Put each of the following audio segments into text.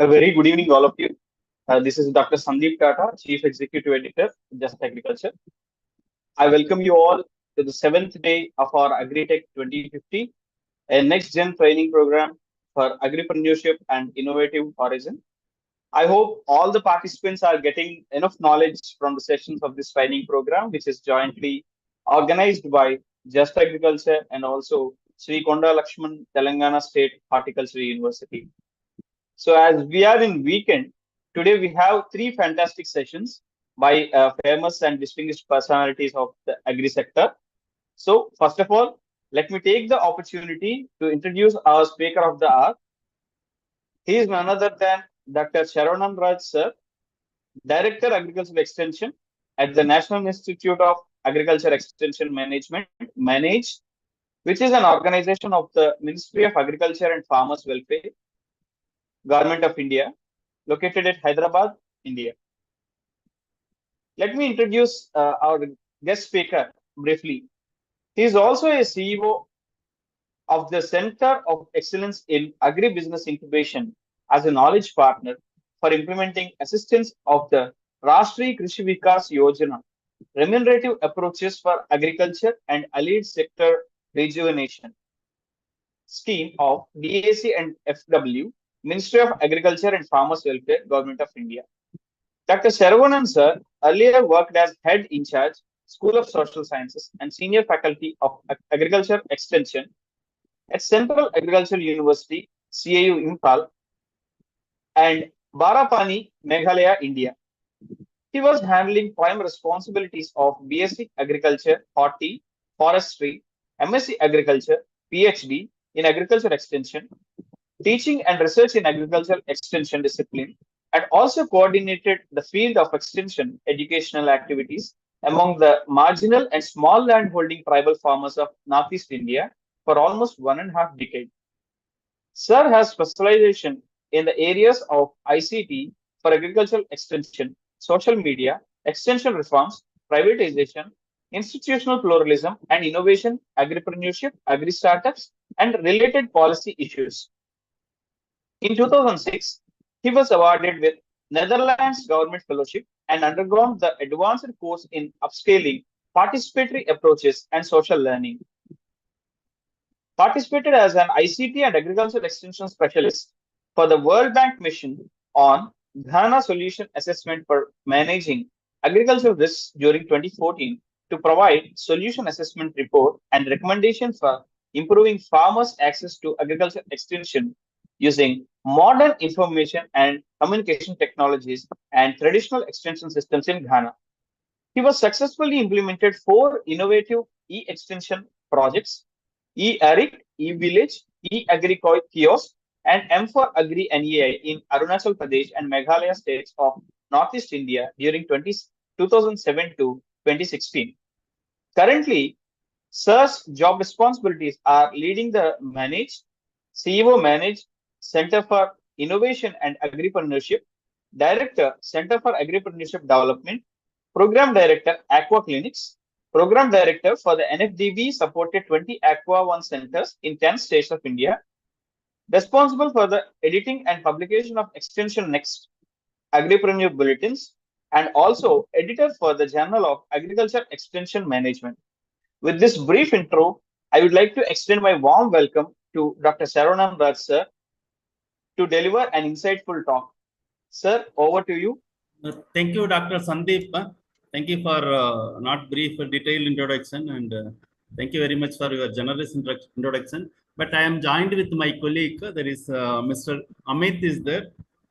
A very good evening, all of you. This is Dr. Sandeep Tata, Chief Executive Editor, Just Agriculture. I welcome you all to the seventh day of our Agritech 2050, a next-gen training program for agripreneurship and innovative horizon. I hope all the participants are getting enough knowledge from the sessions of this training program, which is jointly organized by Just Agriculture and also Sri Konda Lakshman Telangana State Horticulture University. So as we are in weekend, today we have three fantastic sessions by famous and distinguished personalities of the agri sector. So first of all, let me take the opportunity to introduce our speaker of the hour. He is none other than Dr. Sharonan Raj sir, Director Agricultural Extension at the National Institute of Agriculture Extension Management, MANAGE, which is an organization of the Ministry of Agriculture and Farmers Welfare, Government of India, located at Hyderabad, India. Let me introduce our guest speaker briefly. He is also a CEO of the Center of Excellence in Agribusiness Incubation as a knowledge partner for implementing assistance of the Rashtriya Krishi Vikas Yojana, remunerative approaches for agriculture and allied sector rejuvenation scheme of DAC and FW, Ministry of Agriculture and Farmers Welfare, Government of India. Dr. Saravanan sir earlier worked as head in charge, School of Social Sciences and senior faculty of Agriculture Extension at Central Agricultural University, CAU Impal, and Barapani, Meghalaya, India. He was handling prime responsibilities of BSc Agriculture, Horti, Forestry, MSc Agriculture, PhD in Agriculture Extension, teaching and research in agricultural extension discipline, and also coordinated the field of extension educational activities among the marginal and small landholding tribal farmers of Northeast India for almost 1.5 decades. Sir has specialization in the areas of ICT for agricultural extension, social media, extension reforms, privatization, institutional pluralism and innovation, agripreneurship, agri-startups, and related policy issues. In 2006, he was awarded with Netherlands Government Fellowship and undergone the advanced course in upscaling, participatory approaches, and social learning. Participated as an ICT and agricultural extension specialist for the World Bank mission on Ghana Solution Assessment for managing agricultural risks during 2014 to provide solution assessment report and recommendations for improving farmers' access to agricultural extension using modern information and communication technologies and traditional extension systems in Ghana. He was successfully implemented 4 innovative e-extension projects: e-ARIC, e-Village, e-Agri Kiosk, and M4 Agri NEI in Arunachal Pradesh and Meghalaya states of Northeast India during 2007 to 2016. Currently, Sir's job responsibilities are leading the CEO Manage Center for Innovation and Agripreneurship, Director, Center for Agripreneurship Development, Program Director, Aqua Clinics, Program Director for the NFDB supported 20 Aqua One centers in 10 states of India, responsible for the editing and publication of Extension Next Agripreneur Bulletins, and also editor for the Journal of Agriculture Extension Management. With this brief intro, I would like to extend my warm welcome to Dr. Saravanan Raj sir to deliver an insightful talk. Sir, over to you. Thank you, Dr. Sandeep. Thank you for not brief, detailed introduction, and thank you very much for your generous introduction. But I am joined with my colleague. There is Mr. Amit is there.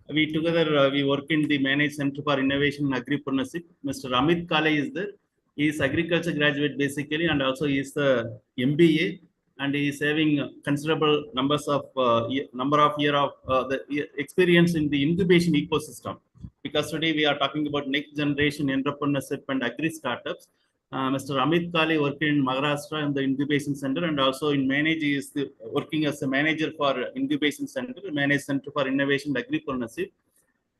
We together we work in the Managed Center for Innovation and Agripreneurship. Mr. Amit Kale is there. He is agriculture graduate basically, and also he is the MBA, and he is having considerable number of year of the experience in the incubation ecosystem. Because today we are talking about next generation entrepreneurship and agri startups. Mr. Amit Kale working in Maharashtra in the incubation center, and also in Manage he is working as a manager for incubation center, Manage Center for Innovation and Agripreneurship.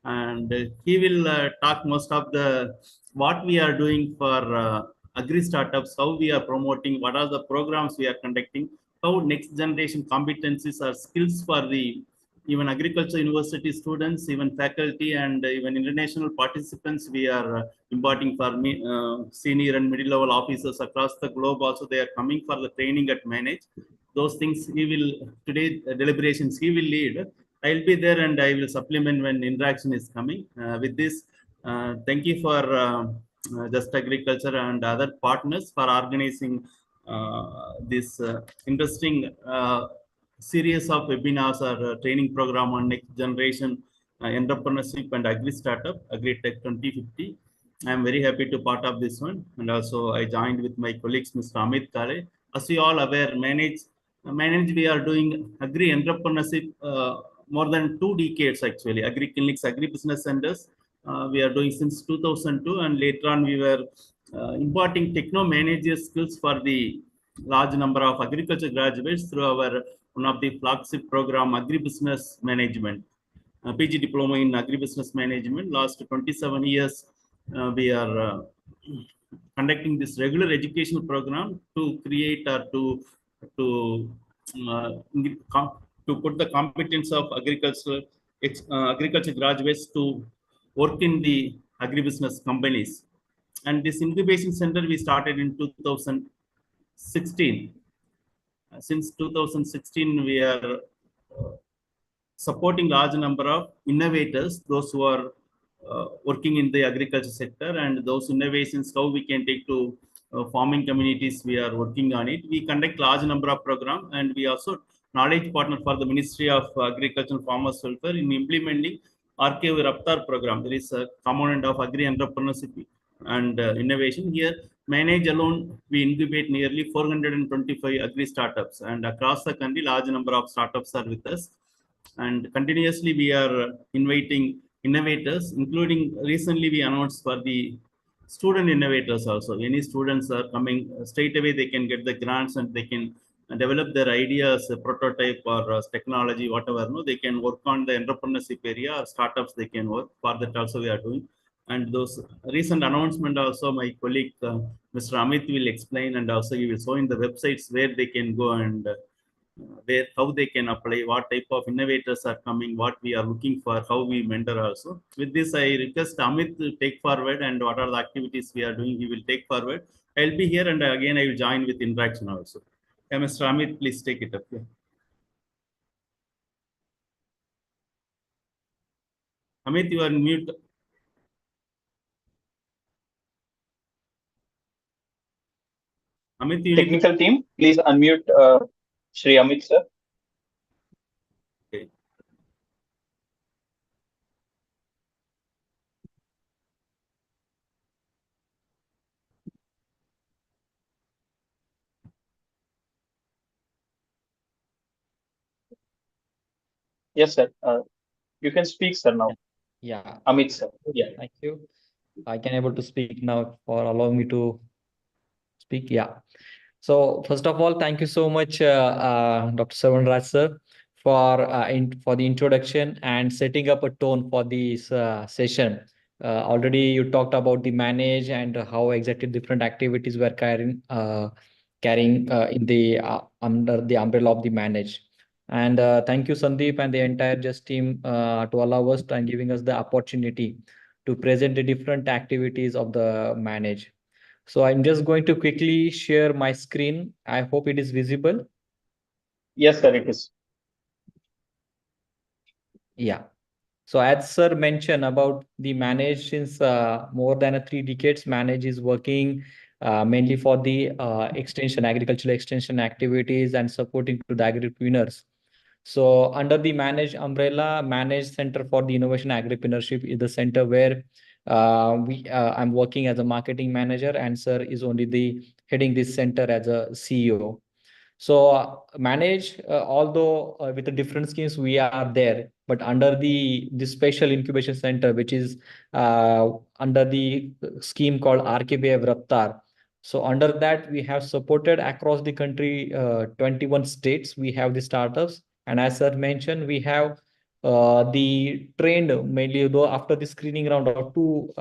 And he will talk most of the what we are doing for agri startups, how we are promoting, what are the programs we are conducting, how next generation competencies or skills for the even agriculture university students, even faculty, and even international participants. We are imparting for senior and middle level officers across the globe. Also, they are coming for the training at Manage. Those things he will today deliberations he will lead. I'll be there and I will supplement when interaction is coming. With this, thank you for Just Agriculture and other partners for organizing this interesting series of webinars or training program on next generation entrepreneurship and agri startup, Agritech 2050. I am very happy to part of this one, and also I joined with my colleagues, Mr. Amit Kare. As you all aware, manage we are doing agri entrepreneurship more than 2 decades actually. Agri clinics, agri business centers. We are doing since 2002, and later on we were imparting techno manager skills for the large number of agriculture graduates through our one of the flagship program, agribusiness management, PG diploma in agribusiness management. Last 27 years, we are conducting this regular educational program to create or to uh, to put the competence of agriculture graduates to work in the agribusiness companies. And this incubation center we started in 2016. Since 2016, we are supporting large number of innovators, those who are working in the agriculture sector, and those innovations how we can take to farming communities. We are working on it. We conduct large number of programs, and we also knowledge partner for the Ministry of Agriculture and Farmers Welfare in implementing RKV Raptar program. There is a component of agri entrepreneurship and innovation. Here, Manage alone, we incubate nearly 425 agri startups, and across the country, large number of startups are with us. And continuously, we are inviting innovators, including recently we announced for the student innovators also. Any students are coming straight away, they can get the grants and they can develop their ideas, a prototype or technology, whatever. No, they can work on the entrepreneurship area or startups. They can work for that. Also, we are doing. And those recent announcement also, my colleague Mr. Amit will explain, and also he will show in the websites where they can go and where how they can apply, what type of innovators are coming, what we are looking for, how we mentor also. With this, I request Amit to take forward, and what are the activities we are doing, he will take forward. I'll be here, and again I will join with interaction also. Yeah, Mr. Amit, please take it up. Yeah. Amit, you are mute. Amit, you Technical team, please unmute Shri Amit sir. Okay. Yes, sir. You can speak, sir, now. Yeah. Amit sir. Yeah. Thank you. I can able to speak now for allowing me to speak. Yeah. So first of all, thank you so much, Dr. Savanraj sir, for the introduction and setting up a tone for this session. Already you talked about the manage and how exactly different activities were carrying in the under the umbrella of the manage. And thank you, Sandeep, and the entire Just team to allow us and giving us the opportunity to present the different activities of the manage. So I'm just going to quickly share my screen. I hope it is visible. Yes, sir, it is. Yeah. So as sir mentioned about the manage, since more than 3 decades, manage is working mainly for the agricultural extension activities and supporting to the agripreneurs. So under the manage umbrella, manage Center for the Innovation Agripreneurship is the center where I'm working as a marketing manager, and sir is only the heading this center as a CEO. So manage, although with the different schemes we are there, but under the special incubation center, which is under the scheme called RKBF Raptar. So under that, we have supported across the country, 21 states. We have the startups, and as sir mentioned, we have the trained mainly though after the screening round of two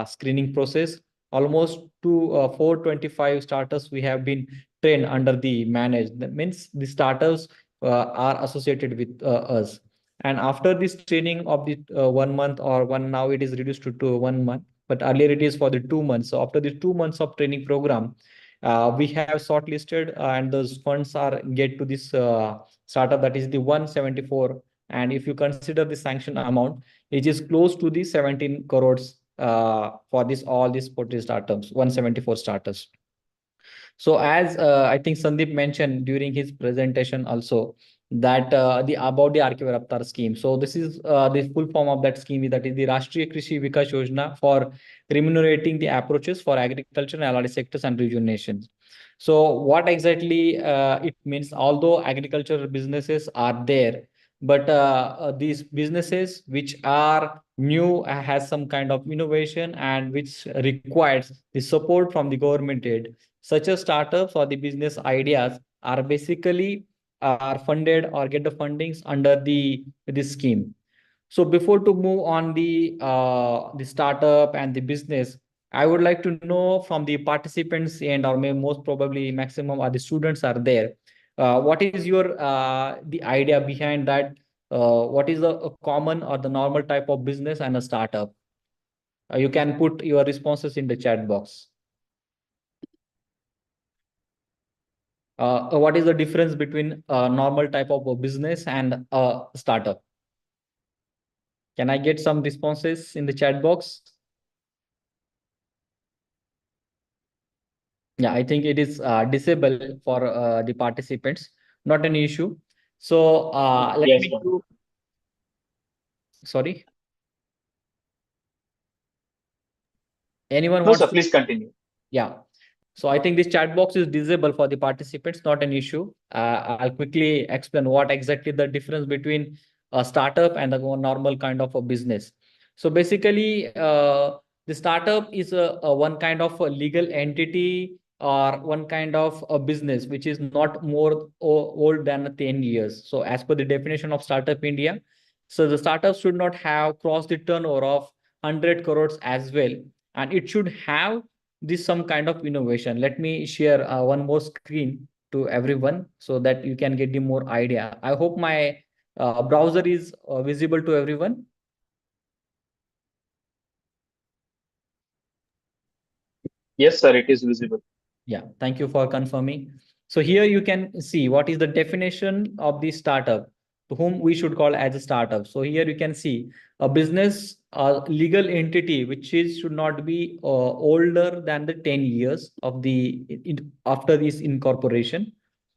screening process, almost to 425 startups we have been trained under the manage. That means the startups are associated with us. And after this training of the 1 month or one, now it is reduced to 1 month, but earlier it is for the 2 months. So after the 2 months of training program, we have shortlisted and those funds are get to this startup, that is the 174. And if you consider the sanction amount, it is close to the 17 crores for this all these 40 startups, 174 startups. So as I think Sandeep mentioned during his presentation also, that the about the Archive Avatar scheme. So this is the full form of that scheme, that is the Rashtriya Krishi Vikas Yojana for remunerating the approaches for agriculture and allied sectors and region nations. So what exactly it means, although agricultural businesses are there, but these businesses which are new has some kind of innovation and which requires the support from the government aid, such as startups or the business ideas are basically are funded or get the fundings under the this scheme. So before to move on the startup and the business, I would like to know from the participants and or maybe most probably maximum are the students are there. What is your the idea behind that? What is a common or the normal type of business and a startup? You can put your responses in the chat box. What is the difference between a normal type of a business and a startup? Can I get some responses in the chat box? Yeah, I think it is disabled for the participants, not an issue. So let Yes, me sir. do, sorry. Anyone No, wants sir, to? please continue. Yeah. So I think this chat box is disabled for the participants, not an issue. I'll quickly explain what exactly the difference between a startup and a normal kind of a business. So basically, the startup is a one kind of a legal entity or one kind of a business which is not more old than 10 years. So as per the definition of Startup India, so the startup should not have crossed the turnover of 100 crores as well, and it should have this some kind of innovation. Let me share one more screen to everyone so that you can get the more idea. I hope my browser is visible to everyone. Yes, sir, it is visible. Yeah, thank you for confirming. So here you can see what is the definition of the startup, to whom we should call as a startup. So here you can see a business, a legal entity which is should not be older than the 10 years of the after this incorporation.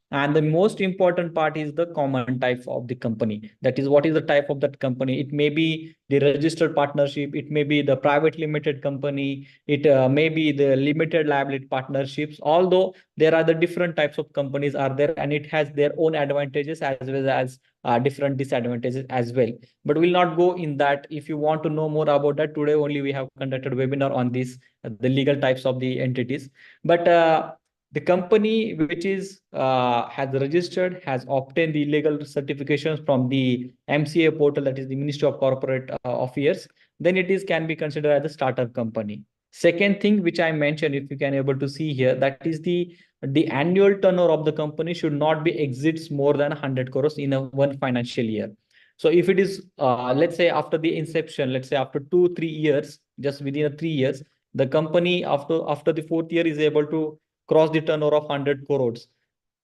And the most important part is the common type of the company. That is, what is the type of that company? It may be the registered partnership, it may be the private limited company, it may be the limited liability partnerships. Although there are the different types of companies are there, and it has their own advantages as well as different disadvantages as well. But we'll not go in that. If you want to know more about that, today only we have conducted a webinar on this, the legal types of the entities. But the company which is has registered, has obtained the legal certifications from the MCA portal, that is the Ministry of Corporate Affairs, then it is can be considered as a startup company. Second thing which I mentioned, if you can able to see here, that is the annual turnover of the company should not be exceeds more than 100 crores in a one financial year. So if it is let's say after the inception, let's say after 2-3 years, just within a 3 years, the company after the fourth year is able to cross the turnover of 100 crores,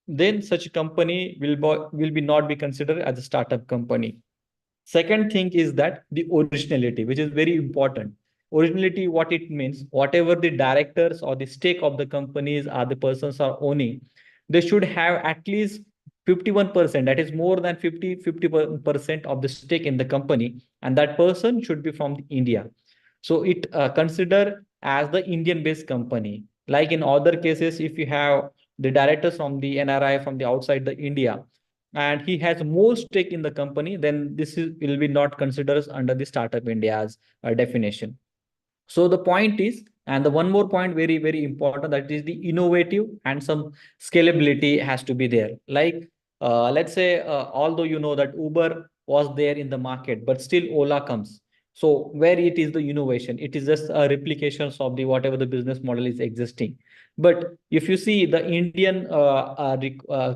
then such company will be not be considered as a startup company. Second thing is that the originality, which is very important. Originality, what it means, whatever the directors or the stake of the companies are the persons are owning, they should have at least 51%, that is more than 50% of the stake in the company, and that person should be from India. So it consider as the Indian based company. Like in other cases, if you have the directors from the NRI from the outside the India, and he has more stake in the company, then this will be not considered under the Startup India's definition. So the point is, and the one more point very, very important, that is the innovative and some scalability has to be there. Like, let's say, although you know that Uber was there in the market, but still Ola comes. So where it is the innovation, it is just a replications of the whatever the business model is existing. But if you see the Indian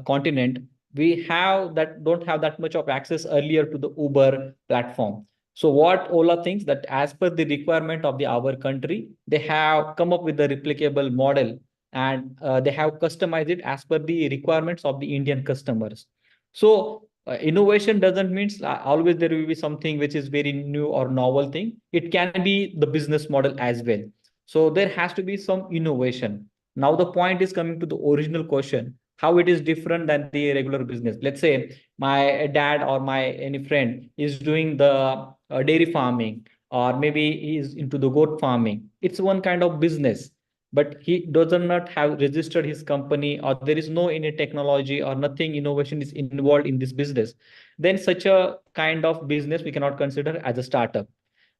continent, don't have that much of access earlier to the Uber platform. So what Ola thinks that as per the requirement of our country, they have come up with a replicable model, and they have customized it as per the requirements of the Indian customers. So innovation doesn't mean always there will be something which is very new or novel thing. It can be the business model as well. So there has to be some innovation. Now the point is coming to the original question, how it is different than the regular business. Let's say my dad or my any friend is doing the dairy farming, or maybe he is into the goat farming. It's one kind of business, but he does not have registered his company, or there is no any technology or nothing innovation is involved in this business. Then such a kind of business we cannot consider as a startup.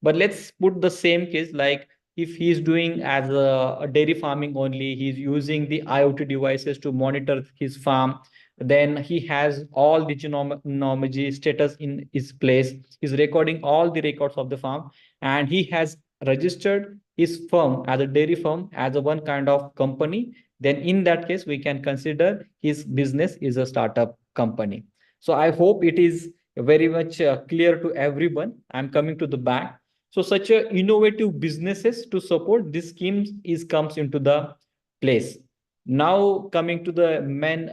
But let's put the same case, like if he's doing as a dairy farming only, he's using the IoT devices to monitor his farm, then he has all the genomic status in his place, he's recording all the records of the farm, and he has registered his firm as a dairy firm as a one kind of company, then in that case we can consider his business is a startup company. So I hope it is very much clear to everyone. I'm coming to the back. So such a innovative businesses to support these schemes comes into the place. Now coming to the main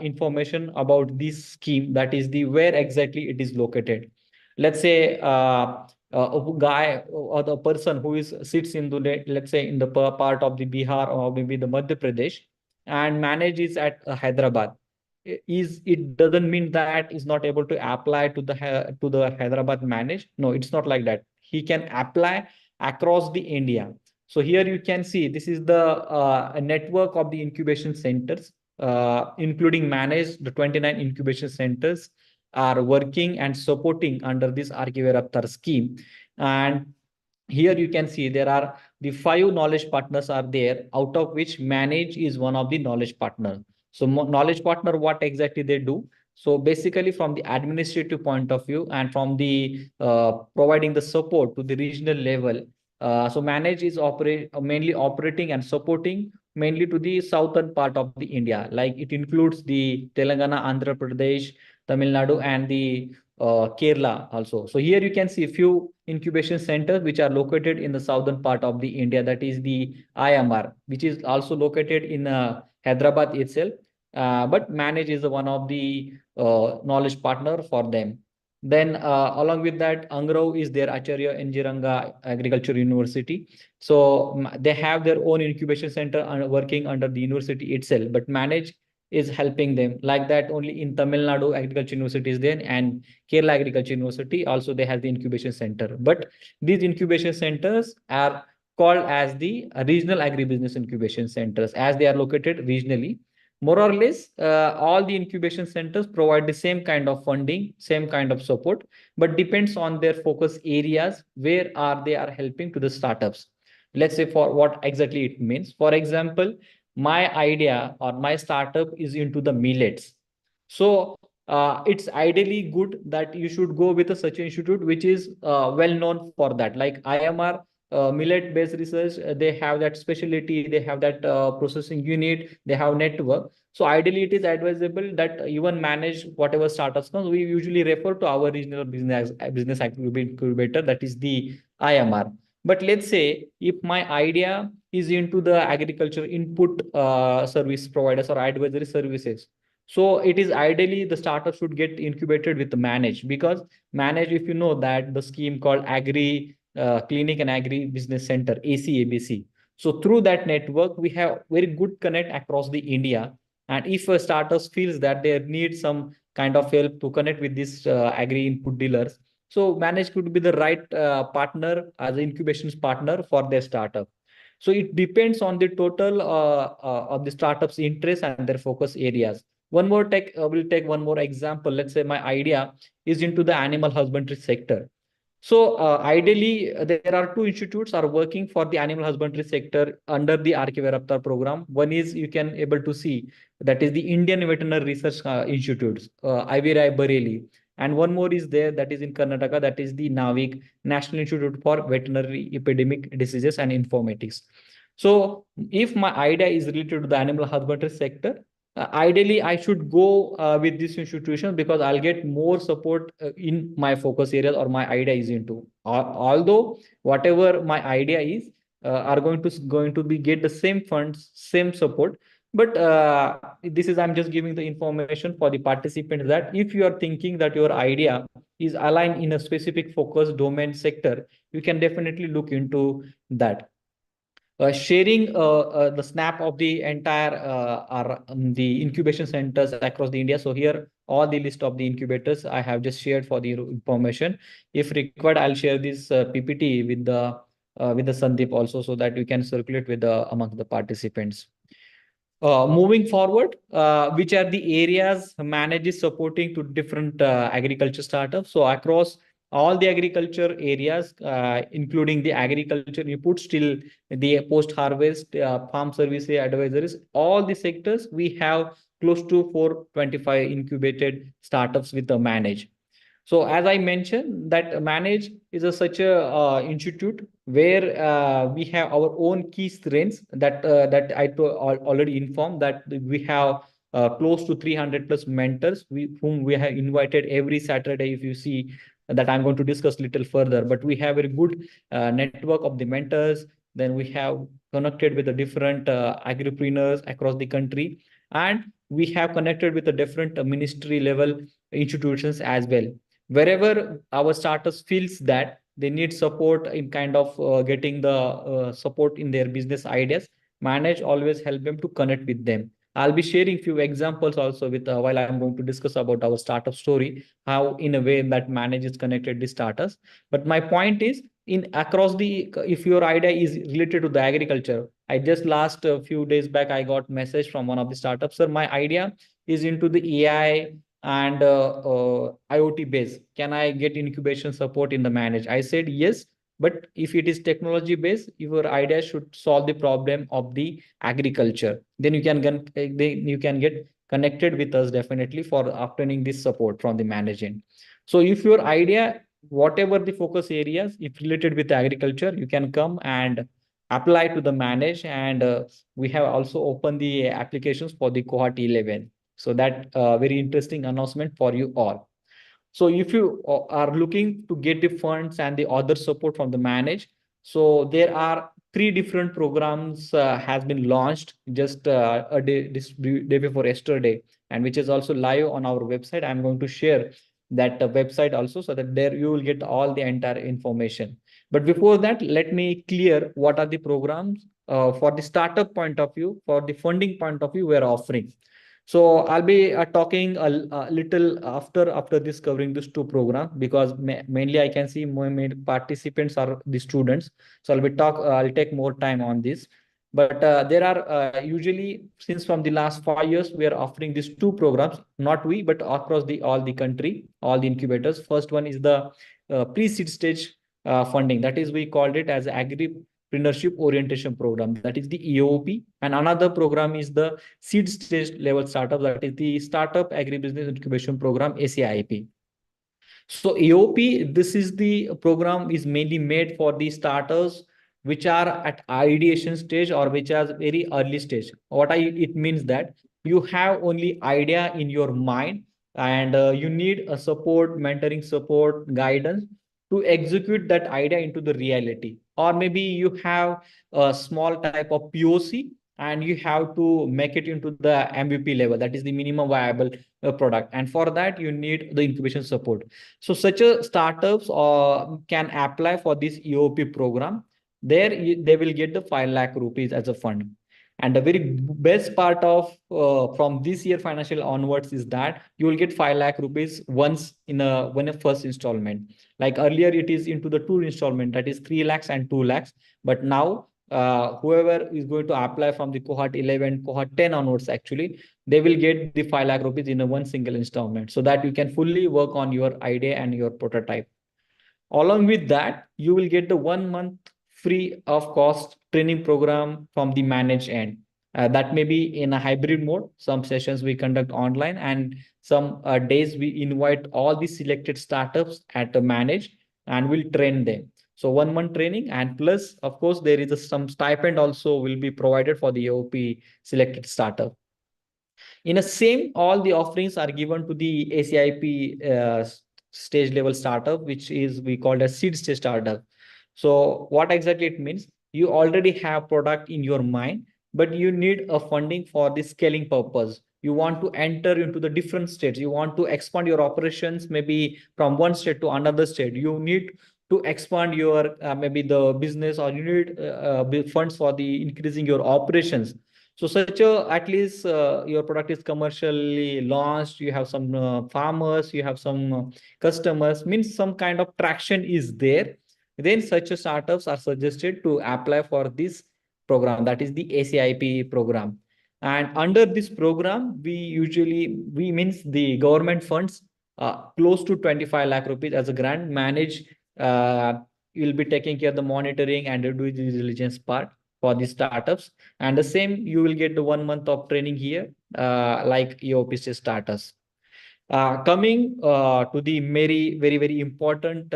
information about this scheme, that is the where exactly it is located. Let's say a guy or the person who is sits in the, let's say in the part of the Bihar or maybe the Madhya Pradesh, and manages at Hyderabad. It doesn't mean that is not able to apply to the Hyderabad manage. No, it's not like that. He can apply across the India. So here you can see this is the network of the incubation centers, including managed the 29 incubation centers are working and supporting under this RKV Raptar scheme. And here you can see there are the 5 knowledge partners are there, out of which manage is one of the knowledge partner. So knowledge partner, what exactly they do? So basically from the administrative point of view and from the providing the support to the regional level, so manage is mainly operating and supporting mainly to the southern part of the India, like it includes the Telangana, Andhra Pradesh, Tamil Nadu, and the Kerala also. So here you can see a few incubation centers which are located in the southern part of the India, that is the IMR, which is also located in Hyderabad itself. But manage is one of the knowledge partner for them. Then along with that, Angrao is their Acharya Enjiranga Agriculture University. So they have their own incubation center working under the university itself, but manage is helping them. Like that, only in Tamil Nadu Agriculture University is there, and Kerala Agriculture University also they have the incubation center. But these incubation centers are called as the regional agribusiness incubation centers, as they are located regionally. More or less, all the incubation centers provide the same kind of funding, same kind of support, but depends on their focus areas where they are helping to the startups. Let's say for what exactly it means. For example, my idea or my startup is into the millets. So it's ideally good that you should go with such an institute which is well known for that. Like IMR, millet based research, they have that specialty, they have that processing unit, they have network. So ideally it is advisable that even manage whatever startups comes, we usually refer to our regional business incubator, that is the IMR. But let's say if my idea is into the agriculture input service providers or advisory services, so it is ideally the startup should get incubated with the manage, because manage, if you know that the scheme called Agri Clinic and Agri Business Center, ACABC. So through that network, we have very good connect across the India. And if a startup feels that they need some kind of help to connect with these agri input dealers, so manage could be the right partner as an incubation partner for their startup. So it depends on the total of the startup's interest and their focus areas. One more we'll take one more example. Let's say my idea is into the animal husbandry sector. So ideally, there are 2 institutes are working for the animal husbandry sector under the RKV Raptar program. One is you can able to see, that is the Indian Veterinary Research Institutes, IVRI Bareilly. And one more is there, that is in Karnataka, that is the NAVIC, National Institute for Veterinary Epidemic Diseases and Informatics. So if my idea is related to the animal husbandry sector, ideally I should go with this institution because I'll get more support in my focus areas or my idea is into. Although whatever my idea is, are going to be get the same funds, same support. But this is, I'm just giving the information for the participants that if you are thinking that your idea is aligned in a specific focus domain sector, you can definitely look into that. Sharing the snap of the entire the incubation centers across the India. So here, all the list of the incubators I have just shared for the information. If required, I'll share this PPT with the Sandeep also, so that you can circulate with the among the participants. Moving forward, which are the areas managed is supporting to different agriculture startups. So across all the agriculture areas, including the agriculture inputs till the post-harvest, farm services, advisories, all the sectors, we have close to 425 incubated startups with the manage. So as I mentioned, that Manage is such a institute where we have our own key strengths that already informed that we have close to 300 plus mentors whom we have invited every Saturday. If you see that, I'm going to discuss little further, but we have a good network of the mentors. Then we have connected with the different agripreneurs across the country, and we have connected with the different ministry level institutions as well. Wherever our startups feels that they need support in kind of getting the support in their business ideas, Manage always help them to connect with them. I'll be sharing few examples also with while I'm going to discuss about our startup story, how in a way that Manage is connected the startups. But my point is, in across the, if your idea is related to the agriculture, I just last a few days back I got message from one of the startups, sir, my idea is into the AI and IoT base. Can I get incubation support in the Manage? I said yes, but if it is technology based, your idea should solve the problem of the agriculture. Then you can get connected with us definitely for obtaining this support from the managing. So if your idea, whatever the focus areas, if related with agriculture, you can come and apply to the Manage. And we have also opened the applications for the cohort 11. So that very interesting announcement for you all. So if you are looking to get the funds and the other support from the Manage, so there are three different programs has been launched just a day, this day before yesterday, and which is also live on our website. I'm going to share that website also, so that there you will get all the entire information. But before that, let me clear what are the programs for the startup point of view, for the funding point of view, we are offering. So I'll be talking a little after this, covering these two programs, because mainly I can see my participants are the students. So I'll take more time on this. But there are usually, since from the last 5 years, we are offering these two programs, not we, but across the all the country, all the incubators. First one is the pre-seed stage funding. That is, we called it as Agripreneurship Orientation Program. That is the EOP. And another program is the seed stage level startup, that is the Startup Agribusiness Incubation Program, ACIP. So EOP, this is the program is mainly made for the starters which are at ideation stage or which are very early stage. It means that you have only idea in your mind, and you need a support, mentoring support, guidance to execute that idea into the reality. Or maybe you have a small type of POC and you have to make it into the MVP level, that is the minimum viable product. And for that, you need the incubation support. So such a startups can apply for this EOP program. There they will get the 5 lakh rupees as a fund. And the very best part of from this year financial onwards is that you will get 5 lakh rupees once in a first installment. Like earlier, it is into the two installment, that is 3 lakhs and 2 lakhs. But now whoever is going to apply from the cohort 11, cohort 10 onwards, actually, they will get the 5 lakh rupees in a one single installment, so that you can fully work on your idea and your prototype. Along with that, you will get the 1 month free of cost training program from the Manage end. That may be in a hybrid mode. Some sessions we conduct online, and some days we invite all the selected startups at the Manage and we'll train them. So 1 month training, and plus, of course, there is some stipend also will be provided for the OP selected startup. In a same, all the offerings are given to the ACIP stage level startup, which is we call as seed stage startup. So what exactly it means? You already have product in your mind, but you need a funding for the scaling purpose. You want to enter into the different states. You want to expand your operations, maybe from one state to another state. You need to expand your maybe the business, or you need funds for the increasing your operations. So such a, at least your product is commercially launched, you have some farmers, you have some customers, means some kind of traction is there. Then such a startups are suggested to apply for this program, that is the ACIP program. And under this program, we means the government funds close to 25 lakh rupees as a grant manage. You'll be taking care of the monitoring and the due diligence part for the startups. And the same, you will get the 1 month of training here, like EOPC starters. Coming to the very important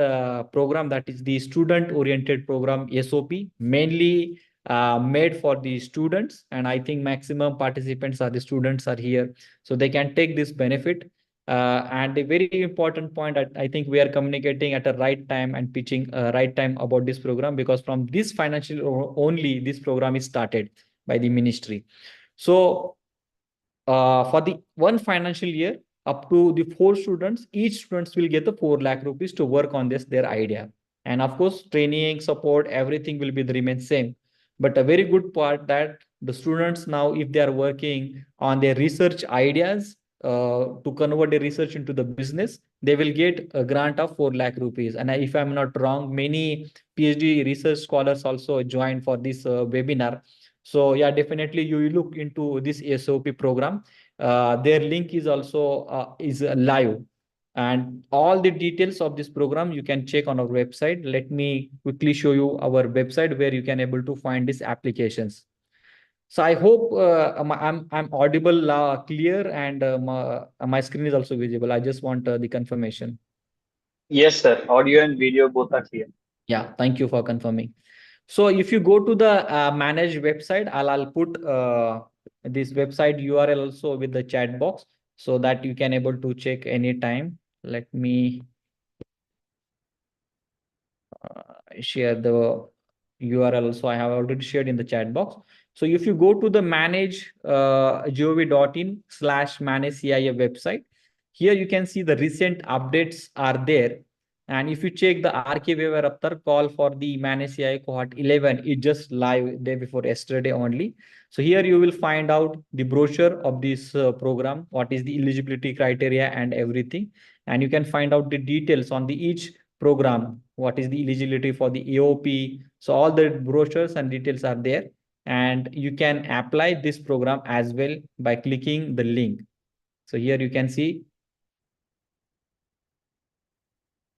program, that is the student oriented program SOP, mainly made for the students. And I think maximum participants are the students are here, so they can take this benefit. And a very important point, I think we are communicating at a right time and pitching right time about this program, because from this financial only this program is started by the ministry. So for the one financial year, up to the 4 students, each students will get the 4 lakh rupees to work on their idea. And of course, training, support, everything will be the remain same. But a very good part that the students now, if they are working on their research ideas, to convert the research into the business, they will get a grant of 4 lakh rupees. And if I'm not wrong, many PhD research scholars also joined for this webinar. So yeah, definitely you look into this SOP program. Their link is also is live, and all the details of this program you can check on our website. Let me quickly show you our website where you can able to find these applications. So I hope I'm audible, clear, and my screen is also visible. I just want the confirmation. Yes, sir. Audio and video both are clear. Yeah, thank you for confirming. So if you go to the manage website, I'll put this website URL also with the chat box, so that you can able to check anytime. Let me share the URL. So I have already shared in the chat box. So if you go to the manage gov.in/manage CIA website, here you can see the recent updates are there. And if you check the RK waiver after call for the manage CIA cohort 11, it just live day before yesterday only. So here you will find out the brochure of this program, what is the eligibility criteria and everything. And you can find out the details on the each program, what is the eligibility for the AOP. So all the brochures and details are there, and you can apply this program as well by clicking the link. So here you can see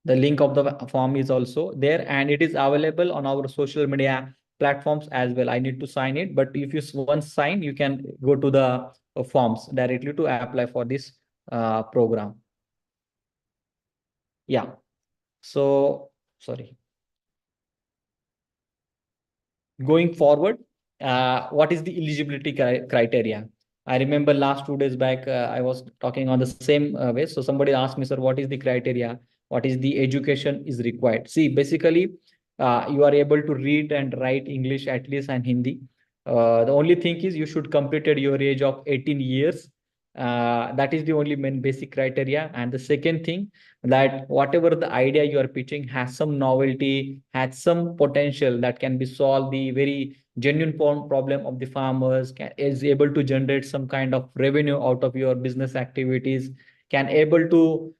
the link of the form is also there, and it is available on our social media platforms as well. I need to sign it, but if you once sign, you can go to the forms directly to apply for this program. Yeah. So sorry. Going forward, what is the eligibility criteria? I remember last 2 days back, I was talking on the same way. So somebody asked me, sir, what is the criteria? What is the education is required? See, basically, you are able to read and write English at least and Hindi. The only thing is you should completed your age of 18 years. That is the only main basic criteria. And the second thing, that whatever the idea you are pitching has some novelty, has some potential that can be solved the very genuine problem of the farmers, is able to generate some kind of revenue out of your business activities, can able to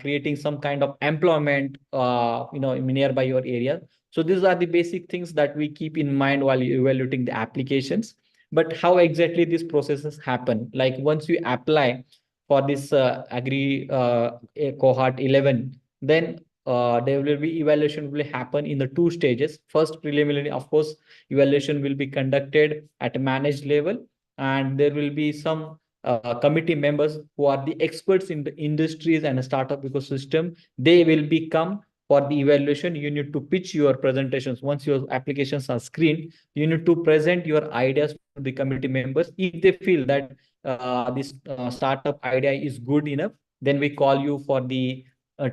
creating some kind of employment nearby your area. So these are the basic things that we keep in mind while evaluating the applications. But how exactly these processes happen? Like once you apply for this agri cohort 11, then there will be evaluation will happen in the 2 stages. First, preliminary, of course, evaluation will be conducted at a managed level, and there will be some committee members who are the experts in the industries and startup ecosystem. They will become for the evaluation, you need to pitch your presentations. Once your applications are screened, you need to present your ideas to the committee members. If they feel that this startup idea is good enough, then we call you for the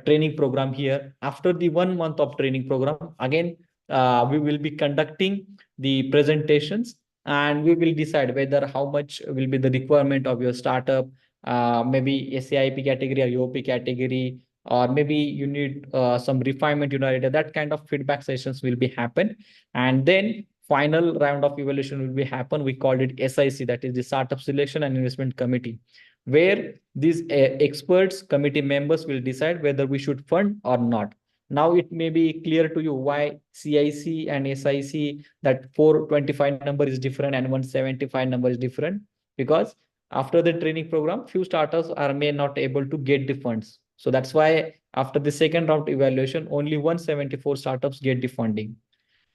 training program here. After the 1 month of training program, again, we will be conducting the presentations, and we will decide whether how much will be the requirement of your startup, maybe SAIP category or UOP category, or maybe you need some refinement, that kind of feedback sessions will be happen. And then final round of evaluation will be happen. We called it SIC, that is the Startup Selection and Investment Committee, where these experts committee members will decide whether we should fund or not. Now it may be clear to you why CIC and SIC, that 425 number is different and 175 number is different, because after the training program, few startups are may not able to get the funds. So that's why after the second round evaluation, only 174 startups get the funding.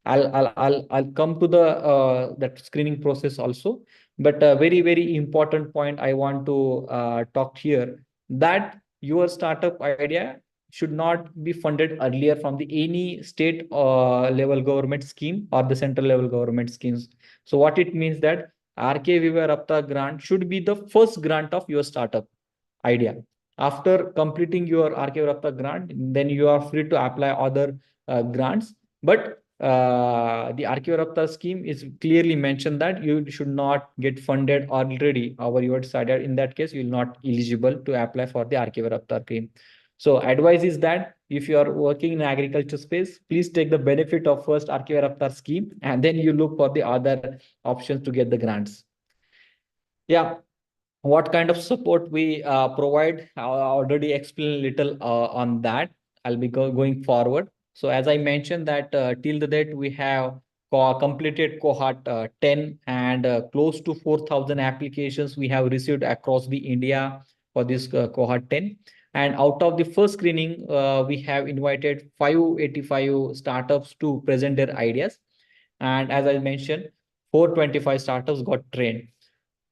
I'll come to the that screening process also, but a very important point I want to talk here, that your startup idea should not be funded earlier from the any state level government scheme or the central level government schemes. So what it means that RK Viva Rapta grant should be the first grant of your startup idea. After completing your RK Rapta grant, then you are free to apply other grants. But the RK Rapta scheme is clearly mentioned that you should not get funded already over your side. In that case, you will not eligible to apply for the RK Rapta scheme. So advice is that if you are working in agriculture space, please take the benefit of first RK Rapta scheme, and then you look for the other options to get the grants. Yeah, what kind of support we provide, I already explained a little on that. I'll be going forward. So as I mentioned that till the date we have completed cohort 10, and close to 4,000 applications we have received across the India for this cohort 10. And out of the first screening, we have invited 585 startups to present their ideas. And as I mentioned, 425 startups got trained.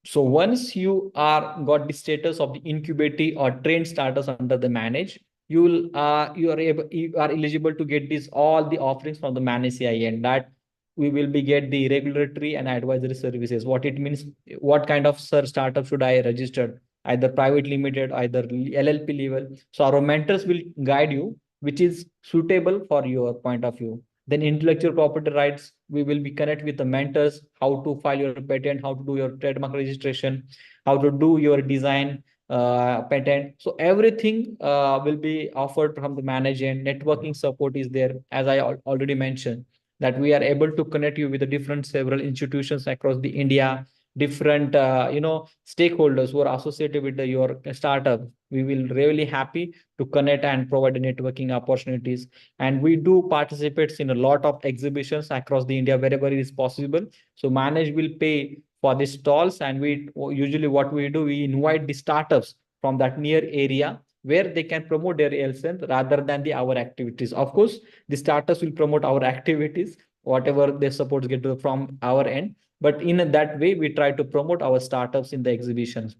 So once you are got the status of the incubator or trained startups under the manage, you are eligible to get this all the offerings from the manage CIN, that we will be get the regulatory and advisory services. What it means, what kind of startup should I register, either private limited, either LLP level. So our mentors will guide you which is suitable for your point of view. Then intellectual property rights, we will be connect with the mentors, how to file your patent, how to do your trademark registration, how to do your design patent. So everything will be offered from the management. Networking support is there, as I already mentioned, that we are able to connect you with the different several institutions across the India, different stakeholders who are associated with your startup. We will really happy to connect and provide the networking opportunities. And we do participate in a lot of exhibitions across the India wherever it is possible. So manage will pay for the stalls, and we usually what we do, we invite the startups from that near area where they can promote their LSN rather than the our activities. Of course, the startups will promote our activities, whatever their supports get from our end. But in that way, we try to promote our startups in the exhibitions.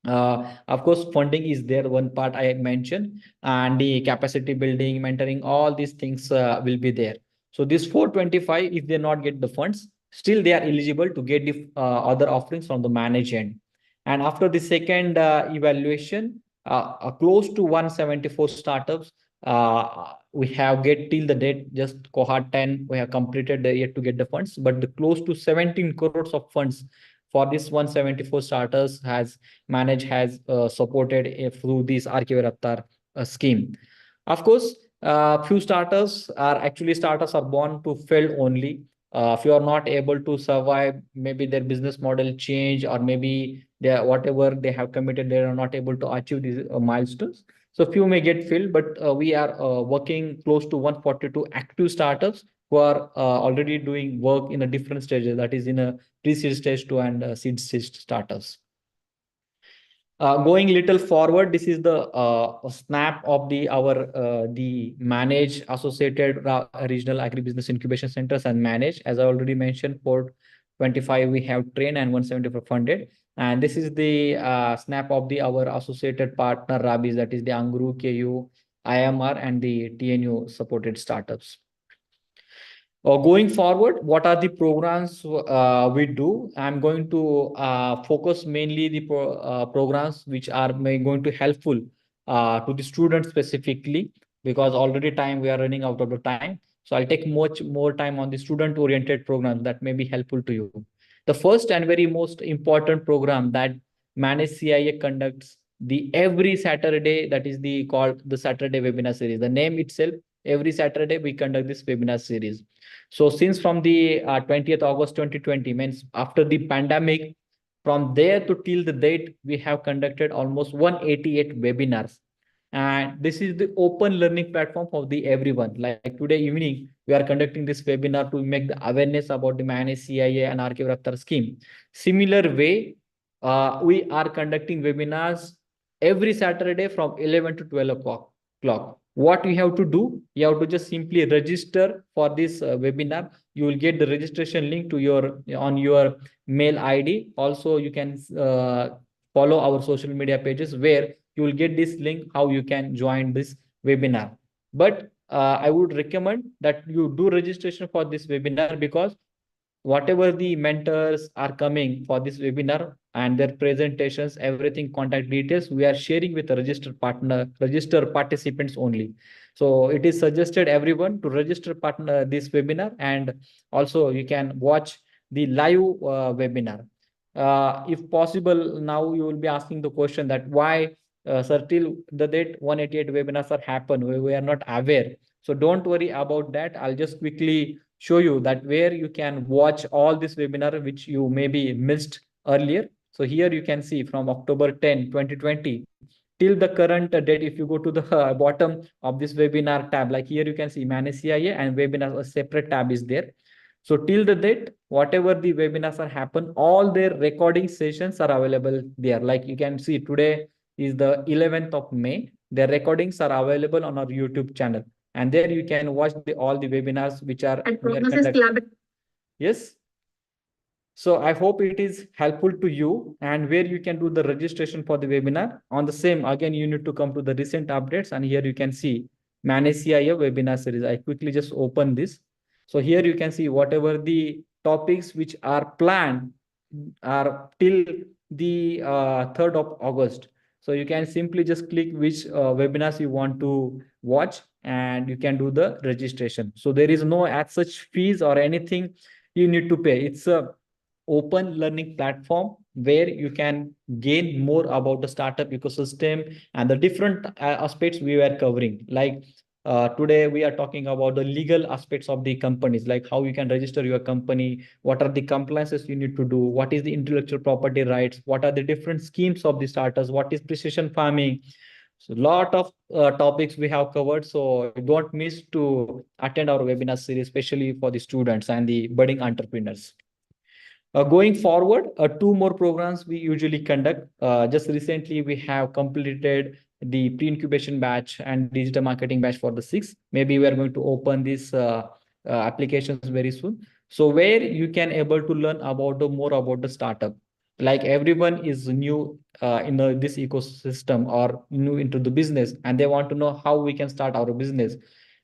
Of course, funding is there, one part I mentioned, and the capacity building, mentoring, all these things will be there. So this 425, if they not get the funds, still they are eligible to get the other offerings from the management. And after the second evaluation, close to 174 startups we have get till the date, just cohort 10 we have completed yet to get the funds, but the close to 17 crores of funds for this 174 starters has supported through this RK Raptar scheme. Of course, few starters are born to fail only. If you are not able to survive, maybe their business model change, or maybe whatever they have committed, they are not able to achieve these milestones. So few may get filled, but we are working close to 142 active startups who are already doing work in a different stages, that is in a pre-seed stage 2 and seed stage startups. Going little forward, this is the snap of the manage associated regional agribusiness incubation centers and manage. As I already mentioned, for 25 we have trained and 174 funded. And this is the snap of our associated partner Rabis, that is the Angru, KU, IMR and the TNU supported startups. Going forward, what are the programs we do? I'm going to focus mainly the programs which are going to helpful to the students specifically, because already time we are running out of the time. So I'll take much more time on the student-oriented programs that may be helpful to you. The first and very most important program that Manage CIA conducts the every Saturday, that is the called the Saturday webinar series. The name itself, every Saturday we conduct this webinar series. So since from the 20th August 2020, means after the pandemic, from there to till the date, we have conducted almost 188 webinars. And this is the open learning platform for the everyone. Like today evening, we are conducting this webinar to make the awareness about the Managed CIA and RK Raftar scheme. Similar way, we are conducting webinars every Saturday from 11 to 12 o'clock. What you have to do, you have to just simply register for this webinar. You will get the registration link to your on your mail ID. Also, you can follow our social media pages where you will get this link how you can join this webinar. But I would recommend that you do registration for this webinar, because whatever the mentors are coming for this webinar and their presentations, everything, contact details, we are sharing with the registered participants only. So it is suggested everyone to register partner this webinar, and also you can watch the live webinar. If possible, now you will be asking the question that why, sir, till the date 188 webinars are happen, we are not aware. So don't worry about that. I'll just quickly show you that where you can watch all this webinar which you maybe missed earlier. So here you can see from October 10, 2020 till the current date. If you go to the bottom of this webinar tab, like here you can see Manage CIA and webinar, a separate tab is there. So till the date, whatever the webinars are happen, all their recording sessions are available there. Like you can see today is the 11th of May. Their recordings are available on our YouTube channel. And there you can watch all the webinars which are conducted. Yes. So I hope it is helpful to you, and where you can do the registration for the webinar. On the same, again, you need to come to the recent updates, and here you can see Manage CIA webinar series. I quickly just open this. So here you can see whatever the topics which are planned are till the 3rd of August. So you can simply just click which webinars you want to watch, and you can do the registration. So there is no as such fees or anything you need to pay. It's a open learning platform where you can gain more about the startup ecosystem and the different aspects we were covering. Like today we are talking about the legal aspects of the companies, like how you can register your company, what are the compliances you need to do, what is the intellectual property rights, what are the different schemes of the startups, what is precision farming. So a lot of topics we have covered. So don't miss to attend our webinar series, especially for the students and the budding entrepreneurs. Going forward, two more programs we usually conduct. Just recently, we have completed the pre-incubation batch and digital marketing batch for the 6th. Maybe we are going to open these applications very soon. So where you can able to learn about more about the startup. Like everyone is new in this ecosystem or new into the business, and they want to know how we can start our business.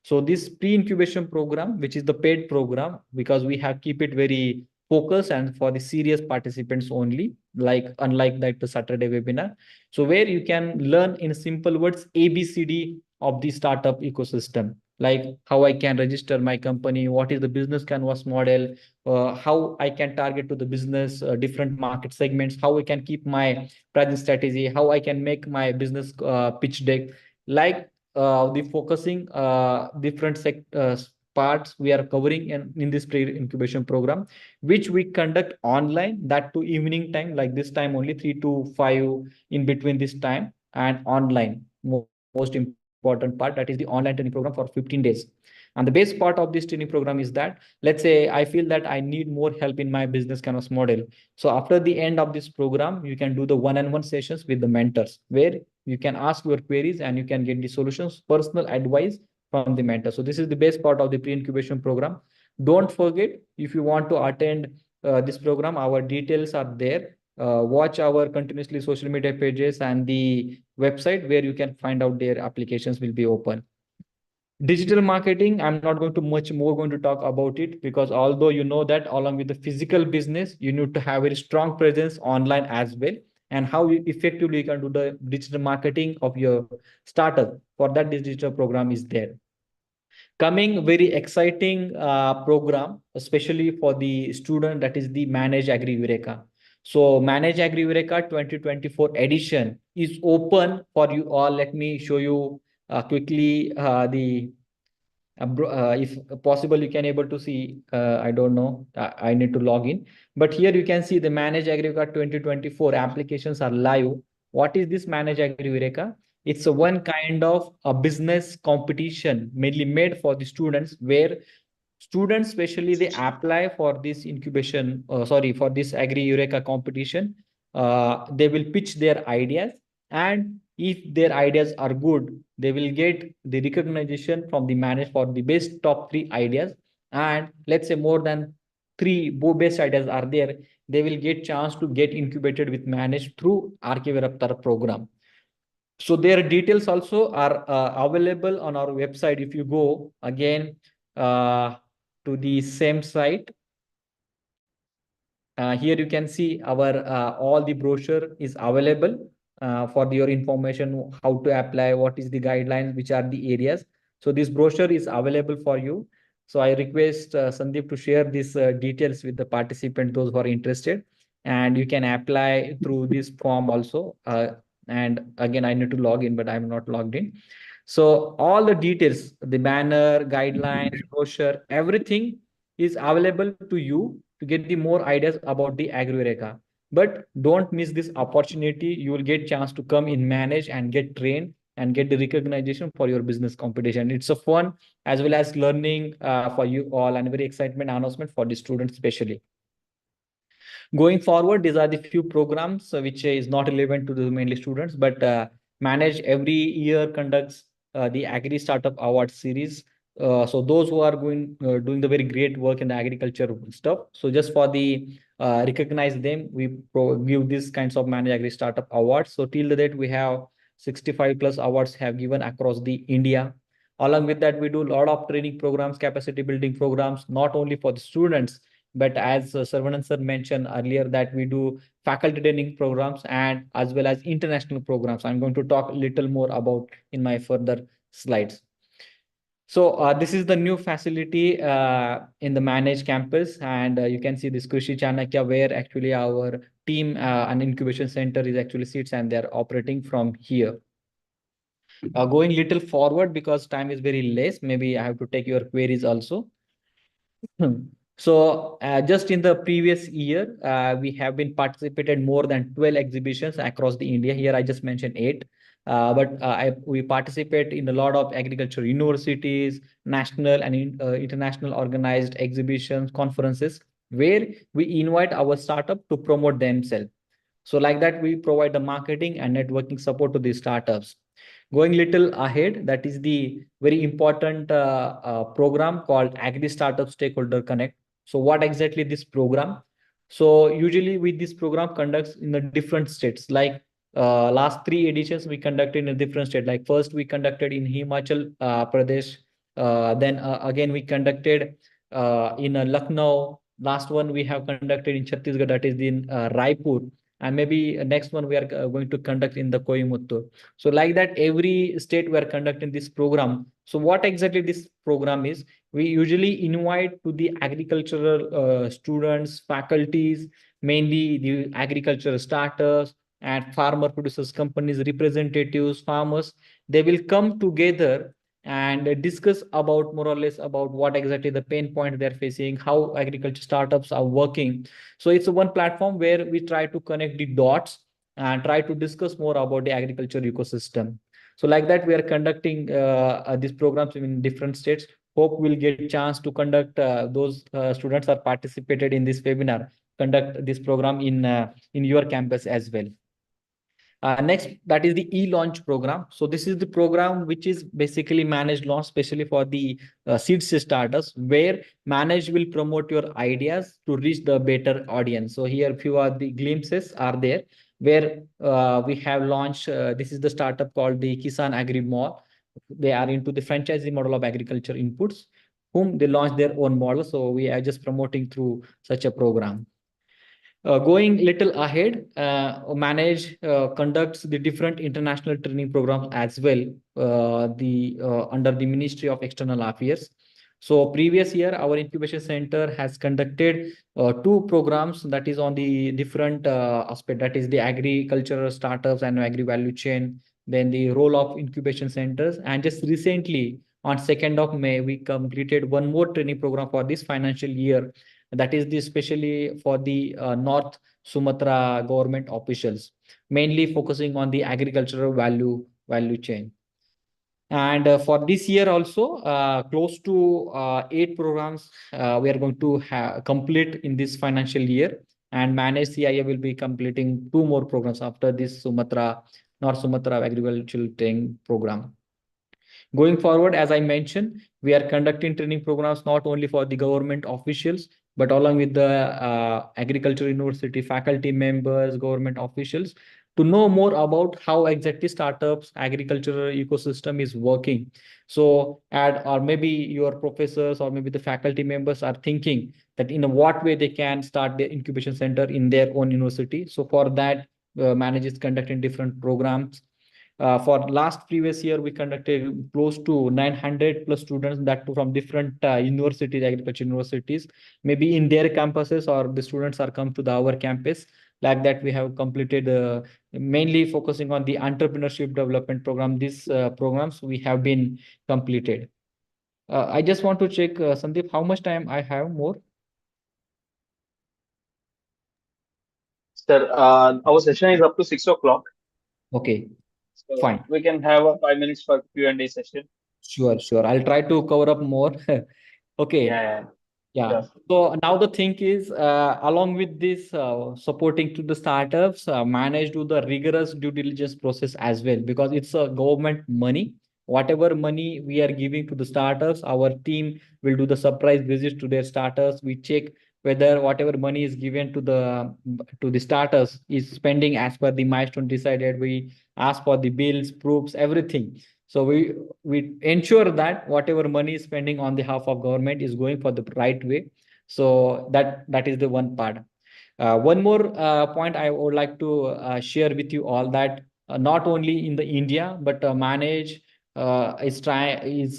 So this pre-incubation program, which is the paid program, because we have keep it very focus and for the serious participants only, like unlike that the Saturday webinar. So where you can learn in simple words ABCD of the startup ecosystem, like how I can register my company, what is the business canvas model, how I can target to the business different market segments, how I can keep my pricing strategy, how I can make my business pitch deck, like the focusing different parts we are covering in this pre-incubation program, which we conduct online, that to evening time, like this time only 3 to 5 in between this time, and online. Most important part, that is the online training program for 15 days. And the best part of this training program is that, let's say I feel that I need more help in my business canvas model. So after the end of this program, you can do the one-on-one sessions with the mentors, where you can ask your queries and you can get the solutions, personal advice from the mentor. So this is the best part of the pre-incubation program. Don't forget, if you want to attend this program, our details are there. watch our continuously social media pages and the website where you can find out their applications will be open. Digital marketing, I'm not going to much more going to talk about it, because although you know that along with the physical business, you need to have a strong presence online as well. And how you effectively can do the digital marketing of your startup. For that, this digital program is there. Coming very exciting program, especially for the student, that is the Manage Agri Eureka. So Manage Agri Eureka 2024 edition is open for you all. Let me show you quickly the if possible, you can able to see, I don't know, I need to log in. But here you can see the Manage Agri Eureka 2024 applications are live. What is this Manage Agri Eureka? It's a one kind of a business competition mainly made for the students, where students, especially, they apply for this incubation, sorry, for this Agri Eureka competition. They will pitch their ideas, and if their ideas are good, they will get the recognition from the manager for the best top 3 ideas. And let's say more than three best ideas are there, they will get chance to get incubated with managed through RK program. So their details also are available on our website. If you go again to the same site, here you can see our all the brochure is available for your information, how to apply, what is the guidelines, which are the areas. So this brochure is available for you. So I request Sandeep to share these details with the participant, those who are interested, and you can apply through this form also. And again, I need to log in, but I'm not logged in. So all the details, the banner, guidelines, brochure, everything is available to you to get the more ideas about the Agri-Eureka. But don't miss this opportunity. You will get chance to come in, manage and get trained and get the recognition for your business competition. It's a fun as well as learning for you all, and very excitement announcement for the students especially. Going forward, these are the few programs which is not relevant to the mainly students, but Manage every year conducts the Agri Startup Award series. So those who are doing the very great work in the agriculture stuff. So just for the recognize them, we give these kinds of Manage Agri Startup Awards. So till the date, we have 65 plus awards have given across the India. Along with that, we do a lot of training programs, capacity building programs, not only for the students, but as Sarvanan sir mentioned earlier, that we do faculty training programs and as well as international programs. I'm going to talk a little more about in my further slides. So this is the new facility in the managed campus, and you can see this Krishi Chanakya, where actually our team and incubation center is actually sits, and they're operating from here. Going little forward, because time is very less, maybe I have to take your queries also. So just in the previous year, we have been participated more than 12 exhibitions across the India. Here I just mentioned 8. But we participate in a lot of agriculture universities, national and international organized exhibitions, conferences, where we invite our startup to promote themselves. So like that, we provide the marketing and networking support to these startups. Going little ahead, that is the very important program called Agri Startup Stakeholder Connect. So what exactly this program? So usually with this program conducts in the different states, like last 3 editions we conducted in a different state. Like first we conducted in Himachal Pradesh, then again we conducted in Lucknow. Last one we have conducted in Chhattisgarh, that is in Raipur, and maybe next one we are going to conduct in the Coimbatore. So like that, every state we are conducting this program. So what exactly this program is? We usually invite to the agricultural students, faculties, mainly the agricultural starters and farmer producers companies, representatives, farmers. They will come together and discuss about more or less about what exactly the pain point they're facing, how agriculture startups are working. So it's one platform where we try to connect the dots and try to discuss more about the agriculture ecosystem. So like that, we are conducting these programs in different states. Hope we'll get a chance to conduct those students are participated in this webinar, conduct this program in your campus as well. Next, that is the e-launch program. So this is the program which is basically managed launch, especially for the seed starters, where manage will promote your ideas to reach the better audience. So here, few of the glimpses are there, where we have launched. This is the startup called the Kisan Agri Mall. They are into the franchisee model of agriculture inputs, whom they launched their own model. So we are just promoting through such a program. Going little ahead, Manage conducts the different international training programs as well, under the Ministry of External Affairs. So previous year, our incubation center has conducted two programs that is on the different aspect, that is the agricultural startups and agri value chain, then the role of incubation centers. And just recently, on 2nd of May, we completed one more training program for this financial year, that is the especially for the North Sumatra government officials, mainly focusing on the agricultural value chain. And for this year also, close to 8 programs we are going to complete in this financial year, and Manage CIA will be completing 2 more programs after this North Sumatra agricultural training program. Going forward, as I mentioned, we are conducting training programs not only for the government officials, but along with the agriculture university faculty members, government officials, to know more about how exactly startups, agricultural ecosystem is working. So, or maybe your professors or maybe the faculty members are thinking that in what way they can start their incubation center in their own university. So for that, Manage is conducting different programs. For last previous year, we conducted close to 900 plus students, that too from different universities, agriculture universities, maybe in their campuses, or the students are come to our campus. Like that, we have completed mainly focusing on the entrepreneurship development program. These programs we have been completed. I just want to check, Sandeep, how much time I have more? Sir, our session is up to 6 o'clock. Okay, So fine. we can have a 5 minutes for Q&A session. Sure. I'll try to cover up more. Okay. Yeah. Yeah. Sure. So now the thing is, along with this supporting to the startups, Manage do the rigorous due diligence process as well, because it's a government money. Whatever money we are giving to the startups, our team will do the surprise visits to their startups. We check whether whatever money is given to the startups is spending as per the milestone decided. We ask for the bills, proofs, everything. So we ensure that whatever money is spending on behalf of government is going for the right way. So that is the one part. One more point I would like to share with you all, that not only in the India, but Manage is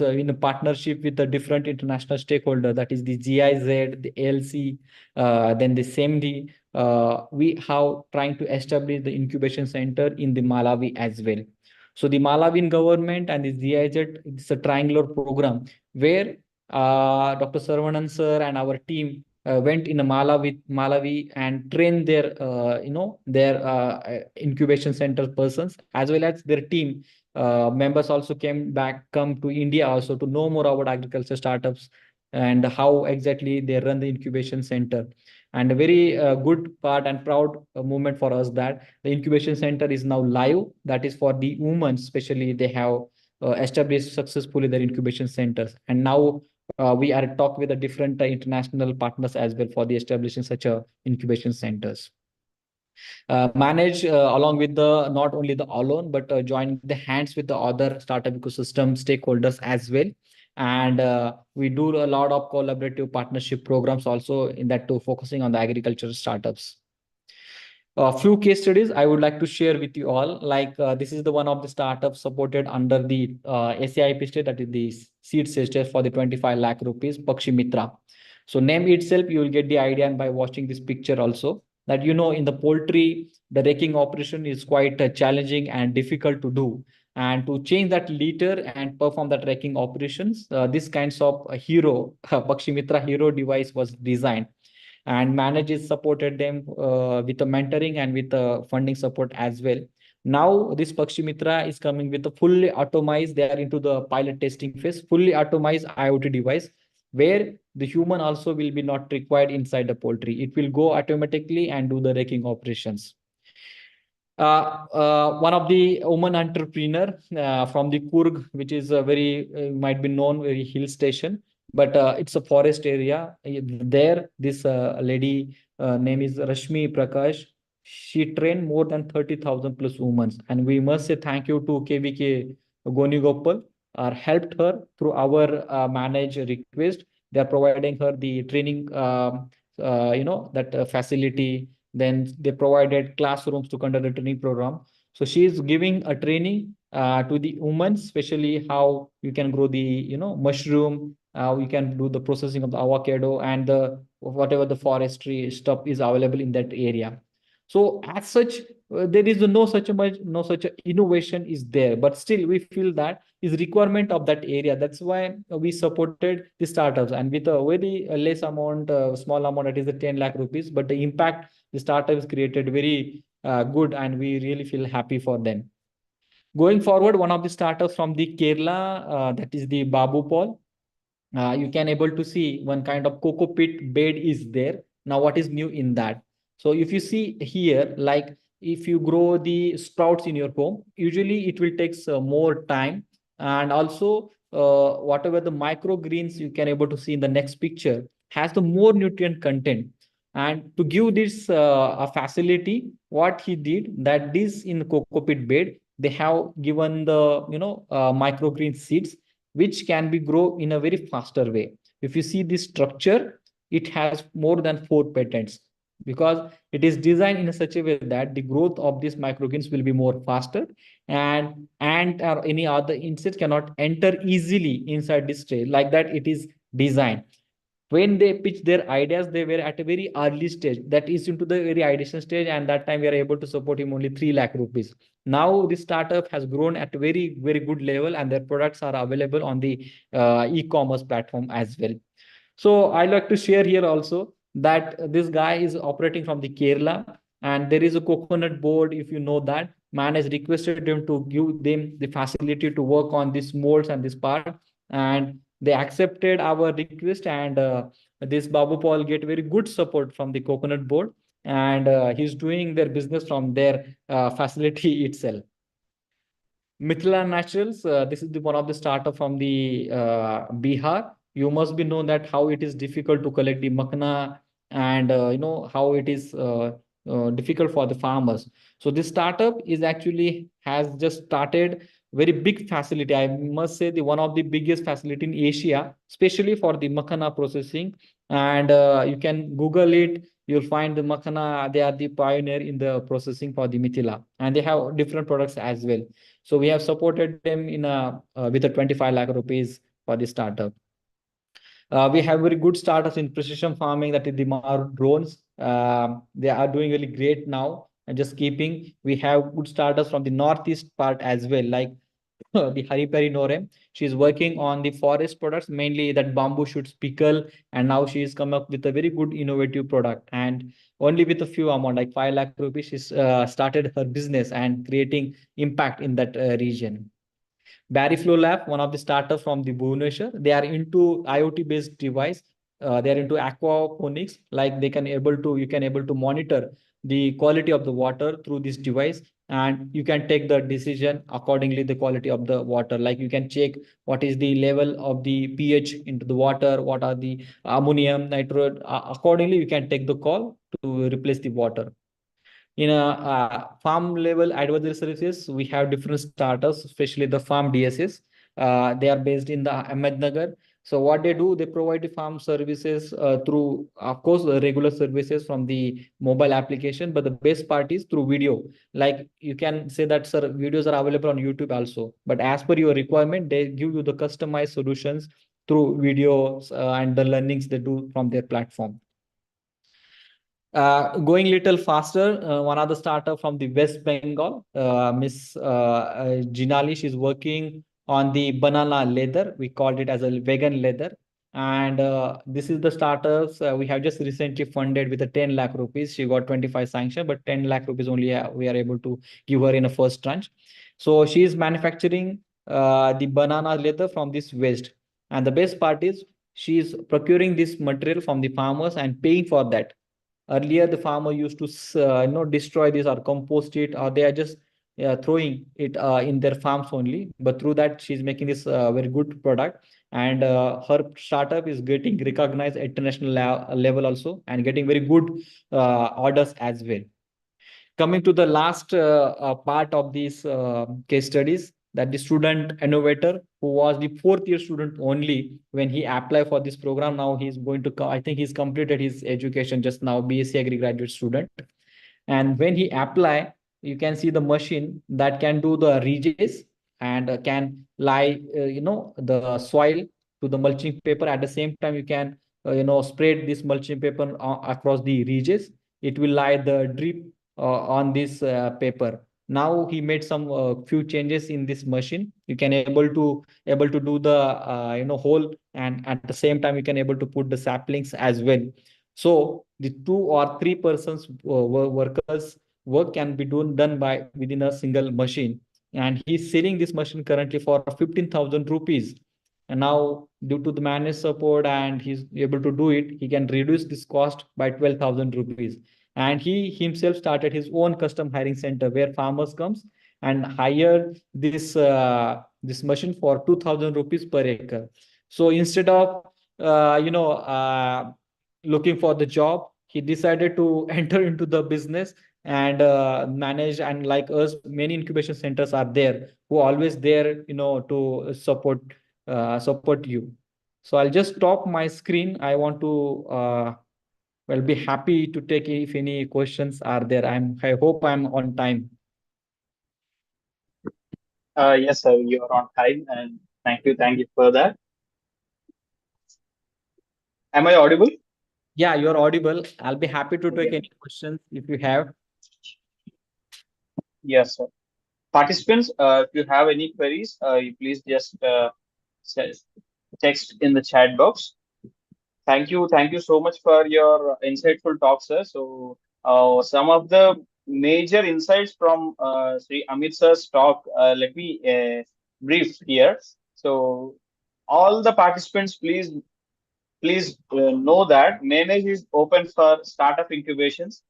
in a partnership with the different international stakeholders, that is the GIZ, the ALC, then the SEMD. We have trying to establish the incubation center in the Malawi as well. So the Malawian government and the GIZ, it's a triangular program where Dr. Saravanan sir and our team went in Malawi and trained their incubation center persons, as well as their team members also come to India also to know more about agriculture startups and how exactly they run the incubation center. And a very good part and proud moment for us that the incubation center is now live. That is for the women, especially they have established successfully their incubation centers. And now we are talk with the different international partners as well for the establishing such a incubation centers. Manage along with the not only the alone, but join the hands with the other startup ecosystem stakeholders as well. And we do a lot of collaborative partnership programs also in that too, focusing on the agricultural startups. A few case studies I would like to share with you all. Like this is the one of the startups supported under the SAIP state, that is the seed stage for the 25 lakh rupees, Pakshi Mitra. So name itself, you will get the idea, and by watching this picture also, that in the poultry, the raking operation is quite challenging and difficult to do. And to change that litter and perform that raking operations, this kinds of a hero, Pakshi Mitra hero device was designed. And Manage supported them with the mentoring and with the funding support as well. Now this Pakshi Mitra is coming with a fully automized, they are into the pilot testing phase, fully automized IoT device, where the human also will be not required inside the poultry. It will go automatically and do the raking operations. One of the woman entrepreneur from the Kurg, which is a very might be known very hill station, but it's a forest area. There, this lady name is Rashmi Prakash. She trained more than 30,000 plus women, and we must say thank you to KVK Goni Gopal, helped her through our managed request. They are providing her the training, that facility. Then they provided classrooms to conduct a training program. So she is giving a training to the women, especially how you can grow the mushroom, how you can do the processing of the avocado and the whatever the forestry stuff is available in that area. So as such, there is no such a innovation is there, but still we feel that is requirement of that area. That's why we supported the startups, and with a very less amount, small amount, that is the 10 lakh rupees, but the impact the startup is created very good, and we really feel happy for them. Going forward, one of the startups from the Kerala, that is the Babu Paul. You can able to see one kind of cocoa pit bed is there. Now, what is new in that? So if you see here, like if you grow the sprouts in your home, usually it will take more time, and also whatever the microgreens you can able to see in the next picture has the more nutrient content. And to give this a facility, what he did that this in cocoa pit bed, they have given the microgreen seeds which can be grow in a very faster way. If you see this structure, it has more than 4 patents because it is designed in such a way that the growth of these microgreens will be more faster, and ant or any other insect cannot enter easily inside this tray. Like that, it is designed. When they pitch their ideas, they were at a very early stage, that is into the very ideation stage, and that time we are able to support him only 3 lakh rupees. Now this startup has grown at a very very good level, and their products are available on the e-commerce platform as well. So I like to share here also that this guy is operating from the Kerala, and there is a coconut board. If you know that, man has requested them to give them the facility to work on these molds and this part, and they accepted our request. And this Babu Paul get very good support from the coconut board, and he's doing their business from their facility itself. Mithila Naturals, this is one of the startup from the Bihar. You must be known that how it is difficult to collect the makna, and how it is difficult for the farmers. So this startup is actually has just started very big facility. I must say the one of the biggest facility in Asia, especially for the makhana processing. And you can Google it. You'll find the makhana. They are the pioneer in the processing for the Mithila, and they have different products as well. So we have supported them in with a 25 lakh rupees for the startup. We have very good startups in precision farming, that is the Mar drones. They are doing really great now. And just keeping, we have good startups from the northeast part as well, like the Haripari Norem. She's working on the forest products, mainly that bamboo shoots pickle, and now she's come up with a very good innovative product. And only with a few amount, like 5 lakh rupees, she's started her business and creating impact in that region. Barry Flow Lab, one of the startups from the Bhubaneswar, they are into IoT-based device. They are into aquaponics, like you can able to monitor the quality of the water through this device, and you can take the decision accordingly the quality of the water. Like you can check what is the level of the pH into the water, what are the ammonium, nitrate. Accordingly, you can take the call to replace the water. In a farm level advisory services, we have different startups, especially the farm DSS. They are based in the Ahmednagar. So what they do, they provide the farm services through, of course, the regular services from the mobile application, but the best part is through video. Like you can say that, sir, videos are available on YouTube also, but as per your requirement, they give you the customized solutions through videos and the learnings they do from their platform. Going little faster, one other startup from the West Bengal, Miss Jinali, she's working on the banana leather. We called it as a vegan leather. And this is the startups we have just recently funded with a 10 lakh rupees. She got 25 sanction, but 10 lakh rupees only we are able to give her in a first tranche. So she is manufacturing the banana leather from this waste. And the best part is she is procuring this material from the farmers and paying for that. Earlier, the farmer used to destroy this or compost it, or they are just throwing it in their farms only. But through that, she's making this very good product, and her startup is getting recognized at international level also, and getting very good orders as well. Coming to the last part of these case studies, that the student innovator who was the fourth year student only when he applied for this program. Now he's going to I think he's completed his education just now, BSc Agri graduate student. And when he apply, you can see the machine that can do the ridges and can lie the soil to the mulching paper. At the same time, you can spread this mulching paper across the ridges. It will lie the drip on this paper. Now he made some few changes in this machine. You can able to do the hole, and at the same time you can able to put the saplings as well. So the 2 or 3 persons workers work can be done by within a single machine, and he's selling this machine currently for 15,000 rupees. And now, due to the managed support and he's able to do it, he can reduce this cost by 12,000 rupees. And he himself started his own custom hiring center where farmers comes and hire this machine for 2,000 rupees per acre. So instead of looking for the job, he decided to enter into the business and manage. And like us, many incubation centers are there who always there to support you. So I'll just stop my screen. I want to well, be happy to take if any questions are there. I hope I'm on time. Yes, sir, you're on time, and thank you for that. Am I audible? Yeah, you're audible. I'll be happy to take Okay. any questions if you have. Yes, sir. Participants, if you have any queries, you please just text in the chat box. Thank you so much for your insightful talk, sir. So, some of the major insights from Sri Amit sir's talk, let me brief here. So, all the participants, please know that Manage is open for startup incubations,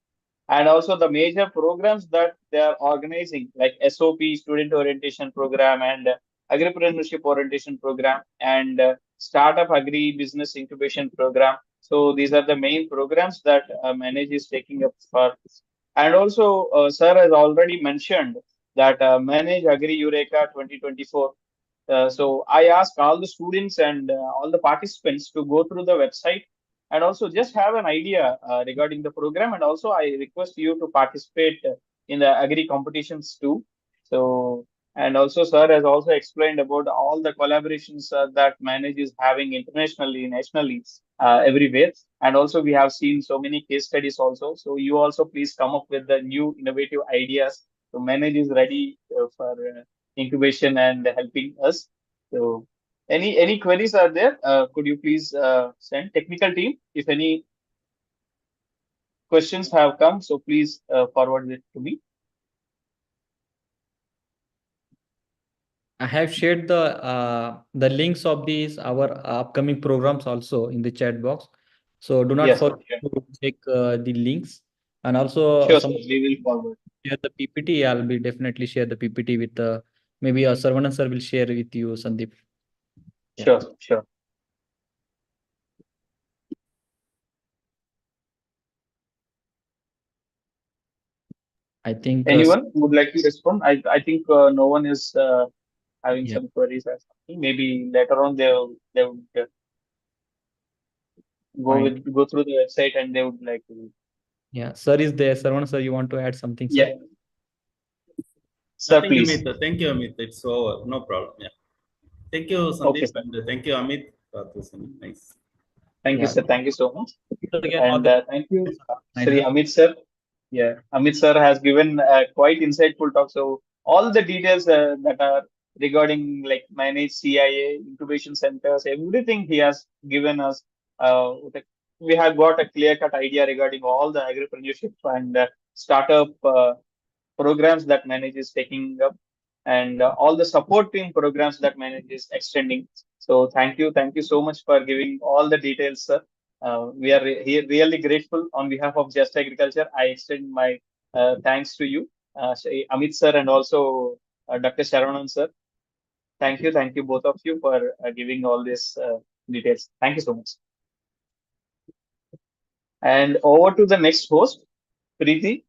and also the major programs that they are organizing, like SOP, Student Orientation Program, and Agripreneurship Orientation Program, and Startup Agri Business Incubation Program. So these are the main programs that Manage is taking up for. And also, sir has already mentioned that Manage Agri Eureka 2024. So I ask all the students and all the participants to go through the website and also just have an idea regarding the program. And also I request you to participate in the agri competitions too. So, and also sir has also explained about all the collaborations that Manage is having internationally, nationally, everywhere. And also we have seen so many case studies also. So you also please come up with the new innovative ideas. So Manage is ready for incubation and helping us. So any queries are there? Could you please send technical team if any questions have come? So please forward it to me. I have shared the links of these our upcoming programs also in the chat box. So do not Yes, sir. forget to check the links. And also Sure, sir. some We will forward. share the PPT. I'll be definitely share the PPT with maybe Sarvanan sir will share with you, Sandeep. Yeah. Sure, sure. I think Anyone would like to respond? I think no one is having yeah. some queries or something. Maybe later on they would Fine. go through the website and they would like to. Yeah, sir is there. Sarvanan sir, you want to add something, sir? Yeah, sir, Nothing, please. Amit. Thank you, Amit. It's over. No problem. Yeah. Thank you, Okay, Sandeep, sir. and thank you, Amit, for this. Nice. Thank you, Yeah. sir. Thank you so much. Again, And thank you, Sri organizer. Amit sir. Yeah, Amit sir has given quite insightful talk. So all the details that are regarding like managed CIA, incubation centers, everything he has given us. We have got a clear-cut idea regarding all the agripreneurship and startup programs that Manage is taking up, and all the supporting programs that Manage is extending. So thank you so much for giving all the details, sir. We are really grateful on behalf of Just Agriculture. I extend my thanks to you, Amit sir, and also Dr. Sharavanan sir. Thank you both of you for giving all these details. Thank you so much. And over to the next host, Preeti.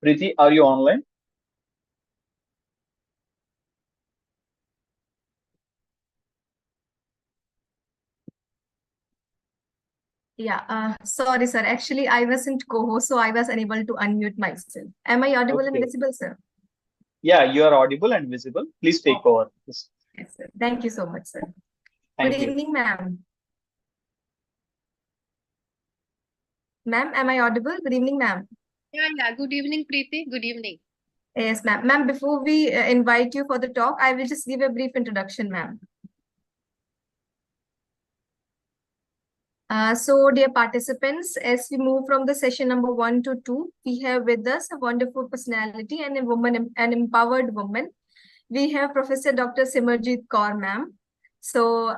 Preeti, are you online? Yeah, sorry, sir. Actually, I wasn't co-host, so I was unable to unmute myself. Am I audible and Okay. visible, sir? Yeah, you are audible and visible. Please take over. Yes. Yes, sir. Thank you so much, sir. Thank Good you. evening, ma'am. Ma'am, am I audible? Good evening, ma'am. Yeah. Good evening, Preeti. Good evening. Yes, ma'am. Ma'am, before we invite you for the talk, I will just give a brief introduction, ma'am. So, dear participants, as we move from the session number 1 to 2, we have with us a wonderful personality and a woman, an empowered woman. We have Professor Dr. Simarjit Kaur, ma'am. So,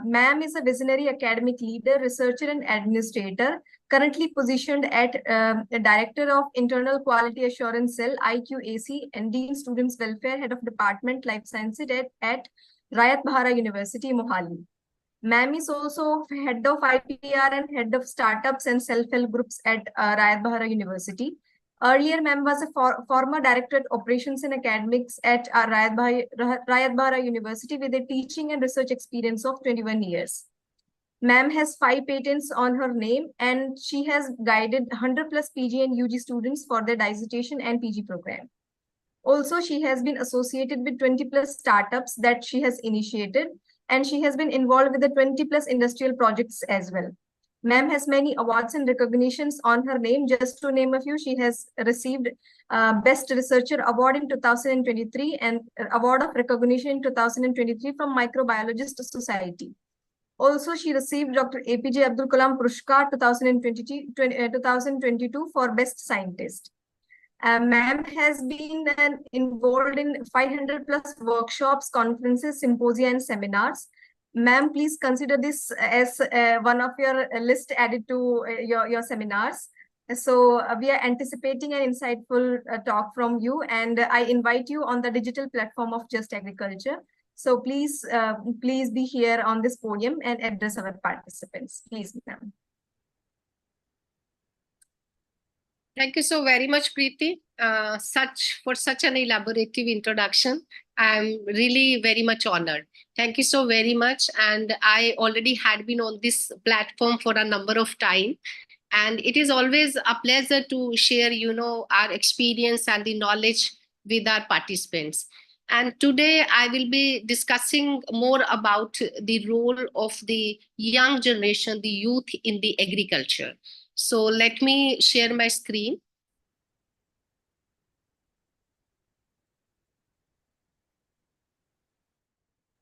ma'am is a visionary academic leader, researcher, and administrator, currently positioned at the Director of Internal Quality Assurance Cell, IQAC, and Dean Students Welfare, Head of Department Life Sciences at Rayat Bahara University, Mohali. Ma'am is also head of IPR and head of startups and self-help groups at Rayat Bahara University. Earlier, ma'am was a former director of operations and academics at Rayat Bahara University with a teaching and research experience of 21 years. Ma'am has 5 patents on her name, and she has guided 100 plus PG and UG students for their dissertation and PG program. Also, she has been associated with 20 plus startups that she has initiated, and she has been involved with the 20 plus industrial projects as well. Ma'am has many awards and recognitions on her name. Just to name a few, she has received Best Researcher Award in 2023 and Award of Recognition in 2023 from Microbiologist Society. Also, she received Dr. APJ Abdul Kalam Purushkar 2022 for Best Scientist. Ma'am has been involved in 500 plus workshops, conferences, symposia, and seminars. Ma'am, please consider this as one of your list added to your seminars. So we are anticipating an insightful talk from you, and I invite you on the digital platform of Just Agriculture. So please be here on this podium and address our participants. Please, ma'am. Thank you so very much, Preeti. For such an elaborative introduction. I'm really very much honored. Thank you so very much. And I already had been on this platform for a number of time. And it is always a pleasure to share, our experience and the knowledge with our participants. And today I will be discussing more about the role of the young generation, the youth in the agriculture. So let me share my screen.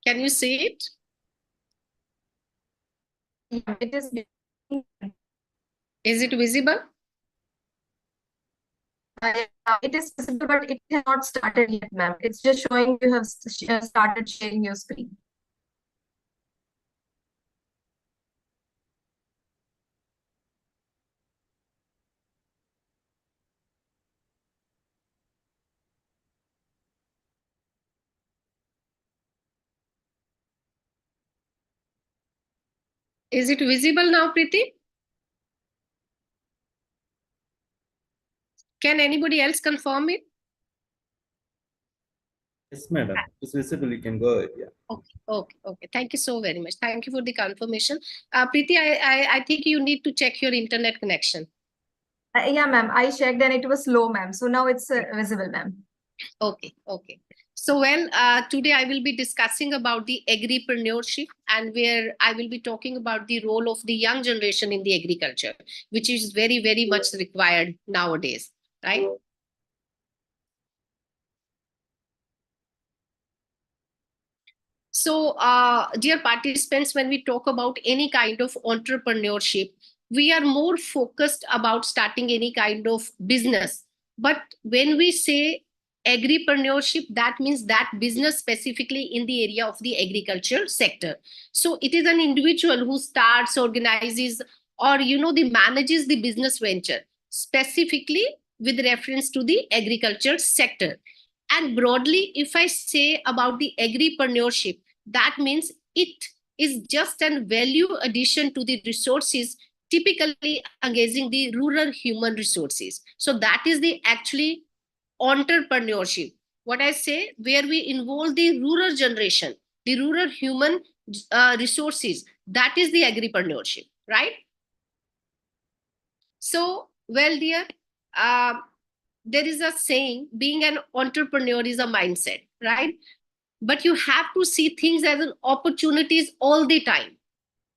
Can you see it? It is. Is it visible? It is visible, but it has not started yet, ma'am. It's just showing you have started sharing your screen. Is it visible now, Preeti? Can anybody else confirm it? Yes, madam. It's visible. You can go ahead. Yeah. Okay. Thank you so very much. Thank you for the confirmation. Preeti, I think you need to check your internet connection. Yeah, ma'am. I checked and it was low, ma'am. So now it's visible, ma'am. Okay. So today I will be discussing about the agripreneurship, and where I will be talking about the role of the young generation in the agriculture, which is very, very much required nowadays, right? So, dear participants, when we talk about any kind of entrepreneurship, we are more focused about starting any kind of business. But when we say agripreneurship, that means that business specifically in the area of the agriculture sector. So it is an individual who starts, organizes, or the manages the business venture specifically with reference to the agriculture sector. And broadly, if I say about the agripreneurship, that means it is just a value addition to the resources, typically engaging the rural human resources. So that is the actually entrepreneurship. What I say, where we involve the rural generation, the rural human resources, that is the agripreneurship, right? So, well, dear, there is a saying, being an entrepreneur is a mindset, right? But you have to see things as an opportunities all the time,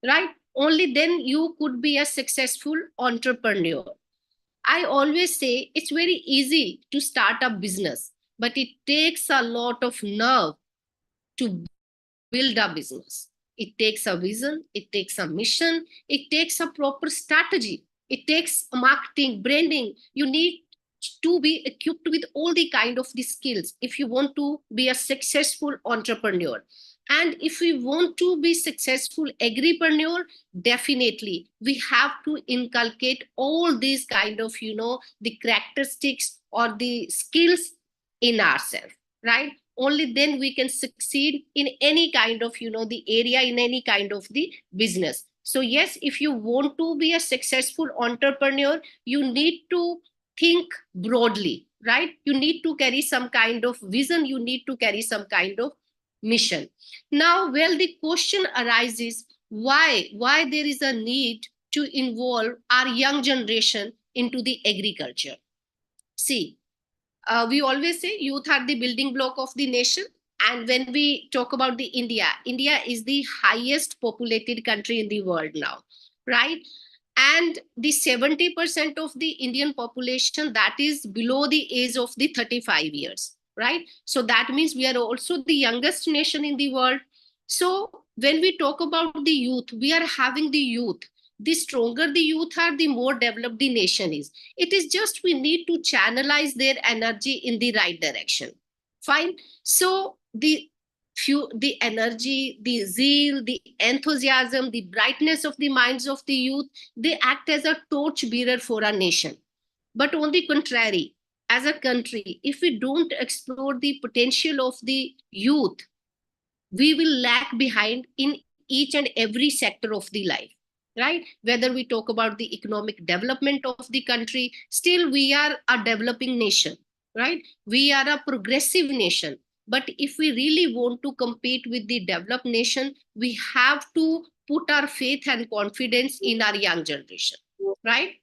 right? Only then you could be a successful entrepreneur. I always say it's very easy to start a business, but it takes a lot of nerve to build a business. It takes a vision, it takes a mission, it takes a proper strategy, it takes marketing, branding. You need to be equipped with all the kind of the skills if you want to be a successful entrepreneur. And if we want to be successful agripreneur, definitely we have to inculcate all these kind of the characteristics or the skills in ourselves, right? Only then we can succeed in any kind of the area, in any kind of the business. So yes, if you want to be a successful entrepreneur, you need to think broadly, right? You need to carry some kind of vision, you need to carry some kind of mission. Now, well, the question arises, why there is a need to involve our young generation into the agriculture? See, we always say youth are the building block of the nation. And when we talk about the India is the highest populated country in the world now, right? And the 70% of the Indian population that is below the age of the 35 years, right? So that means we are also the youngest nation in the world. So when we talk about the youth, we are having the youth. The stronger the youth are, the more developed the nation is. It is just we need to channelize their energy in the right direction. Fine. So the energy, the zeal, the enthusiasm, the brightness of the minds of the youth, they act as a torch bearer for our nation. But on the contrary, as a country, if we don't explore the potential of the youth, we will lag behind in each and every sector of the life, right? Whether we talk about the economic development of the country, still we are a developing nation, right? We are a progressive nation. But if we really want to compete with the developed nation, we have to put our faith and confidence in our young generation, right?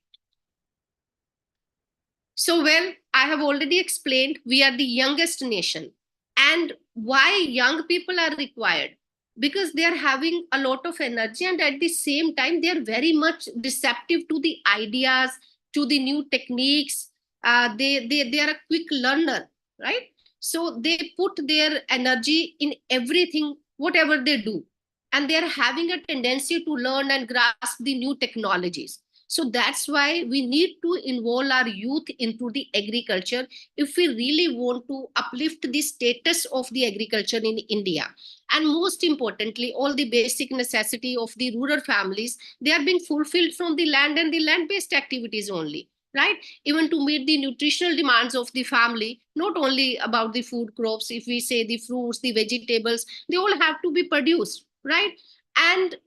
So, well, I have already explained we are the youngest nation. And why young people are required? Because they are having a lot of energy, and at the same time, they are very much receptive to the ideas, to the new techniques. They are a quick learner, right? So they put their energy in everything, whatever they do. And they are having a tendency to learn and grasp the new technologies. So that's why we need to involve our youth into the agriculture if we really want to uplift the status of the agriculture in India. And most importantly, all the basic necessity of the rural families, they are being fulfilled from the land and the land-based activities only, right? Even to meet the nutritional demands of the family, not only about the food crops, if we say the fruits, the vegetables, they all have to be produced, right? And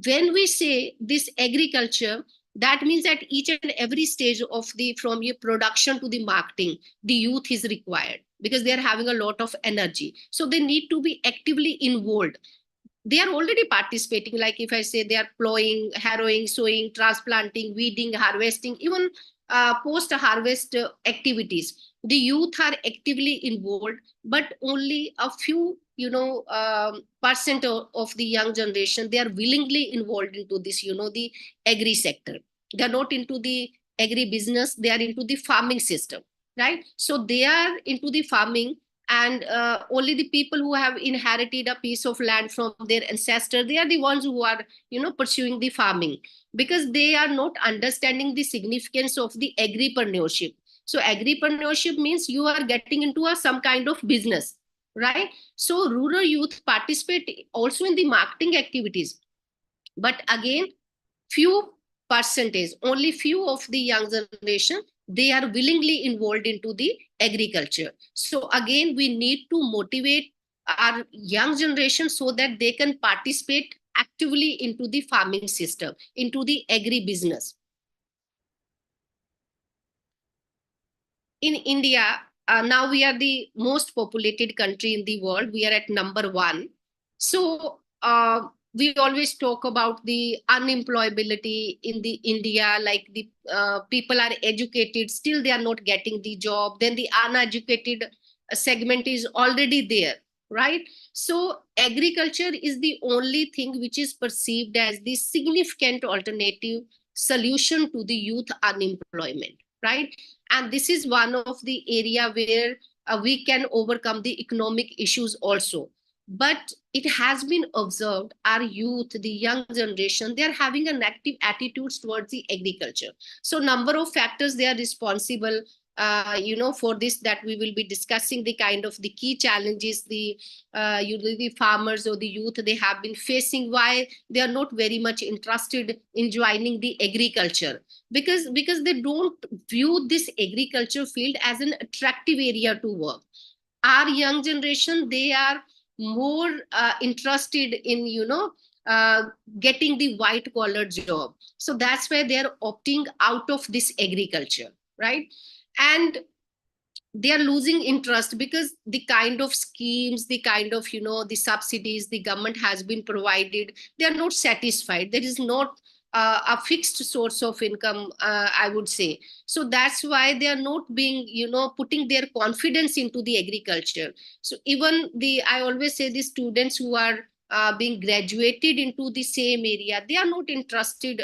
when we say this agriculture, that means at each and every stage of the from your production to the marketing, the youth is required because they are having a lot of energy. So they need to be actively involved. They are already participating. Like if I say they are plowing, harrowing, sowing, transplanting, weeding, harvesting, even post-harvest activities. The youth are actively involved, but only a few percent of the young generation, they are willingly involved into this, the agri sector. They are not into the agri business, they are into the farming system, right? So they are into the farming, and only the people who have inherited a piece of land from their ancestor, they are the ones who are, pursuing the farming. because they are not understanding the significance of the agripreneurship. So agripreneurship means you are getting into some kind of business, right? So rural youth participate also in the marketing activities, but again, few percentage, only few of the young generation, they are willingly involved into the agriculture. So again, we need to motivate our young generation so that they can participate actively into the farming system, into the agri business. In India, now we are the most populated country in the world. We are at number 1. So we always talk about the unemployability in the India, like the people are educated, still they are not getting the job. Then the uneducated segment is already there, right? So agriculture is the only thing which is perceived as the significant alternative solution to the youth unemployment, right? And this is one of the area where we can overcome the economic issues also. But it has been observed our youth, the young generation, they are having an active attitudes towards the agriculture. So number of factors they are responsible for this, that we will be discussing the kind of the key challenges the the farmers or the youth they have been facing, why they are not very much interested in joining the agriculture, because they don't view this agriculture field as an attractive area to work. Our young generation, they are more interested in getting the white collar job. So that's why they are opting out of this agriculture, right? And they are losing interest because the kind of schemes, the kind of the subsidies the government has been provided, they are not satisfied. There is not a fixed source of income, I would say. So that's why they are not being putting their confidence into the agriculture. So even I always say the students who are being graduated into the same area, they are not interested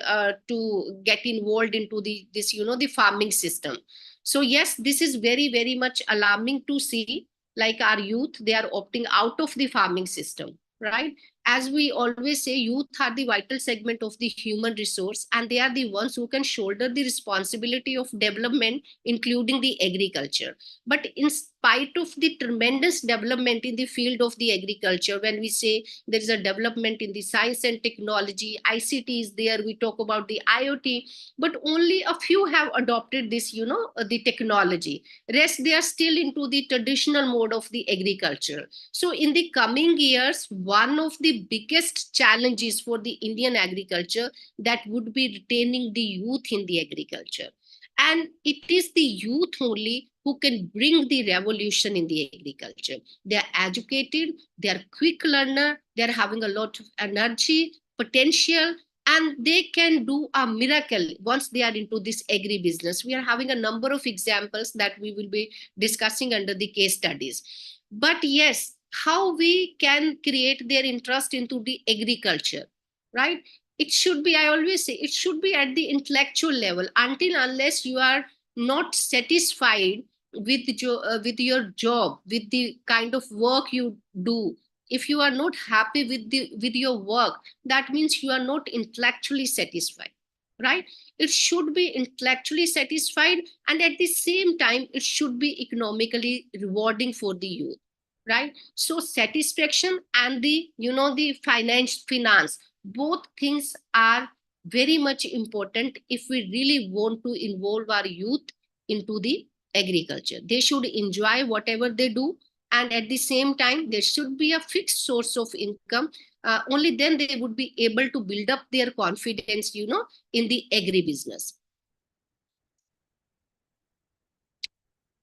to get involved into the farming system. So yes, this is very, very much alarming to see, like our youth, they are opting out of the farming system, right? As we always say, youth are the vital segment of the human resource, and they are the ones who can shoulder the responsibility of development, including the agriculture. But in spite of the tremendous development in the field of the agriculture, when we say there is a development in the science and technology, ICT is there, we talk about the IoT, but only a few have adopted this, the technology. Rest, they are still into the traditional mode of the agriculture. So in the coming years, one of the biggest challenges for the Indian agriculture, that would be retaining the youth in the agriculture. And it is the youth only who can bring the revolution in the agriculture. They are educated, they are quick learner, they are having a lot of energy, potential, and they can do a miracle once they are into this agri business. We are having a number of examples that we will be discussing under the case studies. But yes, how we can create their interest into the agriculture, right? It should be, I always say, it should be at the intellectual level. Until unless you are not satisfied with your job, with the kind of work you do, if you are not happy with your work, that means you are not intellectually satisfied, right? It should be intellectually satisfied, and at the same time it should be economically rewarding for the youth, right? So satisfaction and the the finance, both things are very much important if we really want to involve our youth into the agriculture. They should enjoy whatever they do, and at the same time there should be a fixed source of income. Only then they would be able to build up their confidence in the agri business.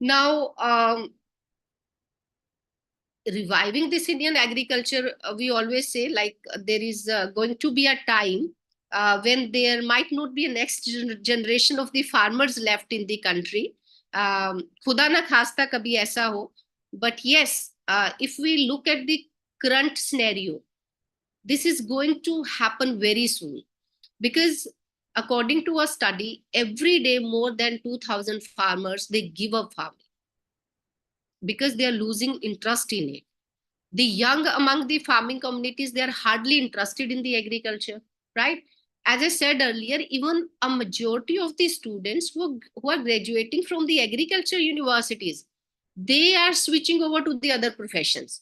Now reviving this Indian agriculture, we always say, like, there is going to be a time when there might not be a next generation of the farmers left in the country. Khuda na khasta kabhi aisa ho. But yes, if we look at the current scenario, this is going to happen very soon, because according to a study, every day more than 2,000 farmers, they give up farming because they are losing interest in it. The young among the farming communities, they are hardly interested in the agriculture, right? as I said earlier, even a majority of the students who are graduating from the agriculture universities, they are switching over to the other professions.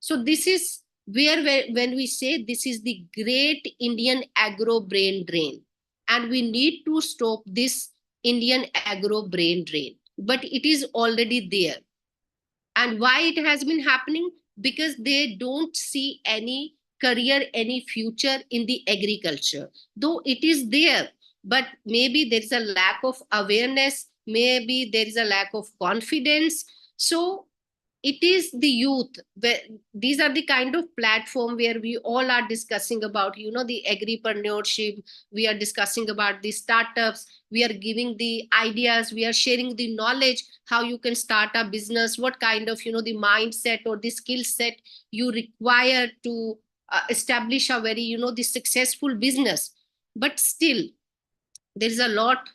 So this is where when we say this is the great Indian agro brain drain, and we need to stop this Indian agro brain drain, but it is already there. And why it has been happening? Because they don't see any career, any future in the agriculture, though it is there, but maybe there is a lack of awareness, maybe there is a lack of confidence. So it is the youth where these are the kind of platform where we all are discussing about, you know, the agripreneurship. We are discussing about the startups, we are giving the ideas, we are sharing the knowledge, how you can start a business, what kind of, you know, the mindset or the skill set you require to establish a very, you know, the successful business. But still there is a lot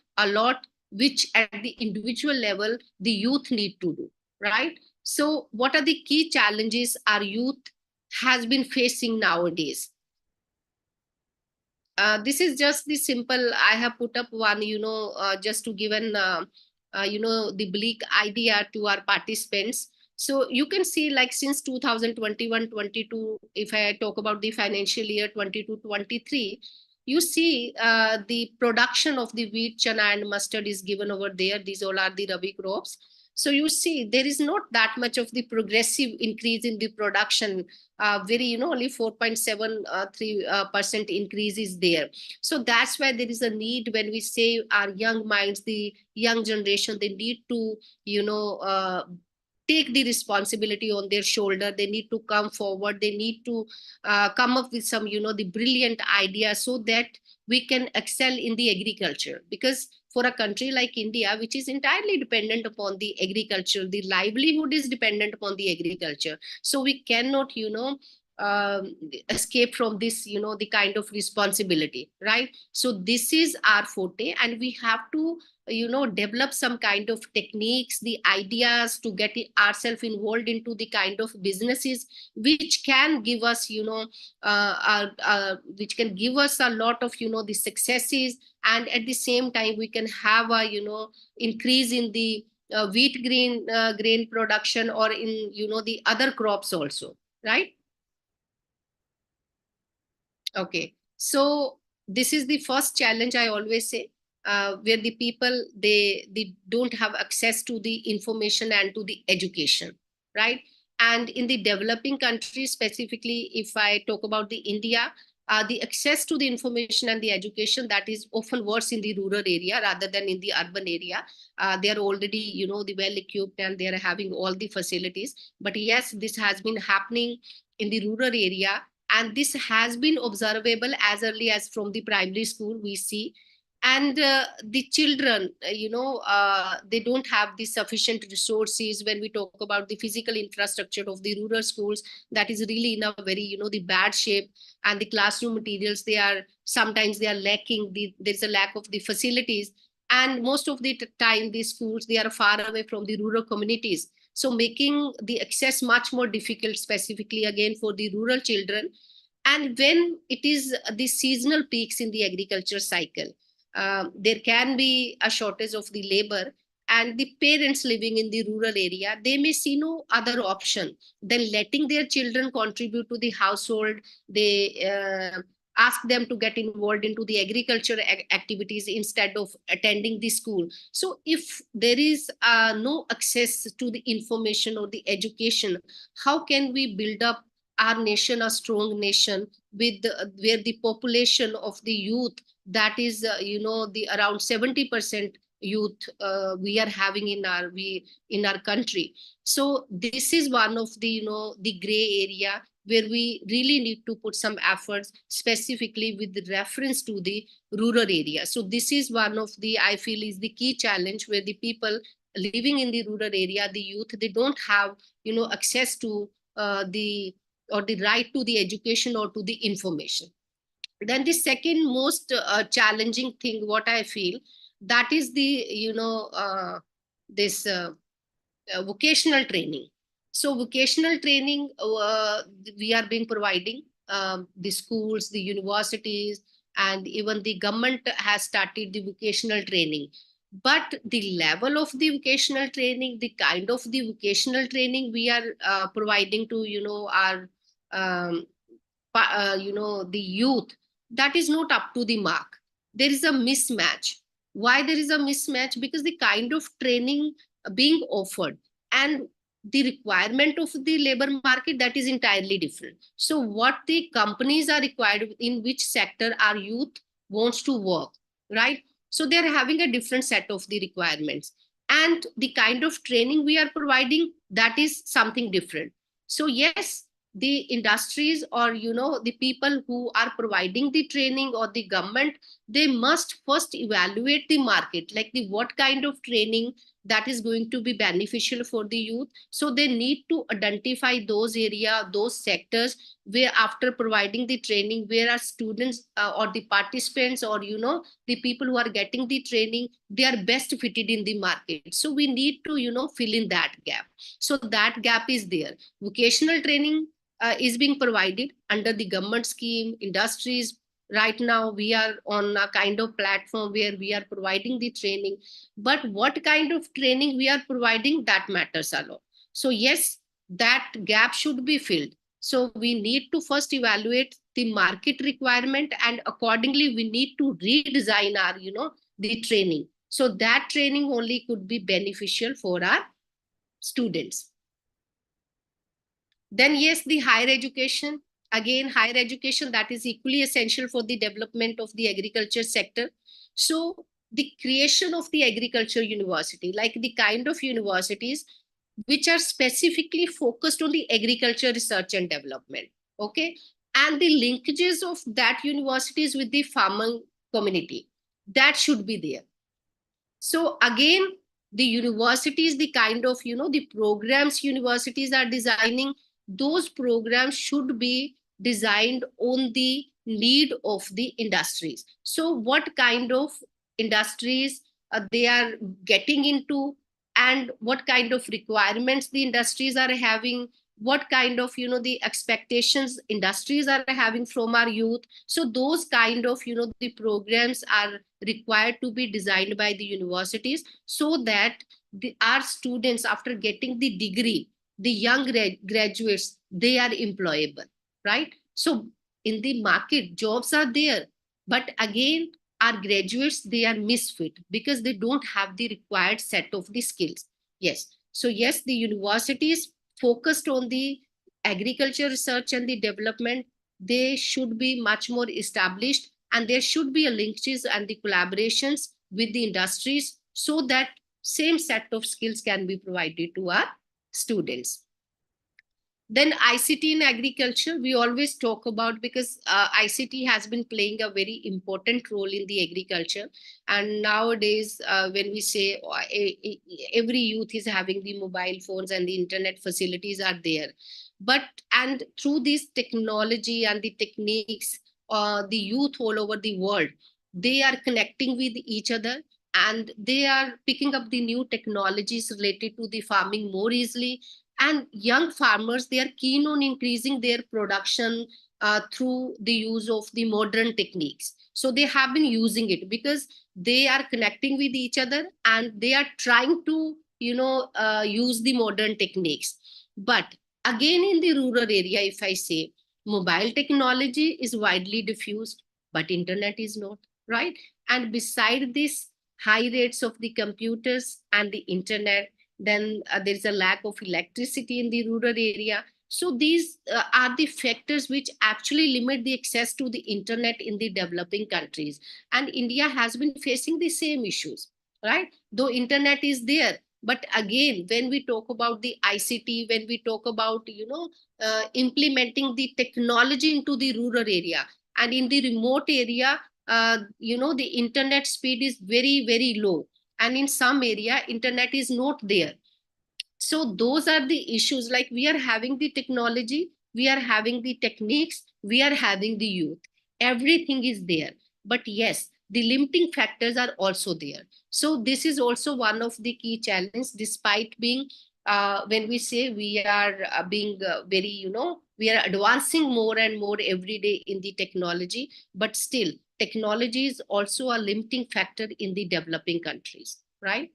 which at the individual level the youth need to do, right? So what are the key challenges our youth has been facing nowadays? This is just the simple, I have put up one, you know, just to give an, you know, the bleak idea to our participants. So you can see, like, since 2021-22, if I talk about the financial year 22-23, you see the production of the wheat, chana and mustard is given over there. These all are the Rabi crops. So you see there is not that much of the progressive increase in the production. Very, you know, only 4.73% increase is there. So that's why there is a need, when we say our young minds, the young generation, they need to, you know, take the responsibility on their shoulder. They need to come forward. They need to come up with some, you know, the brilliant idea, so that we can excel in the agriculture. Because for a country like India, which is entirely dependent upon the agriculture, the livelihood is dependent upon the agriculture. So we cannot, you know, escape from this, you know, the kind of responsibility, right? So this is our forte, and we have to, you know, develop some kind of techniques, the ideas to get ourselves involved into the kind of businesses which can give us, you know, which can give us a lot of, you know, the successes, and at the same time we can have a, you know, increase in the wheat grain production, or in, you know, the other crops also, right? Okay, so this is the first challenge, I always say, where the people, they don't have access to the information and to the education, right? And in the developing countries, specifically if I talk about the India, the access to the information and the education, that is often worse in the rural area rather than in the urban area. They are already, you know, the well equipped, and they are having all the facilities. But yes, this has been happening in the rural area, and this has been observable as early as from the primary school, we see. And the children, you know, they don't have the sufficient resources. When we talk about the physical infrastructure of the rural schools, that is really in a very, you know, the bad shape. And the classroom materials, they are sometimes they are lacking, there's a lack of the facilities. And most of the time these schools, they are far away from the rural communities, so making the access much more difficult, specifically again for the rural children. And when it is the seasonal peaks in the agriculture cycle, there can be a shortage of the labor, and the parents living in the rural area, they may see no other option than letting their children contribute to the household. They ask them to get involved into the agriculture activities instead of attending the school. So if there is no access to the information or the education, how can we build up our nation, a strong nation, with where the population of the youth, that is, you know, the around 70% youth we are having in our country. So this is one of the, you know, the gray area where we really need to put some efforts, specifically with reference to the rural area. So this is one of the, I feel, is the key challenge, where the people living in the rural area, the youth, they don't have, you know, access to the right to the education or to the information. Then the second most challenging thing, what I feel, that is the, you know, this vocational training. So vocational training, we are being providing the schools, the universities, and even the government has started the vocational training. But the level of the vocational training, the kind of the vocational training we are providing to, our, the youth, that is not up to the mark. There is a mismatch. Why there is a mismatch? Because the kind of training being offered and the requirement of the labor market, that is entirely different. So what the companies are required, in which sector our youth wants to work, right? So they're having a different set of the requirements, and the kind of training we are providing, that is something different. So yes, the industries, or the people who are providing the training, or the government, they must first evaluate the market, like what kind of training that is going to be beneficial for the youth. So they need to identify those area, those sectors, where after providing the training, where are students or the participants, or the people who are getting the training, they are best fitted in the market. So we need to fill in that gap. So that gap is there. Vocational training is being provided under the government scheme, industries. Right now we are on a kind of platform where we are providing the training, but what kind of training we are providing, that matters a lot. So yes, that gap should be filled. So we need to first evaluate the market requirement, and accordingly we need to redesign our the training, so that training only could be beneficial for our students. Then yes, the higher education. Again, higher education, that is equally essential for the development of the agriculture sector. So the creation of the agriculture university, like the kind of universities which are specifically focused on the agriculture research and development, okay, and the linkages of that universities with the farming community, that should be there. So again, the universities, the kind of the programs universities are designing, those programs should be designed on the need of the industries. So what kind of industries they are getting into, and what kind of requirements the industries are having, what kind of the expectations industries are having from our youth. So those kind of the programs are required to be designed by the universities, so that our students, after getting the degree, the young graduates, they are employable, right? So in the market, jobs are there, but again, our graduates, they are misfit because they don't have the required set of the skills. Yes. So yes, the universities focused on the agriculture research and the development, they should be much more established, and there should be a linkages and the collaborations with the industries, so that same set of skills can be provided to our students. Then ICT in agriculture, we always talk about, because ICT has been playing a very important role in the agriculture. And nowadays, when we say every youth is having the mobile phones and the internet facilities are there. And through this technology and the techniques, the youth all over the world, they are connecting with each other, and they are picking up the new technologies related to the farming more easily. And young farmers, they are keen on increasing their production through the use of the modern techniques. So they have been using it because they are connecting with each other, and they are trying to use the modern techniques. But again, in the rural area, if I say, mobile technology is widely diffused, but internet is not, right? And beside this high rates of the computers and the internet, then there is a lack of electricity in the rural area. So these are the factors which actually limit the access to the internet in the developing countries. And India has been facing the same issues, right? Though internet is there, but again, when we talk about the ICT, when we talk about, implementing the technology into the rural area, and in the remote area, the internet speed is very, very low. And in some area, internet is not there. So those are the issues. Like, we are having the technology, we are having the techniques, we are having the youth. Everything is there. But yes, the limiting factors are also there. So this is also one of the key challenges, despite being, when we say we are being very, we are advancing more and more every day in the technology, but still technology is also a limiting factor in the developing countries, right?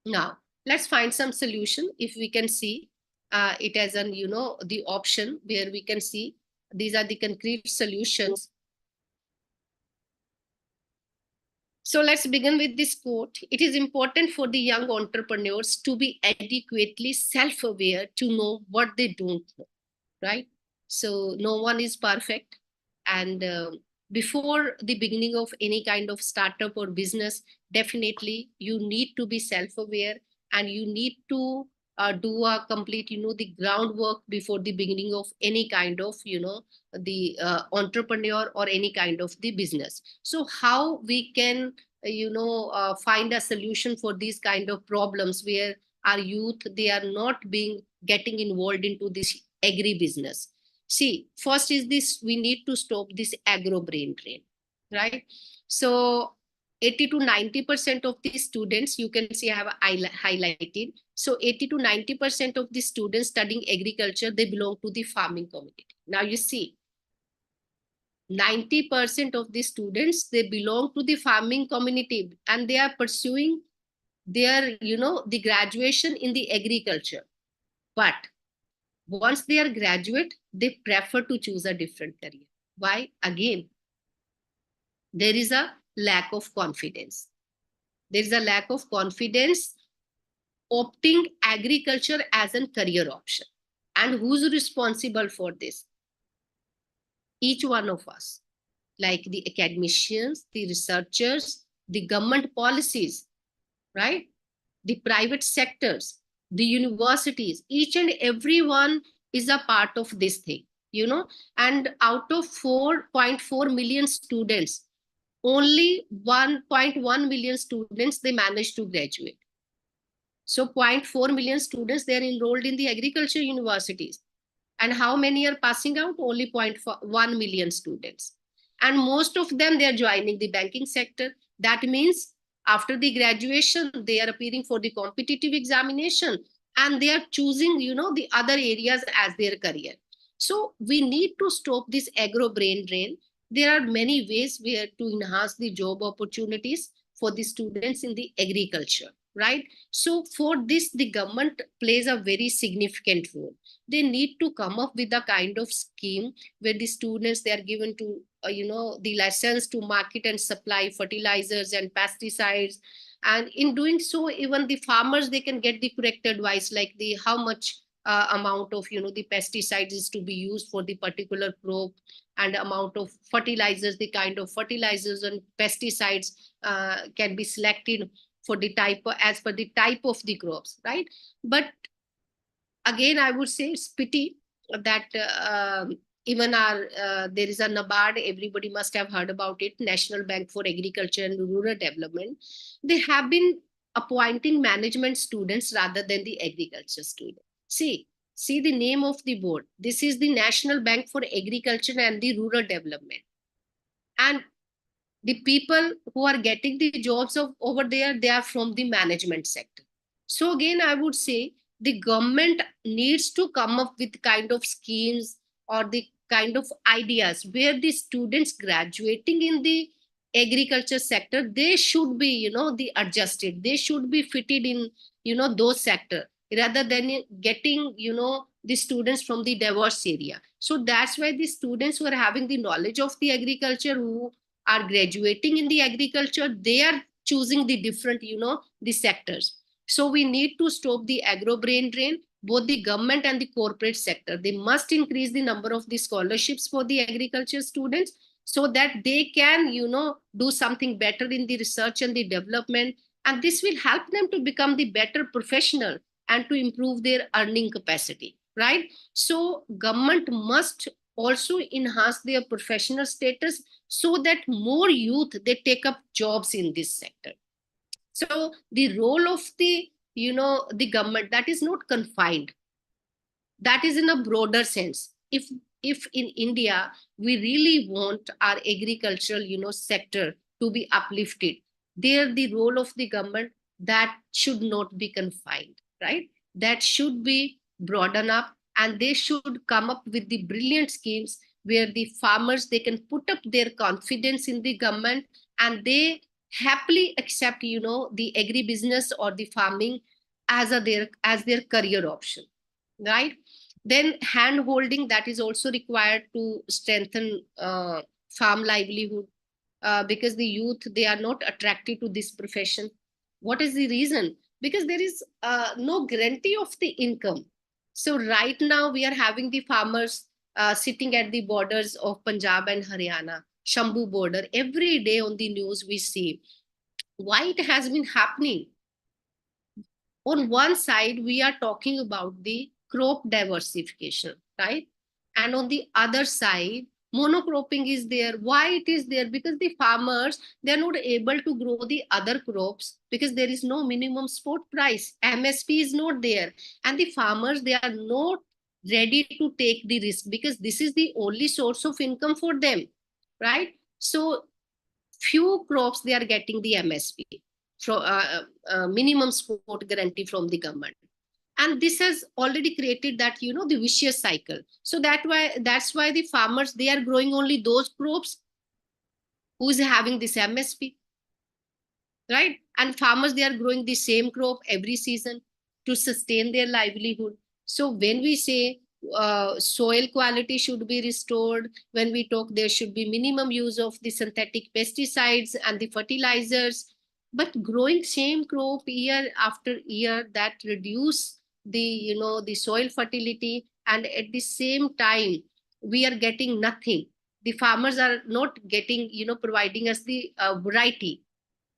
Now, let's find some solution. If we can see it as an, the option where we can see these are the concrete solutions. So let's begin with this quote. It is important for the young entrepreneurs to be adequately self-aware to know what they don't know, right? So no one is perfect. And before the beginning of any kind of startup or business, definitely you need to be self-aware, and you need to do a complete, the groundwork before the beginning of any kind of, the entrepreneur or any kind of the business. So how we can, find a solution for these kind of problems where our youth, they are not getting involved into this agri-business. See, first is this, we need to stop this agro brain drain, right? So 80 to 90% of the students, you can see I have highlighted. So 80 to 90% of the students studying agriculture, they belong to the farming community. Now you see, 90% of the students, they belong to the farming community, and they are pursuing their, the graduation in the agriculture. But once they are graduate, they prefer to choose a different career. Why? Again, there is a lack of confidence. There is a lack of confidence opting agriculture as a career option. And who's responsible for this? Each one of us, like the academicians, the researchers, the government policies, right? The private sectors, the universities, each and everyone is a part of this thing, and out of 4.4 million students, only 1.1 million students, they managed to graduate. So 0.4 million students, they are enrolled in the agriculture universities. And how many are passing out? Only 0.1 million students. And most of them, they are joining the banking sector. That means after the graduation, they are appearing for the competitive examination, and they are choosing, the other areas as their career. So we need to stop this agro brain drain. There are many ways where to enhance the job opportunities for the students in the agriculture, right? So for this, the government plays a very significant role. They need to come up with a kind of scheme where the students, they are given to, the license to market and supply fertilizers and pesticides. And in doing so, even the farmers, they can get the correct advice, like the how much amount of, the pesticides is to be used for the particular crop, and amount of fertilizers, the kind of fertilizers and pesticides can be selected for the type, as per the type of the crops, right? But again, I would say it's pity that even there is a NABARD, everybody must have heard about it, National Bank for Agriculture and Rural Development. They have been appointing management students rather than the agriculture students. See the name of the board. This is the National Bank for Agriculture and the Rural Development. And the people who are getting the jobs over there, they are from the management sector. So again, I would say the government needs to come up with kind of schemes or the kind of ideas where the students graduating in the agriculture sector, they should be, the adjusted. They should be fitted in, those sector, rather than getting, the students from the diverse area. So that's why the students who are having the knowledge of the agriculture, who are graduating in the agriculture, they are choosing the different, the sectors. So we need to stop the agro brain drain. Both the government and the corporate sector, they must increase the number of the scholarships for the agriculture students, so that they can, do something better in the research and the development. And this will help them to become the better professional and to improve their earning capacity, right? So government must also enhance their professional status, so that more youth, they take up jobs in this sector. So the role of the, the government, that is not confined. That is in a broader sense. If in India, we really want our agricultural, sector to be uplifted, there the role of the government, that should not be confined, right? That should be broadened up, and they should come up with the brilliant schemes where the farmers, they can put up their confidence in the government, and they happily accept, the agribusiness or the farming as their career option, right? Then hand holding, that is also required to strengthen farm livelihood, because the youth, they are not attracted to this profession. What is the reason? Because there is no guarantee of the income. So right now we are having the farmers sitting at the borders of Punjab and Haryana, Shambhu border. Every day on the news we see why it has been happening. On one side, we are talking about the crop diversification, right? And on the other side, monocropping is there. Why it is there? Because the farmers, they're not able to grow the other crops because there is no minimum support price. MSP is not there. And the farmers, they are not ready to take the risk because this is the only source of income for them, right? So few crops, they are getting the MSP, from minimum support guarantee from the government. And this has already created that, the vicious cycle. So that's why the farmers, they are growing only those crops who is having this MSP, right? And farmers, they are growing the same crop every season to sustain their livelihood. So when we say soil quality should be restored, when we talk there should be minimum use of the synthetic pesticides and the fertilizers, but growing same crop year after year, that reduce the, the soil fertility, and at the same time we are getting nothing. The farmers are not getting, providing us the variety.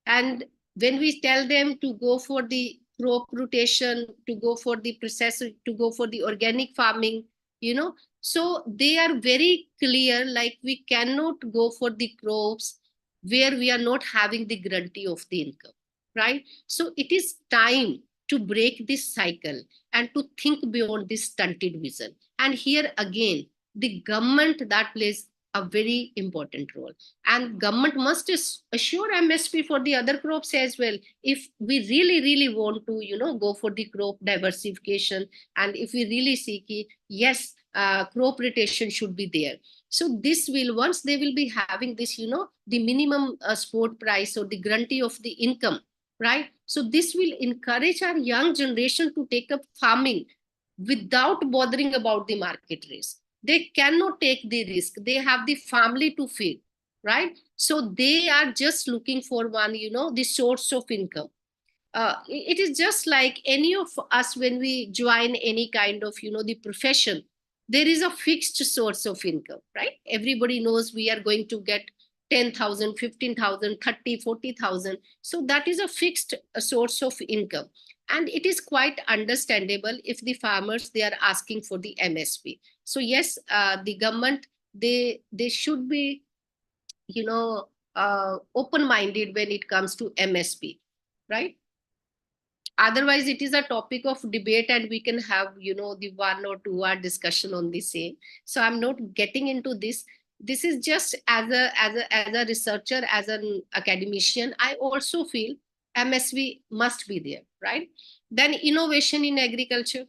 And when we tell them to go for the crop rotation, to go for the process, to go for the organic farming, so they are very clear, like we cannot go for the crops where we are not having the guarantee of the income, right? So it is time to break this cycle and to think beyond this stunted vision. And here again, the government, that plays a very important role, and government must assure MSP for the other crops as well. If we really want to, go for the crop diversification, and if we really see, yes, crop rotation should be there. So this will, once they will be having this, the minimum support price or the guarantee of the income, right? So this will encourage our young generation to take up farming without bothering about the market risk. They cannot take the risk. They have the family to feed, right? So they are just looking for one, the source of income. It is just like any of us when we join any kind of, the profession, there is a fixed source of income, right? Everybody knows we are going to get 10,000, 15,000, 30, 40,000. So that is a fixed source of income. And it is quite understandable if the farmers, they are asking for the MSP. So yes, the government, they should be, open-minded when it comes to MSP, right? Otherwise, it is a topic of debate, and we can have, the 1 or 2 hour discussion on the same. So I'm not getting into this. This is just as a researcher, as an academician, I also feel MSP must be there, right? Then innovation in agriculture.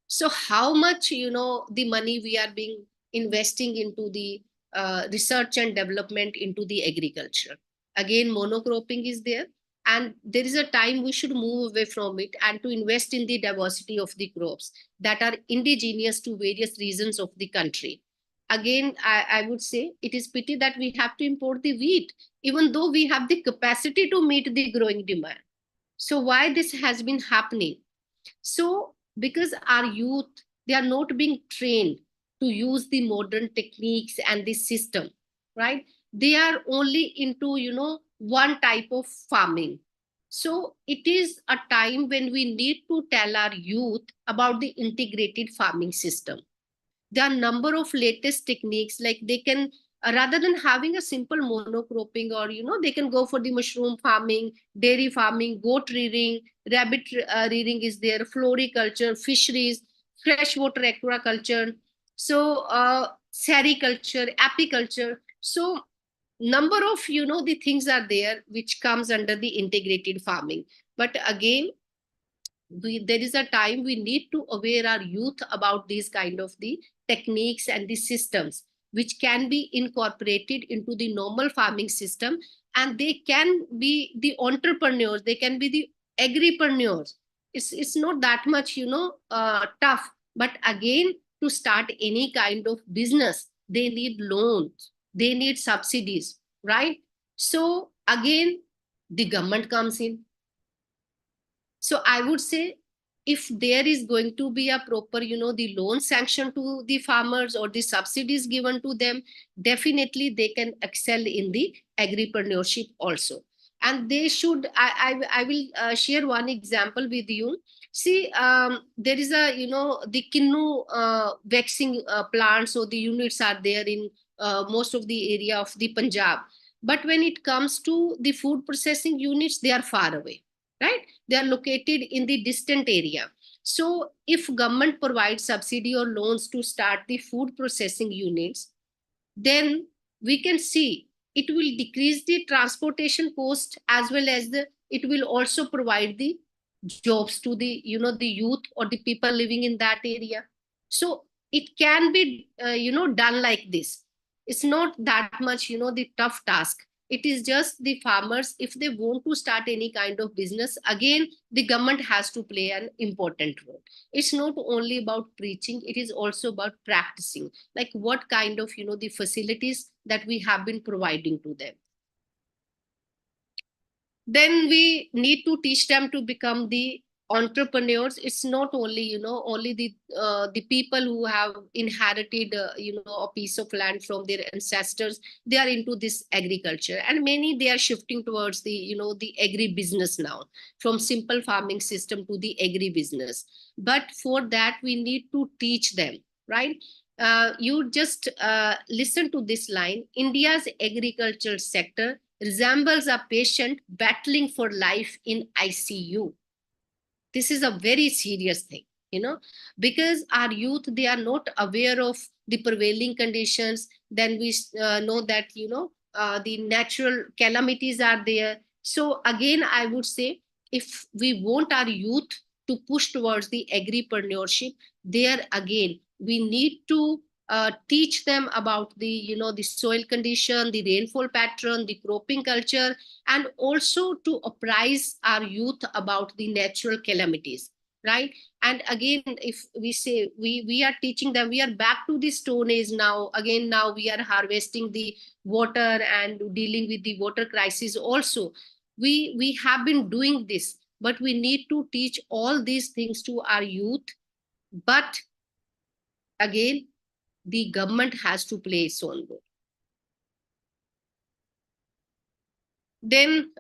So how much, the money we are being investing into the research and development into the agriculture. Again, monocropping is there, and there is a time we should move away from it and to invest in the diversity of the crops that are indigenous to various regions of the country. Again, I would say it is pity that we have to import the wheat, even though we have the capacity to meet the growing demand. So why this has been happening? So because our youth, they are not being trained to use the modern techniques and the system, right? They are only into, one type of farming. So it is a time when we need to tell our youth about the integrated farming system. There are a number of latest techniques, like they can, rather than having a simple monocropping, or, they can go for the mushroom farming, dairy farming, goat rearing, rabbit rearing is there, floriculture, fisheries, freshwater aquaculture, so sericulture, apiculture. So number of, the things are there which comes under the integrated farming. But again, there is a time we need to aware our youth about these kind of the techniques and the systems which can be incorporated into the normal farming system, and they can be the entrepreneurs, they can be the agripreneurs. It's not that much, tough. But again, to start any kind of business, they need loans, they need subsidies, right? So again, the government comes in. So I would say, if there is going to be a proper, the loan sanction to the farmers or the subsidies given to them, definitely they can excel in the agripreneurship also. And they should, I will share one example with you. See, there is a, the kinnu waxing plants or the units are there in most of the area of the Punjab. But when it comes to the food processing units, they are far away, right? They are located in the distant area. So if government provides subsidy or loans to start the food processing units, then we can see it will decrease the transportation cost, as well as it will also provide the jobs to the, the youth or the people living in that area. So it can be, done like this. It's not that much, the tough task. It is just the farmers, if they want to start any kind of business, again, the government has to play an important role. It's not only about preaching, it is also about practicing, like what kind of, the facilities that we have been providing to them. Then we need to teach them to become the entrepreneurs. It's not only, only the people who have inherited, a piece of land from their ancestors, they are into this agriculture, and many, they are shifting towards the, the agri-business now, from simple farming system to the agri-business. But for that, we need to teach them, right? You just listen to this line: India's agricultural sector resembles a patient battling for life in ICU. This is a very serious thing, because our youth, they are not aware of the prevailing conditions. Then we know that, the natural calamities are there. So again, I would say, if we want our youth to push towards the agripreneurship, there again, we need to teach them about the, the soil condition, the rainfall pattern, the cropping culture, and also to apprise our youth about the natural calamities, right? And again, if we say we are teaching them, we are back to the Stone Age now. Again, now we are harvesting the water and dealing with the water crisis also. We have been doing this, but we need to teach all these things to our youth. But again, the government has to play its own role. Then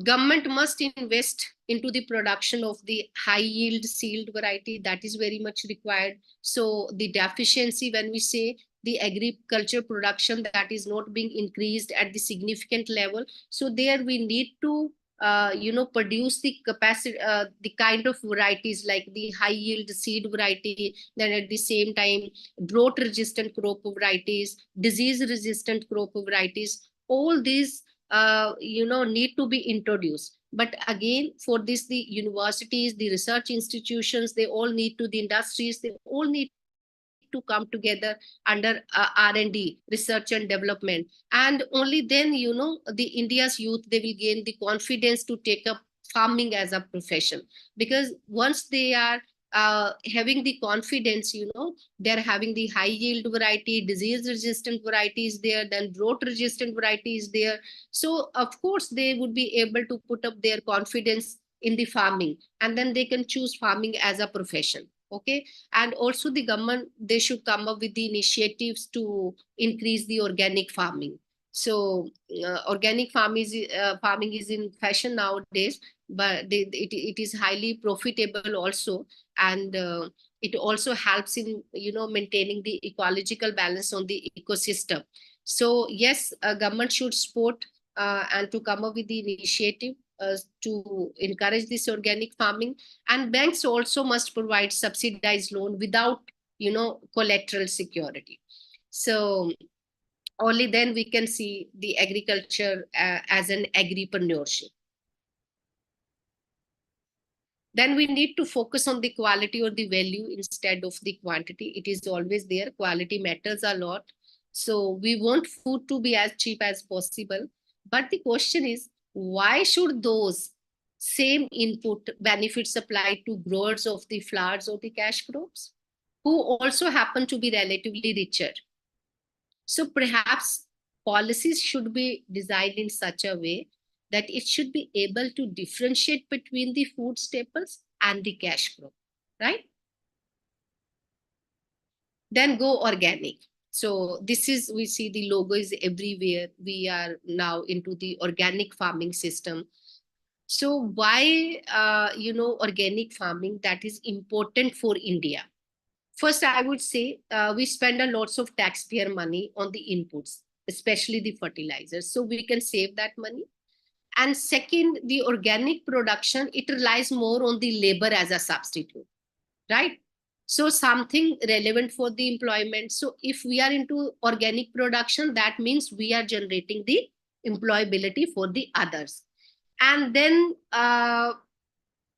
government must invest into the production of the high yield seed variety. That is very much required. So the deficiency, when we say the agriculture production, that is not being increased at the significant level. So there we need to produce the capacity, the kind of varieties like the high yield seed variety, then at the same time, drought resistant crop varieties, disease resistant crop varieties, all these, need to be introduced. But again, for this, the universities, the research institutions, they all need to, the industries, they all need to come together under R&D, research and development. And only then, the India's youth, they will gain the confidence to take up farming as a profession. Because once they are having the confidence, they're having the high yield variety, disease resistant varieties there, then drought resistant varieties there. So of course, they would be able to put up their confidence in the farming, and then they can choose farming as a profession. Okay. And also the government, they should come up with the initiatives to increase the organic farming. So organic farming is in fashion nowadays, but it is highly profitable also. And it also helps in, maintaining the ecological balance on the ecosystem. So yes, government should support and to come up with the initiative to encourage this organic farming. And banks also must provide subsidized loan without, collateral security. So only then we can see the agriculture as an agripreneurship. Then we need to focus on the quality or the value instead of the quantity. It is always there. Quality matters a lot. So we want food to be as cheap as possible. But the question is, why should those same input benefits apply to growers of the flowers or the cash crops, who also happen to be relatively richer? So perhaps policies should be designed in such a way that it should be able to differentiate between the food staples and the cash crop, right? Then go organic. So this is, we see the logo is everywhere. We are now into the organic farming system. So why, organic farming, that is important for India? First, I would say we spend a lots of taxpayer money on the inputs, especially the fertilizers. So we can save that money. And second, the organic production, it relies more on the labor as a substitute, right? So something relevant for the employment. So if we are into organic production, that means we are generating the employability for the others. And then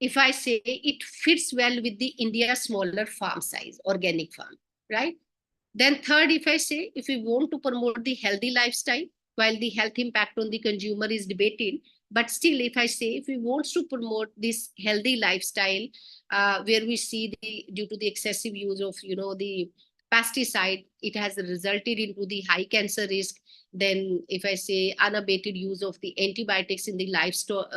if I say it fits well with the India smaller farm size, organic farm, right? Then third, if I say, if we want to promote the healthy lifestyle, while the health impact on the consumer is debated, but still, if I say, if we want to promote this healthy lifestyle, where we see due to the excessive use of, the pesticide, it has resulted into the high cancer risk. Then if I say unabated use of the antibiotics in the livestock,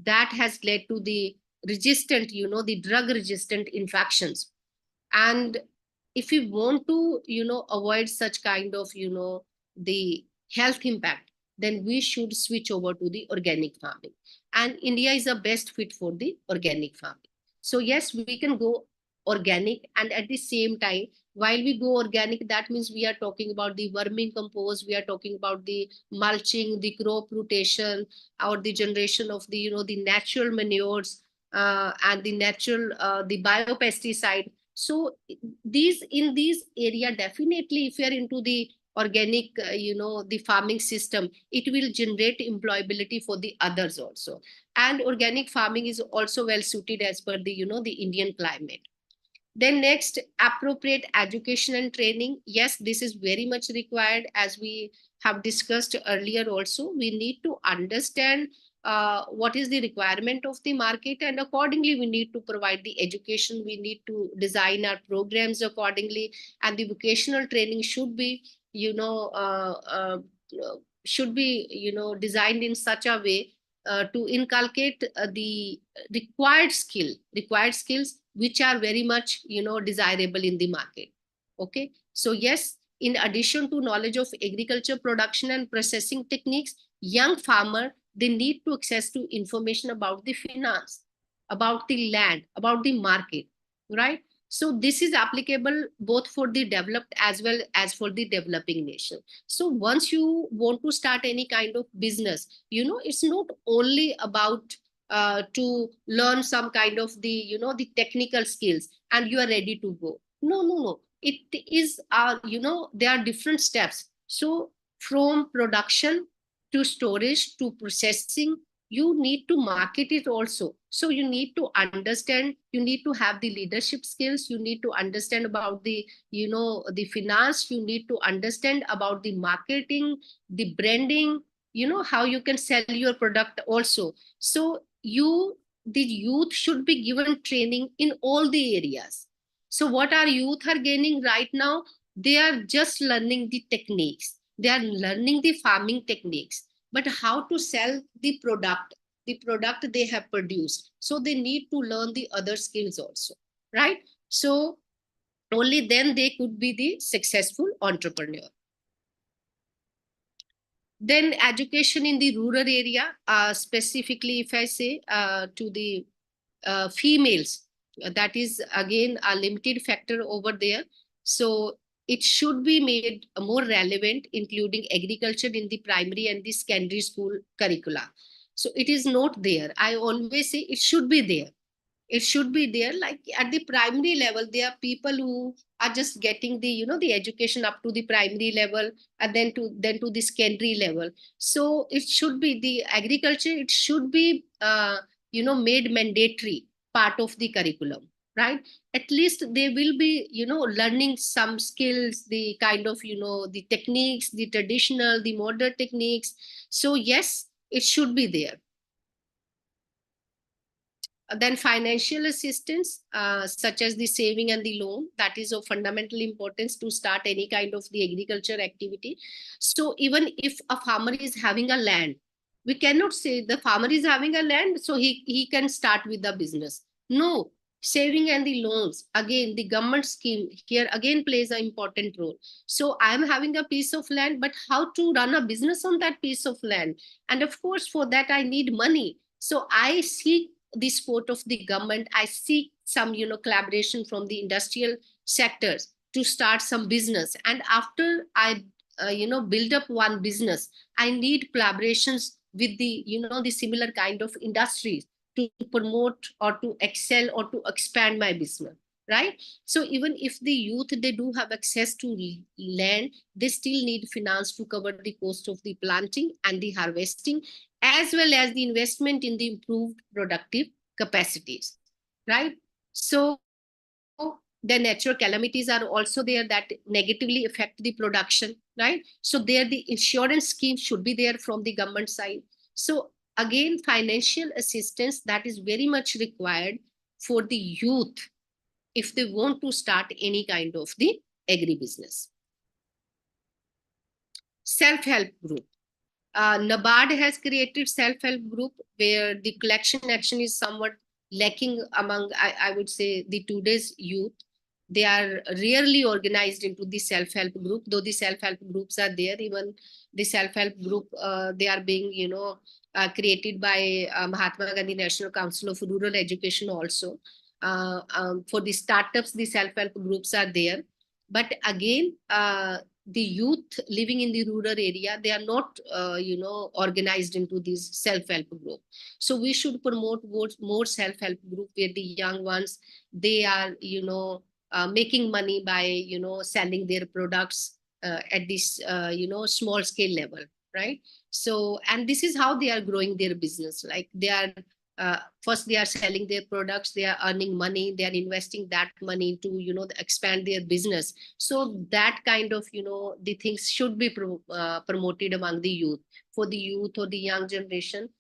that has led to the resistant, the drug resistant infections. And if we want to, avoid such kind of, the health impact, then we should switch over to the organic farming. And India is the best fit for the organic farming. So yes, we can go organic, and at the same time, while we go organic, that means we are talking about the verming compost, we are talking about the mulching, the crop rotation, or the generation of the, the natural manures, and the natural, the biopesticide. So in these area, definitely, if you are into the organic, the farming system, it will generate employability for the others also. And organic farming is also well suited as per the, the Indian climate. Then next, appropriate education and training. Yes, this is very much required. As we have discussed earlier also, we need to understand what is the requirement of the market, and accordingly we need to provide the education. We need to design our programs accordingly, and the vocational training should be, designed in such a way to inculcate the required skills which are very much, desirable in the market. Okay. So yes, in addition to knowledge of agriculture production and processing techniques, young farmer, they need to access to information about the finance, about the land, about the market, right? So this is applicable both for the developed as well as for the developing nation. So once you want to start any kind of business, it's not only about to learn some kind of the, the technical skills and you are ready to go. No. It is, there are different steps. So from production to storage to processing, you need to market it also. So you need to understand, you need to have the leadership skills, you need to understand about the, the finance, you need to understand about the marketing, the branding, how you can sell your product also. So the youth should be given training in all the areas. So what our youth are gaining right now, they are just learning the techniques. They are learning the farming techniques, but how to sell the product they have produced. So they need to learn the other skills also, right? So only then they could be the successful entrepreneur. Then education in the rural area, specifically if I say to the females, that is again a limited factor over there. So it should be made more relevant, including agriculture in the primary and the secondary school curricula. So it is not there. I always say it should be there. It should be there. Like at the primary level, there are people who are just getting the, the education up to the primary level, and then to the secondary level. So it should be the agriculture. It should be, made mandatory part of the curriculum, right? At least they will be, learning some skills, the kind of, the techniques, the traditional, the modern techniques. So yes, it should be there. Then financial assistance, such as the saving and the loan, that is of fundamental importance to start any kind of the agriculture activity. So even if a farmer is having a land, we cannot say the farmer is having a land, so he can start with the business. No, saving and the loans, again, the government scheme here again plays an important role. So I'm having a piece of land, but how to run a business on that piece of land? And of course, for that, I need money. So I seek the support of the government. I seek some, collaboration from the industrial sectors to start some business. And after I, build up one business, I need collaborations with the, the similar kind of industries to promote or to excel or to expand my business, right? So even if the youth, they do have access to land, they still need finance to cover the cost of the planting and the harvesting, as well as the investment in the improved productive capacities, right? So the natural calamities are also there that negatively affect the production, right? So there the insurance scheme should be there from the government side. So again, financial assistance that is very much required for the youth if they want to start any kind of the agribusiness. Self-help group. NABARD has created self-help group where the collection action is somewhat lacking among, I would say, the today's youth. They are rarely organized into the self-help group, though the self-help groups are there. Even the self-help group, they are being, created by Mahatma Gandhi National Council of Rural Education also. For the startups, the self-help groups are there. But again, the youth living in the rural area, they are not, organized into this self-help group. So we should promote more self-help group where the young ones, they are, making money by, selling their products at this, small scale level, right? So, and this is how they are growing their business. Like they are, first they are selling their products, they are earning money, they are investing that money to, expand their business. So that kind of, the things should be promoted among the youth, for the youth or the young generation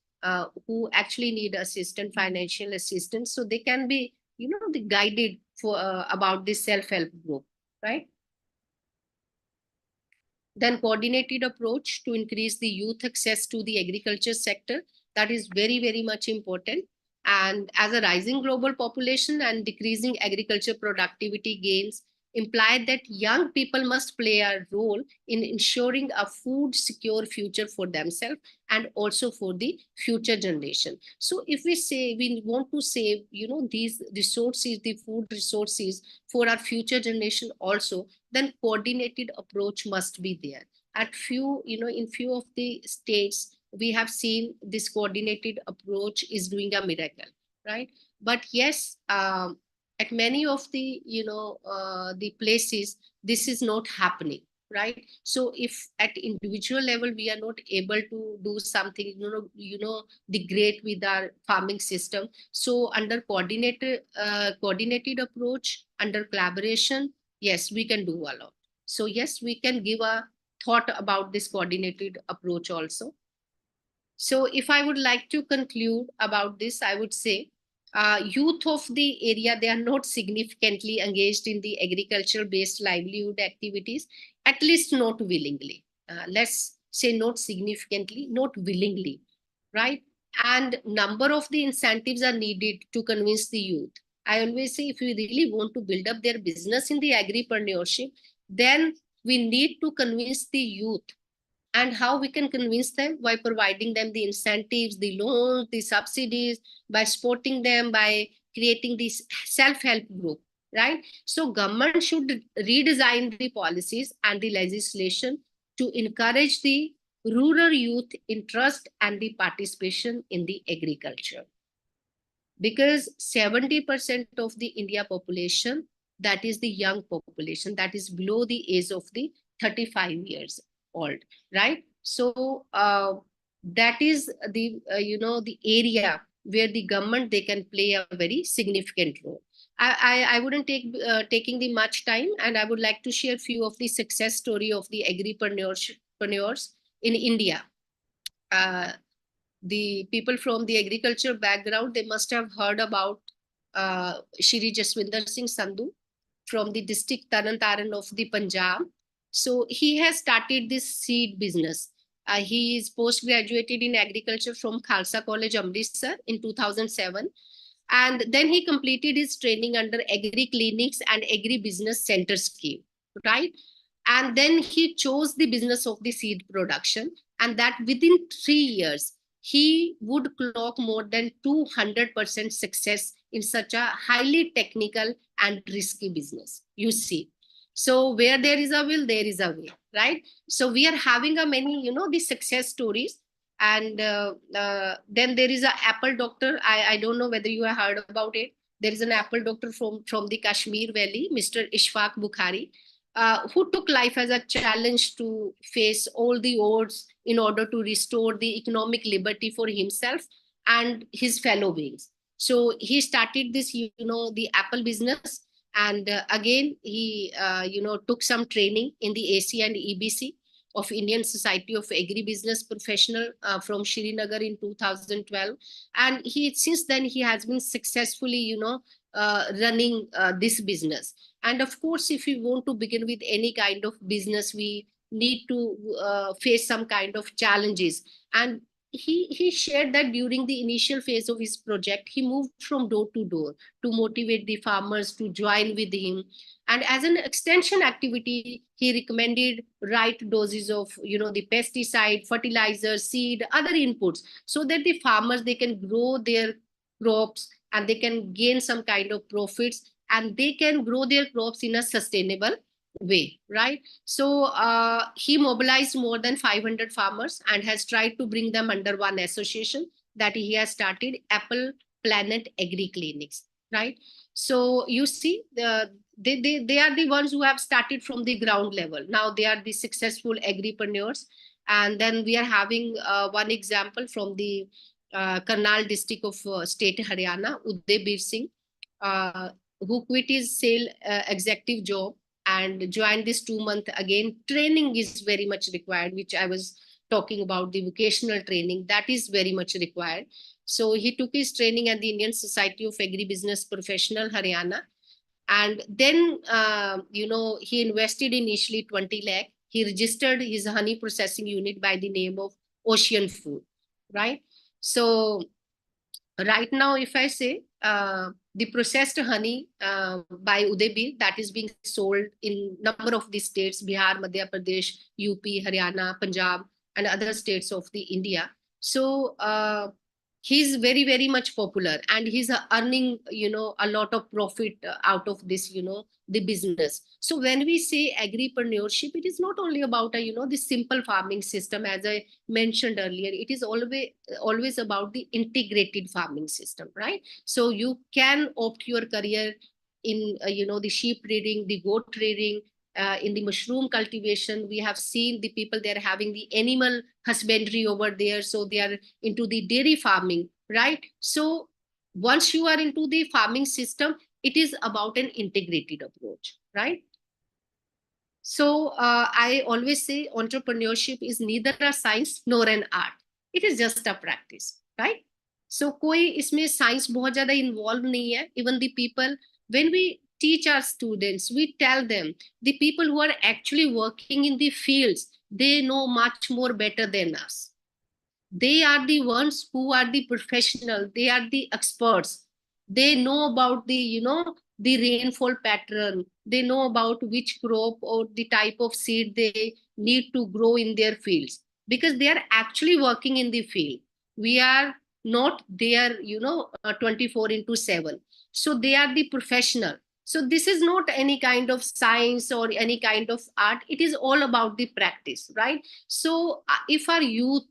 who actually need assistance, financial assistance, so they can be, the guided for about this self-help group, right? Then coordinated approach to increase the youth access to the agriculture sector. That is very, very much important. And as a rising global population and decreasing agriculture productivity gains imply that young people must play a role in ensuring a food secure future for themselves and also for the future generation. So if we say we want to save, these resources, the food resources for our future generation also, then coordinated approach must be there. At few, in few of the states, we have seen this coordinated approach is doing a miracle, right? But yes, at many of the, the places, this is not happening, right? So if at individual level, we are not able to do something, the great with our farming system. So under coordinated approach, under collaboration, yes, we can do a lot. So yes, we can give a thought about this coordinated approach also. So if I would like to conclude about this, I would say youth of the area, they are not significantly engaged in the agricultural-based livelihood activities, at least not willingly. Let's say not significantly, not willingly, right? And number of the incentives are needed to convince the youth. I always say if we really want to build up their business in the agripreneurship, then we need to convince the youth. And how we can convince them? By providing them the incentives, the loans, the subsidies, by supporting them, by creating this self-help group, right? So government should redesign the policies and the legislation to encourage the rural youth interest and the participation in the agriculture. Because 70% of the India population, that is the young population, that is below the age of the 35 years old, right? So that is the, the area where the government, they can play a very significant role. I wouldn't take taking the much time, and I would like to share few of the success story of the agripreneurs in India. The people from the agriculture background, they must have heard about Shri Jaswinder Singh Sandhu from the district Taran of the Punjab. So he has started this seed business. He is post-graduated in agriculture from Khalsa College, Amritsar in 2007. And then he completed his training under Agri Clinics and Agri Business Center scheme, right? And then he chose the business of the seed production, and that within 3 years, he would clock more than 200% success in such a highly technical and risky business, you see. So where there is a will, there is a way, right? So we are having a many, the success stories. And then there is an apple doctor. I don't know whether you have heard about it. There is an apple doctor from the Kashmir Valley, Mr. Ishfaq Bukhari, who took life as a challenge to face all the odds in order to restore the economic liberty for himself and his fellow beings. So he started this, the Apple business. And again, he, took some training in the AC and EBC of Indian Society of Agribusiness Professional from Srinagar in 2012. And since then, he has been successfully, running this business. And of course, if we want to begin with any kind of business, we need to face some kind of challenges. And he shared that during the initial phase of his project, he moved from door to door to motivate the farmers to join with him. And as an extension activity, he recommended right doses of, the pesticide, fertilizer, seed, other inputs, so that the farmers, they can grow their crops and they can gain some kind of profits, and they can grow their crops in a sustainable way, right? So he mobilized more than 500 farmers and has tried to bring them under one association that he has started, Apple Planet Agri Clinics, right? So you see, they are the ones who have started from the ground level. Now they are the successful agripreneurs. And then we are having one example from the Karnal district of state Haryana, Uday Bir Singh, who quit his sale executive job and joined this 2-month, again, training is very much required, which I was talking about, the vocational training, that is very much required. So he took his training at the Indian Society of Agribusiness Professional, Haryana. And then, he invested initially 20 lakh. He registered his honey processing unit by the name of Ocean Food, right? So right now, if I say, the processed honey by Uday, that is being sold in number of the states, Bihar, Madhya Pradesh, UP, Haryana, Punjab, and other states of the India. So he's very, very much popular, and he's earning, a lot of profit out of this, the business. So when we say agripreneurship, it is not only about the simple farming system, as I mentioned earlier. It is always about the integrated farming system, right? So you can opt your career in the sheep breeding, the goat breeding, in the mushroom cultivation. We have seen the people, they're having the animal husbandry over there, so they are into the dairy farming, right? So once you are into the farming system, it is about an integrated approach, right? So I always say entrepreneurship is neither a science nor an art. It is just a practice, right? So koi isme science bahut zyada involved nahi hai. Even the people, when we teach our students, we tell them, the people who are actually working in the fields, they know much more better than us. They are the ones who are the professional, they are the experts. They know about the, the rainfall pattern. They know about which crop or the type of seed they need to grow in their fields, because they are actually working in the field. We are not there, 24/7. So they are the professional. So this is not any kind of science or any kind of art. It is all about the practice, right? So if our youth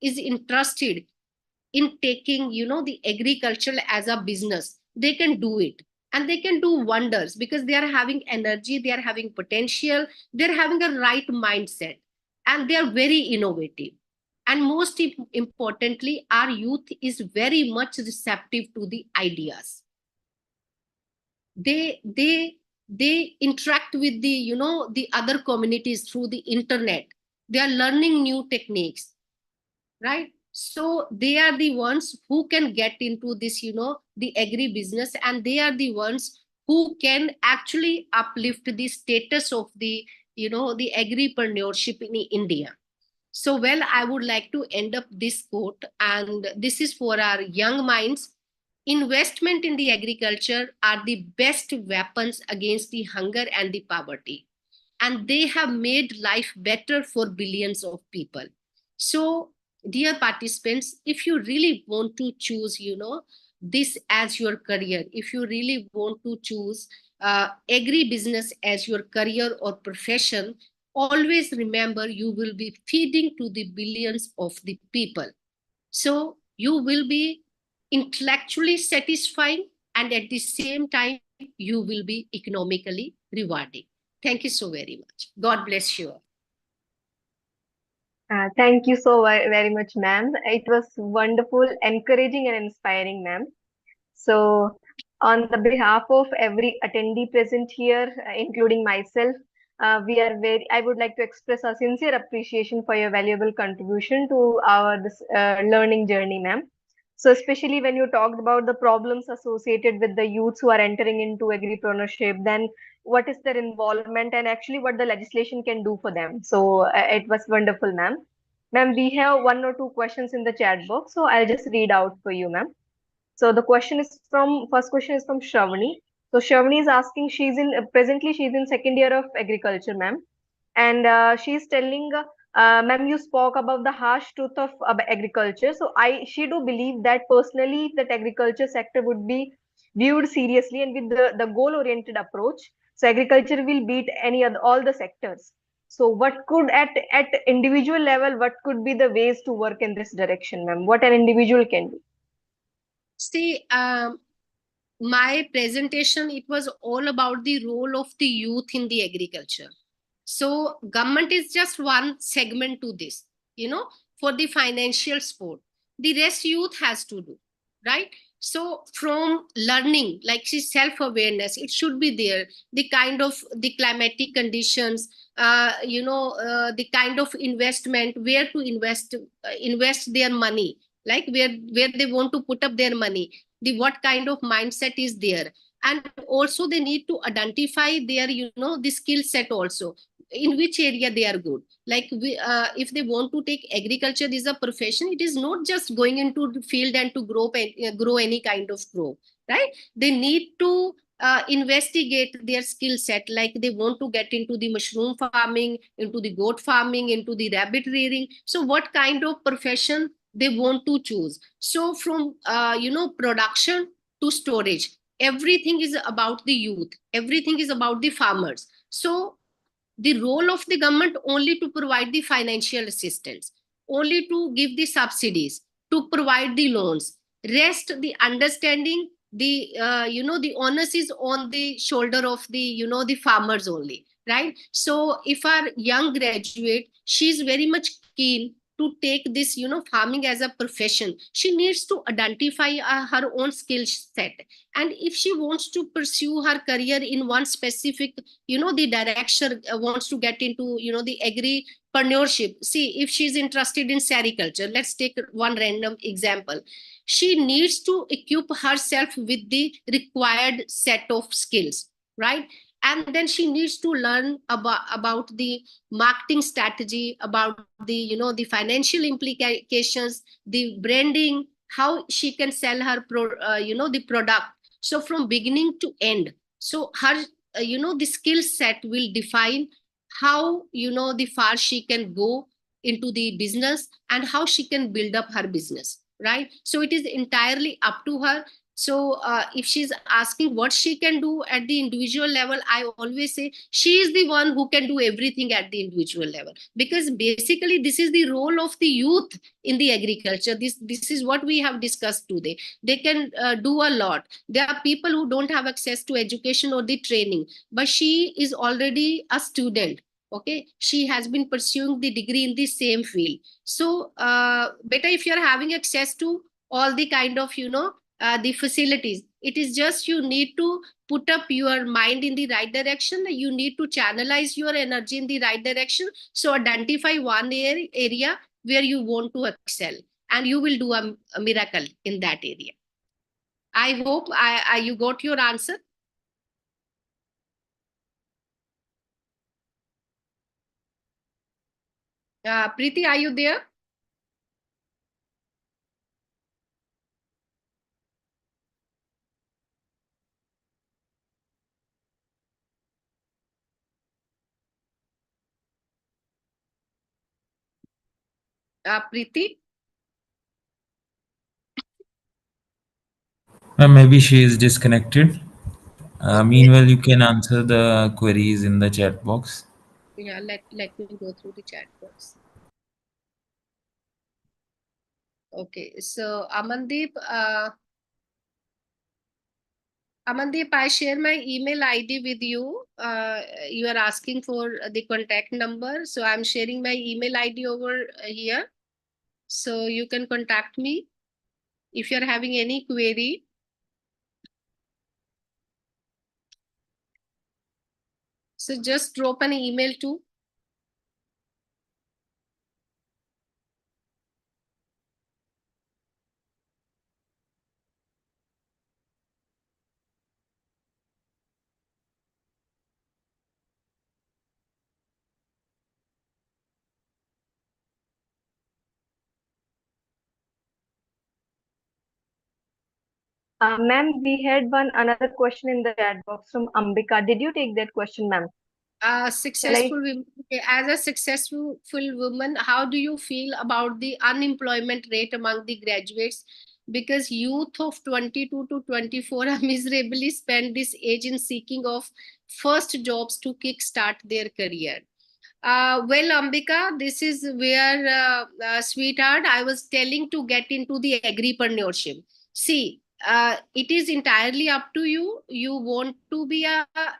is interested in taking, the agriculture as a business, they can do it. And they can do wonders, because they are having energy, they are having potential, they're having a right mindset, and they are very innovative. And most importantly, our youth is very much receptive to the ideas. They interact with the, the other communities through the internet. They are learning new techniques, right? So they are the ones who can get into this, the agri business, and they are the ones who can actually uplift the status of the, the agripreneurship in India. So, well, I would like to end up this quote, and this is for our young minds. Investment in the agriculture are the best weapons against the hunger and the poverty, and they have made life better for billions of people. So, dear participants, if you really want to choose, this as your career, if you really want to choose agri-business as your career or profession, always remember you will be feeding to the billions of the people. So you will be intellectually satisfying, and at the same time, you will be economically rewarding. Thank you so very much. God bless you all. Thank you so very much, ma'am. It was wonderful, encouraging, and inspiring, ma'am. So, on the behalf of every attendee present here, including myself, I would like to express our sincere appreciation for your valuable contribution to our learning journey, ma'am. So, especially when you talked about the problems associated with the youths who are entering into agripreneurship, then what is their involvement and actually what the legislation can do for them. So, it was wonderful, ma'am. Ma'am, we have one or two questions in the chat box, so I'll just read out for you, ma'am. So the first question is from Shravani. So Shravani is asking, presently she's in second year of agriculture, ma'am. And she's telling, ma'am, you spoke about the harsh truth of agriculture. So she do believe that personally that agriculture sector would be viewed seriously and with the goal-oriented approach. So agriculture will beat all the sectors. So what could at individual level, what could be the ways to work in this direction, ma'am? What an individual can do? See, my presentation, it was all about the role of the youth in the agriculture. So government is just one segment to this, for the financial support. The rest youth has to do, right? So from learning, like self-awareness, it should be there. The kind of the climatic conditions, the kind of investment, where to invest their money, like where they want to put up their money, what kind of mindset is there. And also they need to identify their, the skill set also, in which area they are good. Like if they want to take agriculture as a profession, it is not just going into the field and to grow any kind of crop, right? They need to investigate their skill set. Like they want to get into the mushroom farming, into the goat farming, into the rabbit rearing. So what kind of profession they want to choose? So from production to storage, everything is about the youth, everything is about the farmers. So the role of the government only to provide the financial assistance, only to give the subsidies, to provide the loans. Rest, the understanding, the the onus is on the shoulder of the the farmers only, right? So if our young graduate, she's very much keen to take this farming as a profession, she needs to identify her own skill set. And if she wants to pursue her career in one specific the direction, wants to get into the agripreneurship. See, if she's interested in sericulture, let's take one random example. She needs to equip herself with the required set of skills, right? And then she needs to learn about the marketing strategy, about the the financial implications, the branding, how she can sell her the product. So from beginning to end, so her the skill set will define how the far she can go into the business and how she can build up her business, right? So it is entirely up to her. So if she's asking what she can do at the individual level, I always say she is the one who can do everything at the individual level, because basically this is the role of the youth in the agriculture. This is what we have discussed today. They can do a lot. There are people who don't have access to education or the training, but she is already a student. Okay, she has been pursuing the degree in the same field. So better if you're having access to all the kind of, the facilities, it is just you need to put up your mind in the right direction. You need to channelize your energy in the right direction. So identify one area where you want to excel, and you will do a miracle in that area. I hope you got your answer. Preeti, are you there? Preeti? Maybe she is disconnected. Meanwhile, you can answer the queries in the chat box. Yeah, let me go through the chat box. Okay, so Amandeep, I share my email ID with you. You are asking for the contact number, so I'm sharing my email ID over here. So you can contact me if you're having any query. So just drop an email to. Ma'am, we had another question in the chat box from Ambika. Did you take that question, ma'am? Successful women, as a successful woman, how do you feel about the unemployment rate among the graduates? Because youth of 22 to 24 are miserably spend this age in seeking of first jobs to kickstart their career. Well, Ambika, this is where, sweetheart, I was telling to get into the agripreneurship. See, it is entirely up to you. You want to be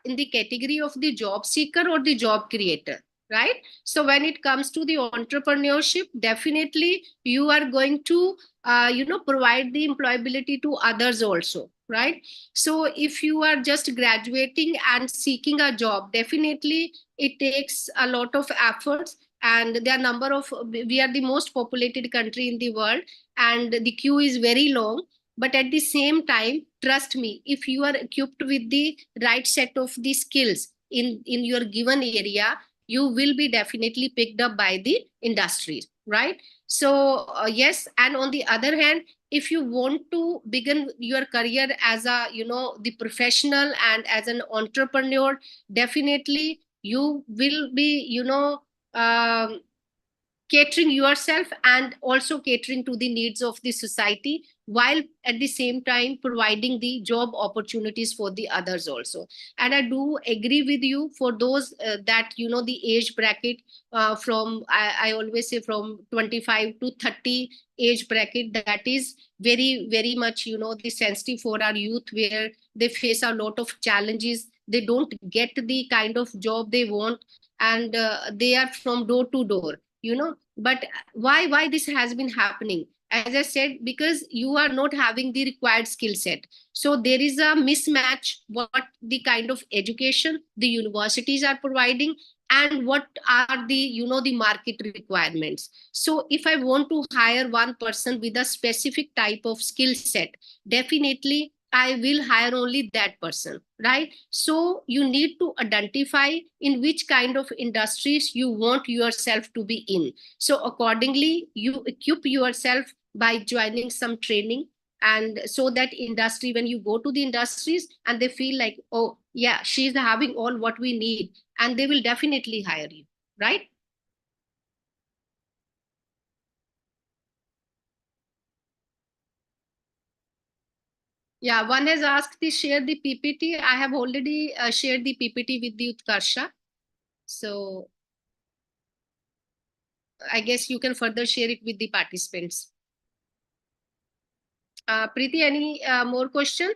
in the category of the job seeker or the job creator, right? So when it comes to the entrepreneurship, definitely you are going to, provide the employability to others also, right? So if you are just graduating and seeking a job, definitely it takes a lot of efforts, and there are number of, we are the most populated country in the world, and the queue is very long. But at the same time, trust me, if you are equipped with the right set of the skills in your given area, you will be definitely picked up by the industries, right? So yes, and on the other hand, if you want to begin your career as a, the professional and as an entrepreneur, definitely you will be, catering yourself and also catering to the needs of the society, while at the same time providing the job opportunities for the others also. And I do agree with you for those that, the age bracket, from I always say from 25 to 30 age bracket, that is very, very much, the sensitive for our youth, where they face a lot of challenges. They don't get the kind of job they want, and they are from door to door, but why this has been happening? As I said, because you are not having the required skill set. So there is a mismatch what the kind of education the universities are providing, and what are the, the market requirements. So if I want to hire one person with a specific type of skill set, definitely I will hire only that person, right? So you need to identify in which kind of industries you want yourself to be in. So accordingly, you equip yourself by joining some training, and so that industry, when you go to the industries and they feel like, oh yeah, she's having all what we need, and they will definitely hire you, right? Yeah, one has asked to share the PPT. I have already shared the PPT with the Utkarsha. So I guess you can further share it with the participants. Preeti, any more question?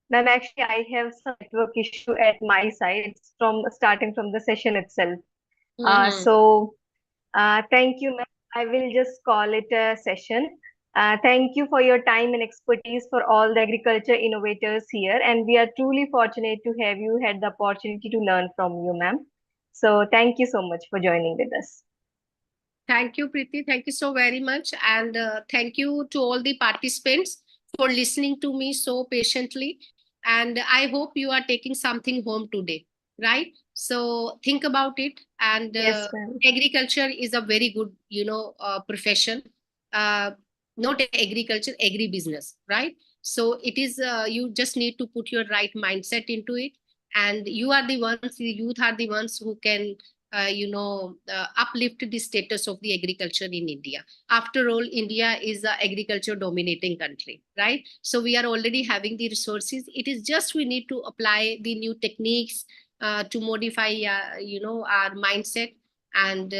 Ma'am, actually, I have some network issue at my side. It's from starting from the session itself. Thank you, ma'am. I will just call it a session. Thank you for your time and expertise for all the agriculture innovators here. And we are truly fortunate to have you had the opportunity to learn from you, ma'am. So thank you so much for joining with us. Thank you, Preeti. Thank you so very much. And thank you to all the participants for listening to me so patiently. And I hope you are taking something home today, right? So think about it. And Yes, ma'am. agriculture is a very good, profession. Uh, Not agriculture, agribusiness, right? So it is, you just need to put your right mindset into it. And you are the ones, the youth are the ones who can uplift the status of the agriculture in India. After all, India is an agriculture dominating country, right? So we are already having the resources. It is just we need to apply the new techniques to modify, our mindset, and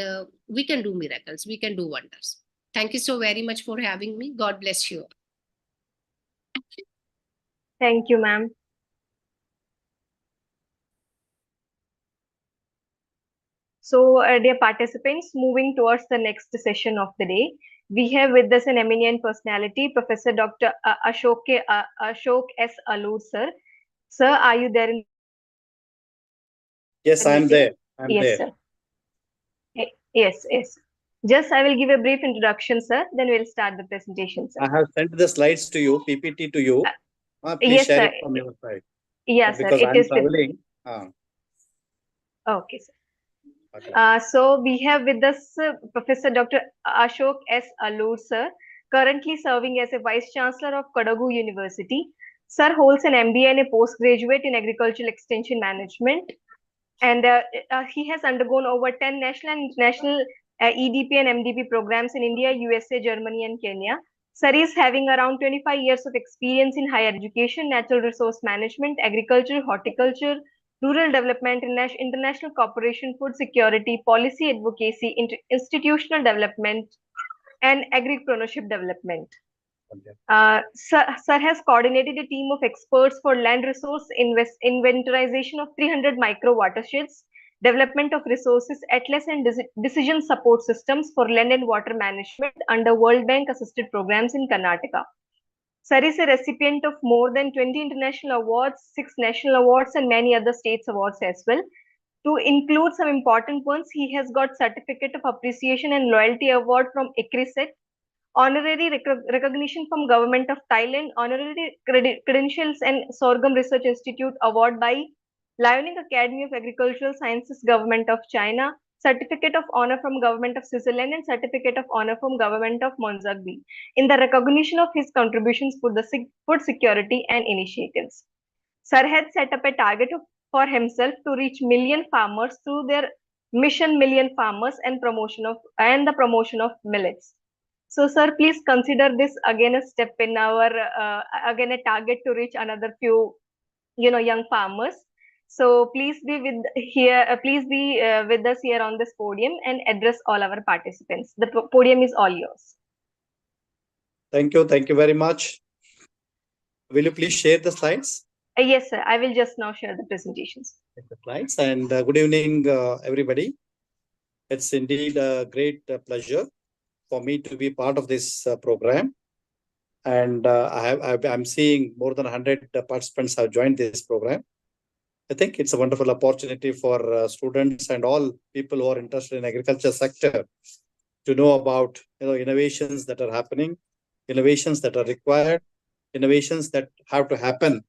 we can do miracles. We can do wonders. Thank you so very much for having me. God bless you. Thank you, ma'am. So, dear participants, moving towards the next session of the day, we have with us an eminent personality, Professor Dr. Ashok S. Alur, sir. Sir, are you there? Yes, I'm there. Yes, sir. Yes. Just I will give a brief introduction, sir. Then we'll start the presentation, sir. I have sent the slides to you, PPT to you. Please yes, share sir. it from your side. Yes, because sir. I'm traveling. Okay, sir. Okay. So we have with us Professor Dr. Ashok S. Alur, sir, currently serving as a Vice Chancellor of Kodagu University. Sir holds an MBA and a postgraduate in Agricultural Extension Management. And he has undergone over 10 national and international EDP and MDP programs in India, USA, Germany, and Kenya. Sir is having around 25 years of experience in higher education, natural resource management, agriculture, horticulture, rural development, international cooperation, food security, policy advocacy, institutional development, and agripreneurship development. Sir has coordinated a team of experts for land resource inventorization of 300 micro watersheds, development of resources atlas and decision support systems for land and water management under World Bank assisted programs in Karnataka. Sir is a recipient of more than 20 international awards, 6 national awards, and many other states awards as well. To include some important ones, he has got Certificate of Appreciation and Loyalty Award from Agritech, honorary recognition from Government of Thailand, honorary credentials and Sorghum Research Institute award by Liaoning Academy of Agricultural Sciences, Government of China, Certificate of Honor from Government of Switzerland, and Certificate of Honor from Government of Mozambique in the recognition of his contributions for the food security and initiatives. Sir had set up a target for himself to reach million farmers through their mission Million Farmers and the promotion of millets. So, sir, please consider this again a step in our again a target to reach another few, young farmers. So please be with us here on this podium and address all our participants. The podium is all yours. Thank you very much. Will you please share the slides? Yes, sir. I will just now share the presentations. The slides and good evening, everybody. It's indeed a great pleasure for me to be part of this program. And I'm seeing more than 100 participants have joined this program. I think it's a wonderful opportunity for students and all people who are interested in agriculture sector to know about innovations that are happening, innovations that are required, innovations that have to happen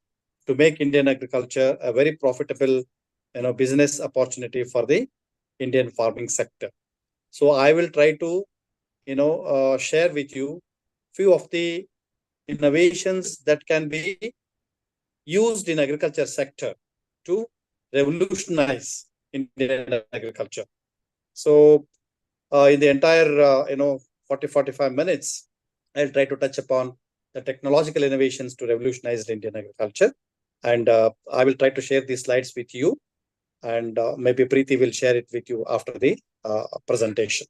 to make Indian agriculture a very profitable business opportunity for the Indian farming sector. So I will try to share with you few of the innovations that can be used in agriculture sector to revolutionize Indian agriculture. So in the entire 40-45 minutes, I'll try to touch upon the technological innovations to revolutionize Indian agriculture. And I will try to share these slides with you. And maybe Preeti will share it with you after the presentation.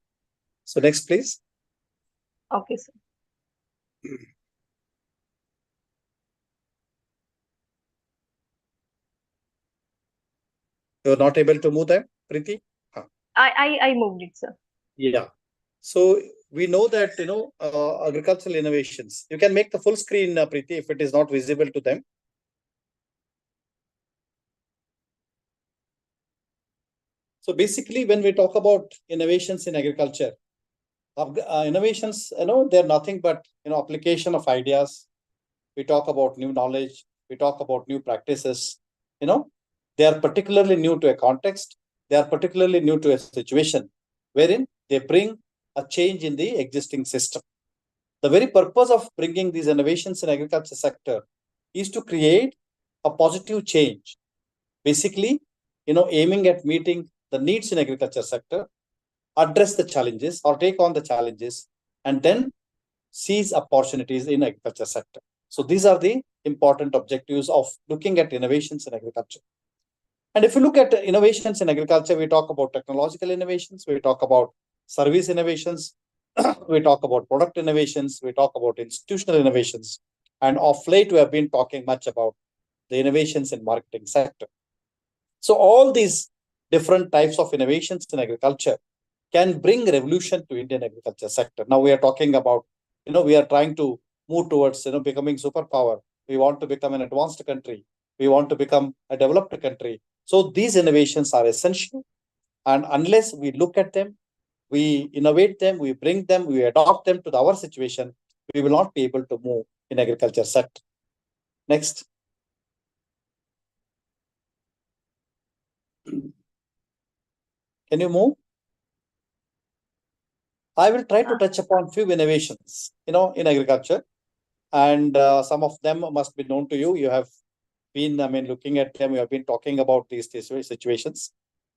So next, please. Okay, sir. You're not able to move them, Preeti? I moved it, sir. Yeah. So we know that, agricultural innovations. You can make the full screen, Preeti, if it is not visible to them. So basically, when we talk about innovations in agriculture, innovations, they're nothing but, application of ideas. We talk about new knowledge. We talk about new practices. They are particularly new to a context. They are particularly new to a situation wherein they bring a change in the existing system. The very purpose of bringing these innovations in agriculture sector is to create a positive change. Basically, aiming at meeting the needs in agriculture sector, address the challenges or take on the challenges, and then seize opportunities in agriculture sector. So these are the important objectives of looking at innovations in agriculture. And if you look at innovations in agriculture, we talk about technological innovations, we talk about service innovations, we talk about product innovations, we talk about institutional innovations, and of late we have been talking much about the innovations in marketing sector. So all these different types of innovations in agriculture can bring revolution to Indian agriculture sector. Now we are talking about, we are trying to move towards, becoming superpower. We want to become an advanced country. We want to become a developed country. So these innovations are essential. And unless we look at them, we innovate them, we bring them, we adopt them to our situation, we will not be able to move in agriculture sector. Next. Can you move? I will try to touch upon few innovations, in agriculture, and some of them must be known to you. You have been, looking at them. You have been talking about these situations.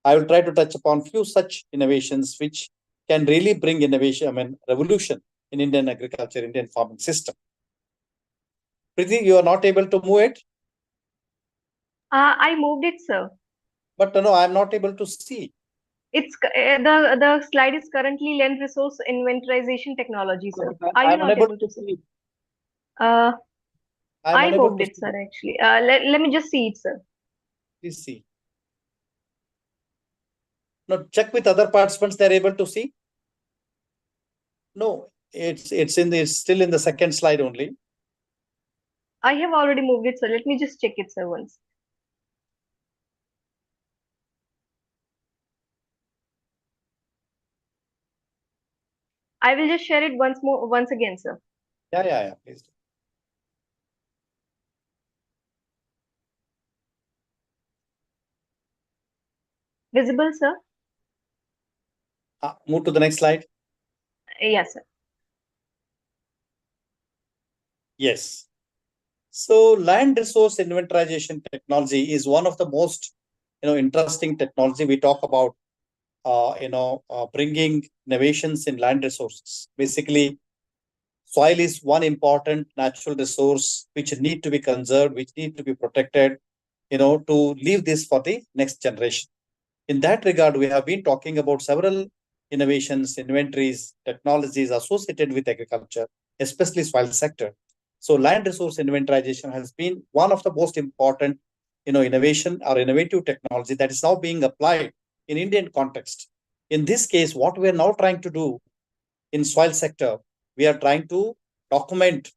I will try to touch upon few such innovations which can really bring innovation, revolution in Indian agriculture, Indian farming system. Preeti, you are not able to move it? I moved it, sir. But no, I am not able to see. It's the slide is currently land resource inventorization technology, sir. Are you not able to see? I moved it, sir, actually. Let me just see it, sir. Please see. No, check with other participants, they're able to see. No, it's still in the second slide only. I have already moved it, sir. Let me just check it, sir, once. I will just share it once again, sir. Yeah, please do. Visible, sir? Move to the next slide. Yes, sir. Yes. So land resource inventorization technology is one of the most, interesting technology. We talk about, bringing innovations in land resources. Basically, soil is one important natural resource which need to be conserved, which need to be protected, to leave this for the next generation. In that regard, we have been talking about several innovations, inventories, technologies associated with agriculture, especially soil sector. So land resource inventorization has been one of the most important, innovation or innovative technology that is now being applied in Indian context. In this case, what we are now trying to do in soil sector, we are trying to document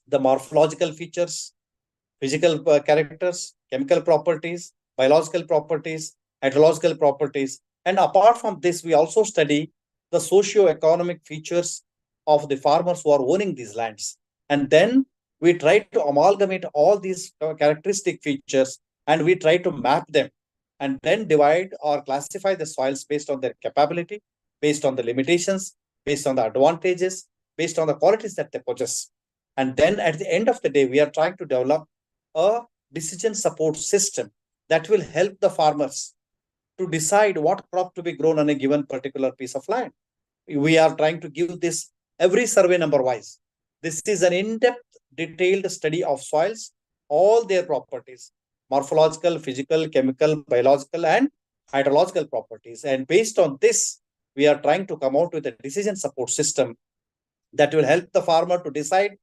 the morphological features, physical characters, chemical properties, biological properties, hydrological properties. And apart from this, we also study the socio-economic features of the farmers who are owning these lands. And then we try to amalgamate all these characteristic features and we try to map them and then divide or classify the soils based on their capability, based on the limitations, based on the advantages, based on the qualities that they possess. And then at the end of the day, we are trying to develop a decision support system that will help the farmers to decide what crop to be grown on a given particular piece of land. We are trying to give this every survey number wise. This is an in-depth, detailed study of soils, all their properties, morphological, physical, chemical, biological, and hydrological properties. And based on this, we are trying to come out with a decision support system that will help the farmer to decide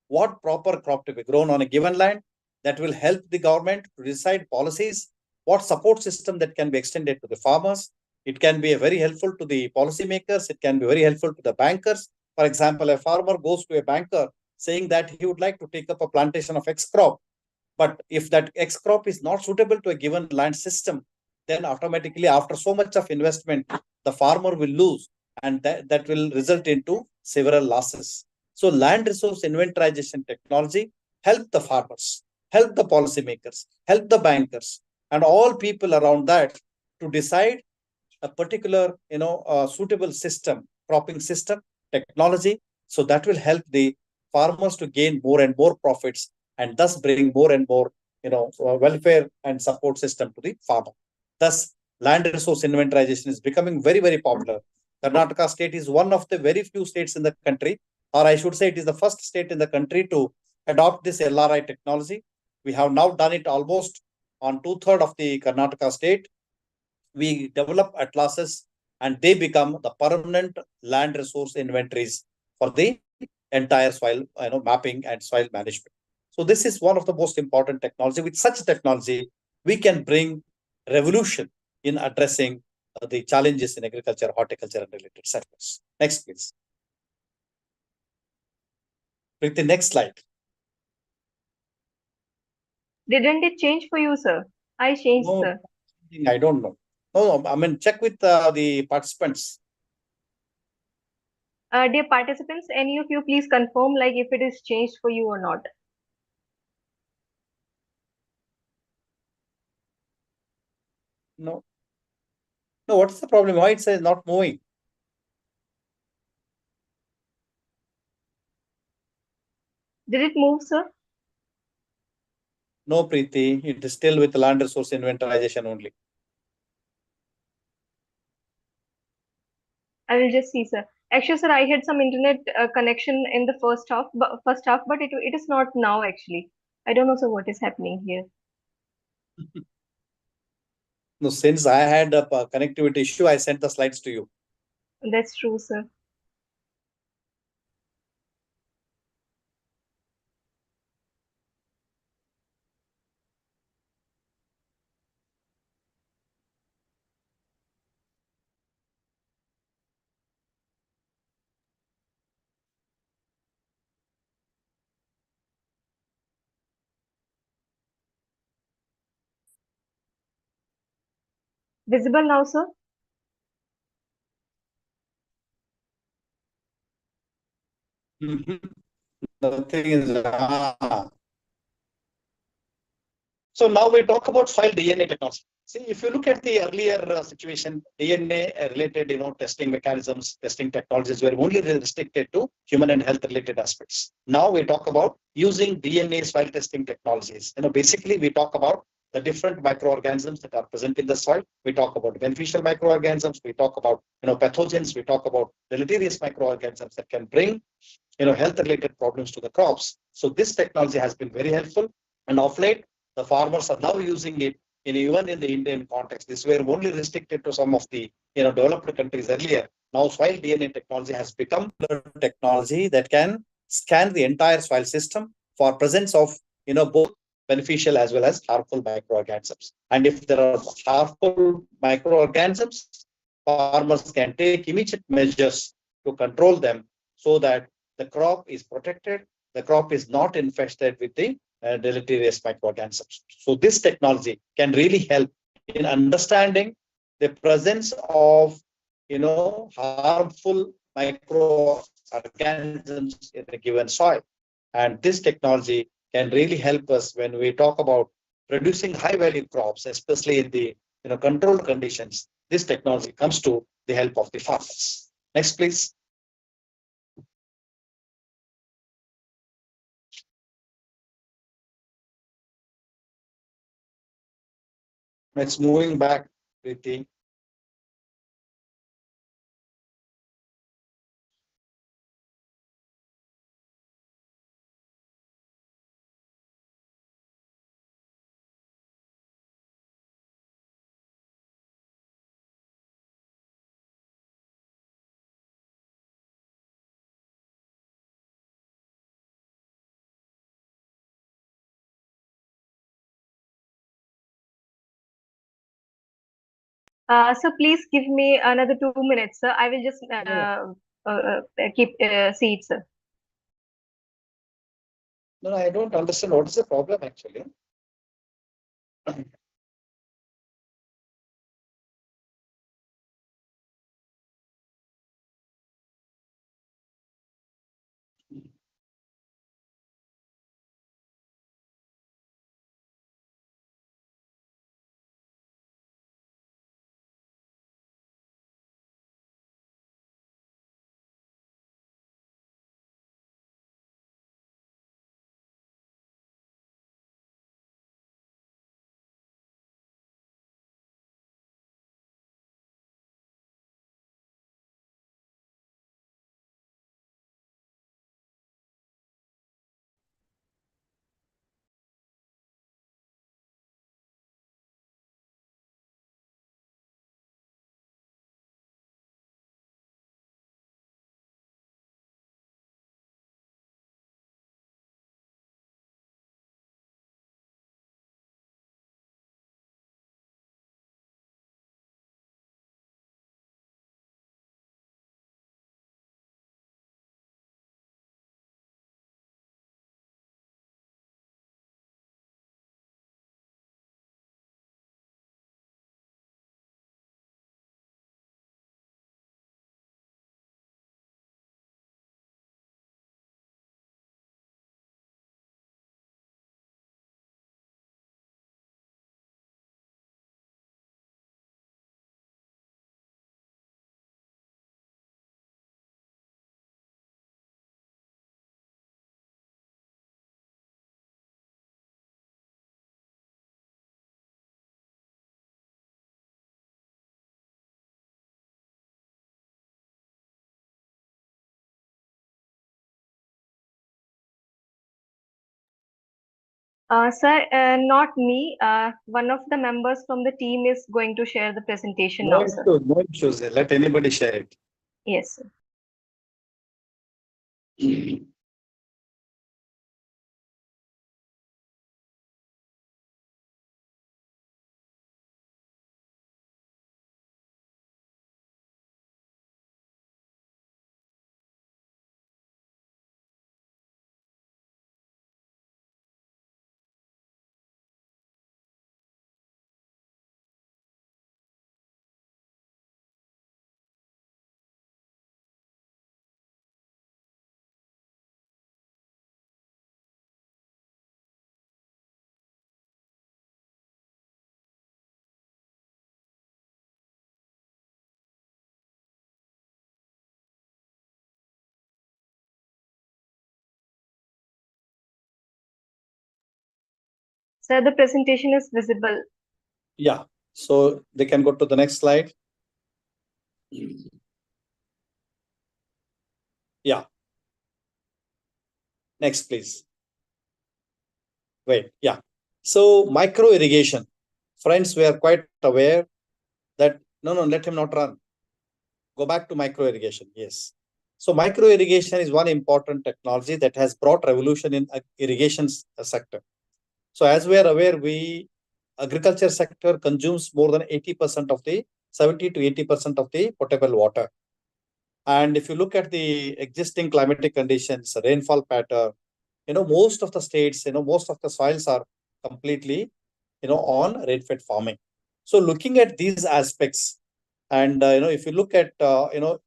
what proper crop to be grown on a given land, that will help the government to decide policies, what support system that can be extended to the farmers. It can be very helpful to the policymakers. It can be very helpful to the bankers. For example, a farmer goes to a banker saying that he would like to take up a plantation of X crop. But if that X crop is not suitable to a given land system, then automatically after so much of investment, the farmer will lose, and that will result into several losses. So land resource inventarization technology help the farmers, help the policymakers, help the bankers, and all people around that to decide a particular, suitable system, cropping system, technology. So that will help the farmers to gain more and more profits, and thus bring more and more, welfare and support system to the farmer. Thus, land resource inventarization is becoming very, very popular. Karnataka state is one of the very few states in the country, or I should say it is the first state in the country to adopt this LRI technology. We have now done it almost on 2/3 of the Karnataka state. We develop atlases, and they become the permanent land resource inventories for the entire soil, mapping and soil management. So this is one of the most important technology. With such technology, we can bring revolution in addressing the challenges in agriculture, horticulture, and related sectors. Next, please. With the next slide. Didn't it change for you, sir? I changed, No, sir. I don't know. No, I mean, check with the participants. Dear participants, any of you please confirm like if it is changed for you or not. No. No, what's the problem? Why it says not moving? Did it move, sir? No, Preeti, it is still with land resource inventarization only. I will just see, sir. Actually, sir, I had some internet connection in the first half, but it is not now actually. I don't know, sir, what is happening here. No, since I had a connectivity issue, I sent the slides to you. That's true, sir. Visible now, sir? Nothing is. So now we talk about soil DNA technology. See, if you look at the earlier situation, DNA related, testing mechanisms, testing technologies were only restricted to human and health related aspects. Now we talk about using DNA soil testing technologies. Basically we talk about the different microorganisms that are present in the soil. We talk about beneficial microorganisms. We talk about, pathogens. We talk about deleterious microorganisms that can bring, health related problems to the crops. So this technology has been very helpful, and of late, the farmers are now using it even in the Indian context. This were only restricted to some of the developed countries earlier. Now soil DNA technology has become technology that can scan the entire soil system for presence of both beneficial as well as harmful microorganisms. And if there are harmful microorganisms, farmers can take immediate measures to control them so that the crop is protected, the crop is not infested with the deleterious microorganisms. So this technology can really help in understanding the presence of harmful microorganisms in a given soil. And this technology can really help us when we talk about producing high value crops, especially in the controlled conditions. This technology comes to the help of the farmers. Next, please. Let's moving back with the So please give me another 2 minutes, sir. I will just keep seats, sir. No, I don't understand what is the problem actually. Sir, not me. One of the members from the team is going to share the presentation No now, sir. issues, no issues. Let anybody share it. Yes, sir. Sir, the presentation is visible. Yeah. So they can go to the next slide. Yeah. Next, please. Wait. Yeah. So micro irrigation. Friends, we are quite aware that no, let him not run. Go back to micro irrigation. Yes. So micro irrigation is one important technology that has brought revolution in irrigation sector. So as we are aware, agriculture sector consumes more than 80% of the 70 to 80% of the potable water. And if you look at the existing climatic conditions, rainfall pattern, most of the states, most of the soils are completely, on rain-fed farming. So looking at these aspects, and if you look at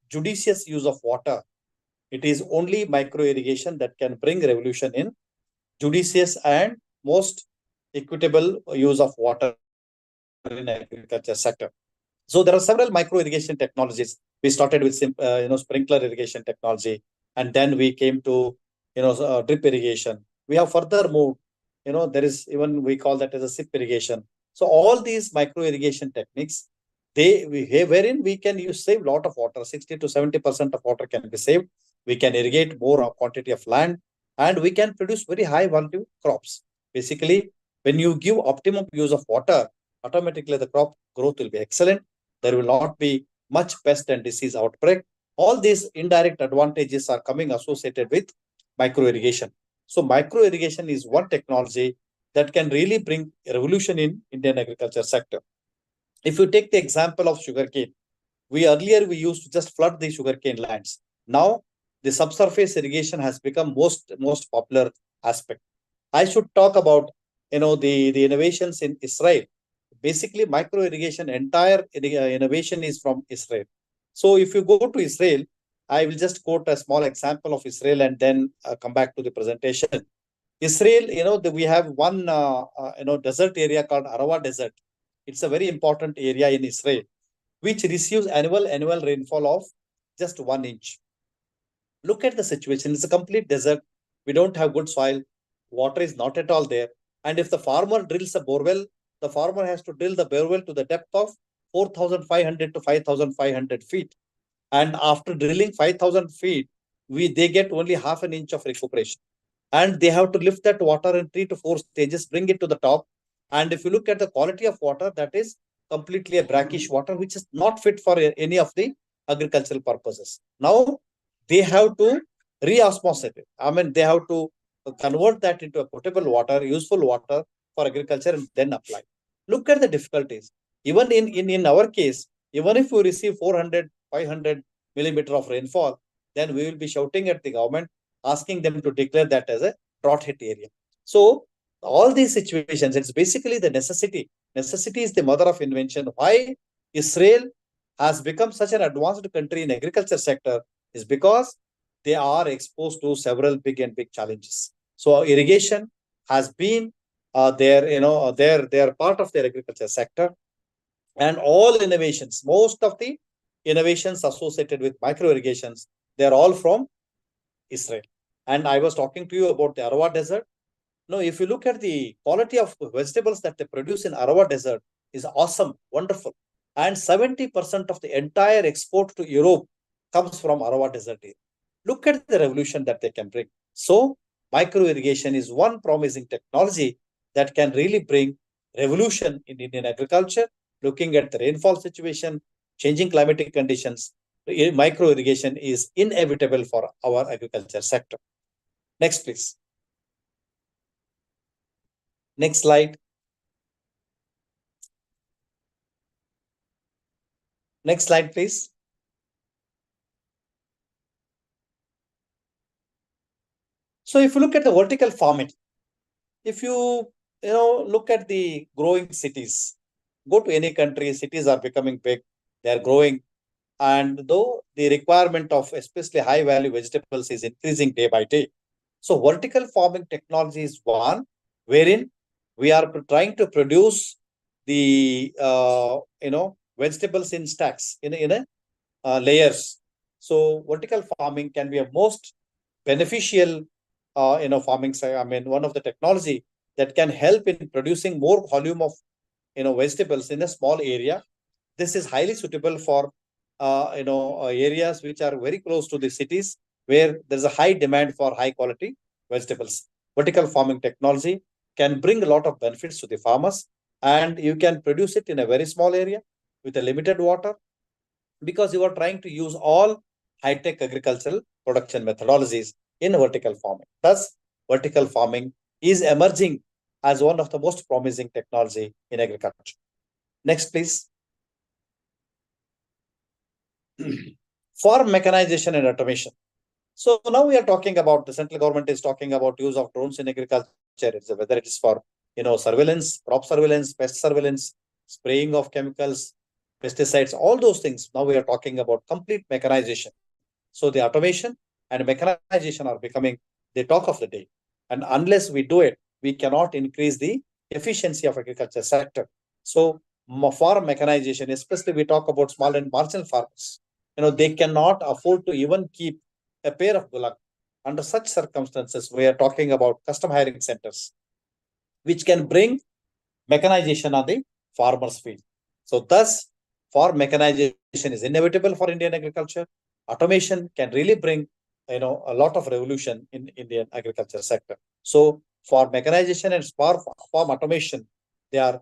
judicious use of water, it is only micro irrigation that can bring revolution in judicious and most equitable use of water in agriculture sector. So there are several micro irrigation technologies. We started with sprinkler irrigation technology, and then we came to drip irrigation. We have further moved. There is even we call that as a sip irrigation. So all these micro irrigation techniques, wherein we can save a lot of water. 60 to 70% of water can be saved. We can irrigate more quantity of land, and we can produce very high value crops. Basically, when you give optimum use of water, automatically the crop growth will be excellent. There will not be much pest and disease outbreak. All these indirect advantages are coming associated with micro irrigation. So micro irrigation is one technology that can really bring a revolution in Indian agriculture sector. If you take the example of sugarcane, earlier we used to just flood the sugarcane lands. Now the subsurface irrigation has become most popular aspect. I should talk about the innovations in Israel. Basically, micro irrigation, entire innovation is from Israel. So if you go to Israel, I will just quote a small example of Israel and then come back to the presentation. Israel, we have one desert area called Arava Desert. It's a very important area in Israel, which receives annual rainfall of just 1 inch. Look at the situation. It's a complete desert. We don't have good soil. Water is not at all there. And if the farmer drills a borewell, the farmer has to drill the borewell to the depth of 4,500 to 5,500 feet. And after drilling 5,000 feet, they get only half an inch of recuperation. And they have to lift that water in 3 to 4 stages, bring it to the top. And if you look at the quality of water, that is completely a brackish water, which is not fit for any of the agricultural purposes. Now, they have to re-osmosate it. I mean, they have to convert that into a potable water, useful water for agriculture, and then apply. Look at the difficulties. Even in our case, even if we receive 400, 500 millimeter of rainfall, then we will be shouting at the government, asking them to declare that as a drought hit area. So all these situations, it's basically the necessity. Necessity is the mother of invention. Why Israel has become such an advanced country in agriculture sector is because they are exposed to several big challenges. So irrigation has been their part of their agriculture sector, and all innovations, most of the innovations associated with micro irrigations, they are all from Israel. And I was talking to you about the Arava Desert. Now, if you look at the quality of vegetables that they produce in Arava Desert is awesome, wonderful. And 70% of the entire export to Europe comes from Arava Desert area. Look at the revolution that they can bring. So, micro irrigation is one promising technology that can really bring revolution in Indian agriculture. Looking at the rainfall situation, changing climatic conditions, micro irrigation is inevitable for our agriculture sector. Next, please. Next slide. Next slide, please. So if you look at the vertical farming, if you look at the growing cities, go to any country, cities are becoming big, they are growing. And though the requirement of especially high value vegetables is increasing day by day. So vertical farming technology is one wherein we are trying to produce the vegetables in stacks in layers. So vertical farming can be a most beneficial farming. I mean, one of the technology that can help in producing more volume of vegetables in a small area. This is highly suitable for areas which are very close to the cities where there's a high demand for high quality vegetables. Vertical farming technology can bring a lot of benefits to the farmers, and you can produce it in a very small area with a limited water, because you are trying to use all high-tech agricultural production methodologies in vertical farming. Thus, vertical farming is emerging as one of the most promising technology in agriculture. Next, please. Farm mechanization and automation. So now we are talking about, the central government is talking about use of drones in agriculture, whether it is for surveillance, crop surveillance, pest surveillance, spraying of chemicals, pesticides, all those things. Now we are talking about complete mechanization. So the automation and mechanization are becoming the talk of the day. And unless we do it, we cannot increase the efficiency of agriculture sector. So farm mechanization, especially we talk about small and marginal farmers, they cannot afford to even keep a pair of bullock. Under such circumstances, we are talking about custom hiring centers, which can bring mechanization on the farmer's field. So thus, farm mechanization is inevitable for Indian agriculture. Automation can really bring a lot of revolution in Indian agriculture sector. So for mechanization and farm automation, they are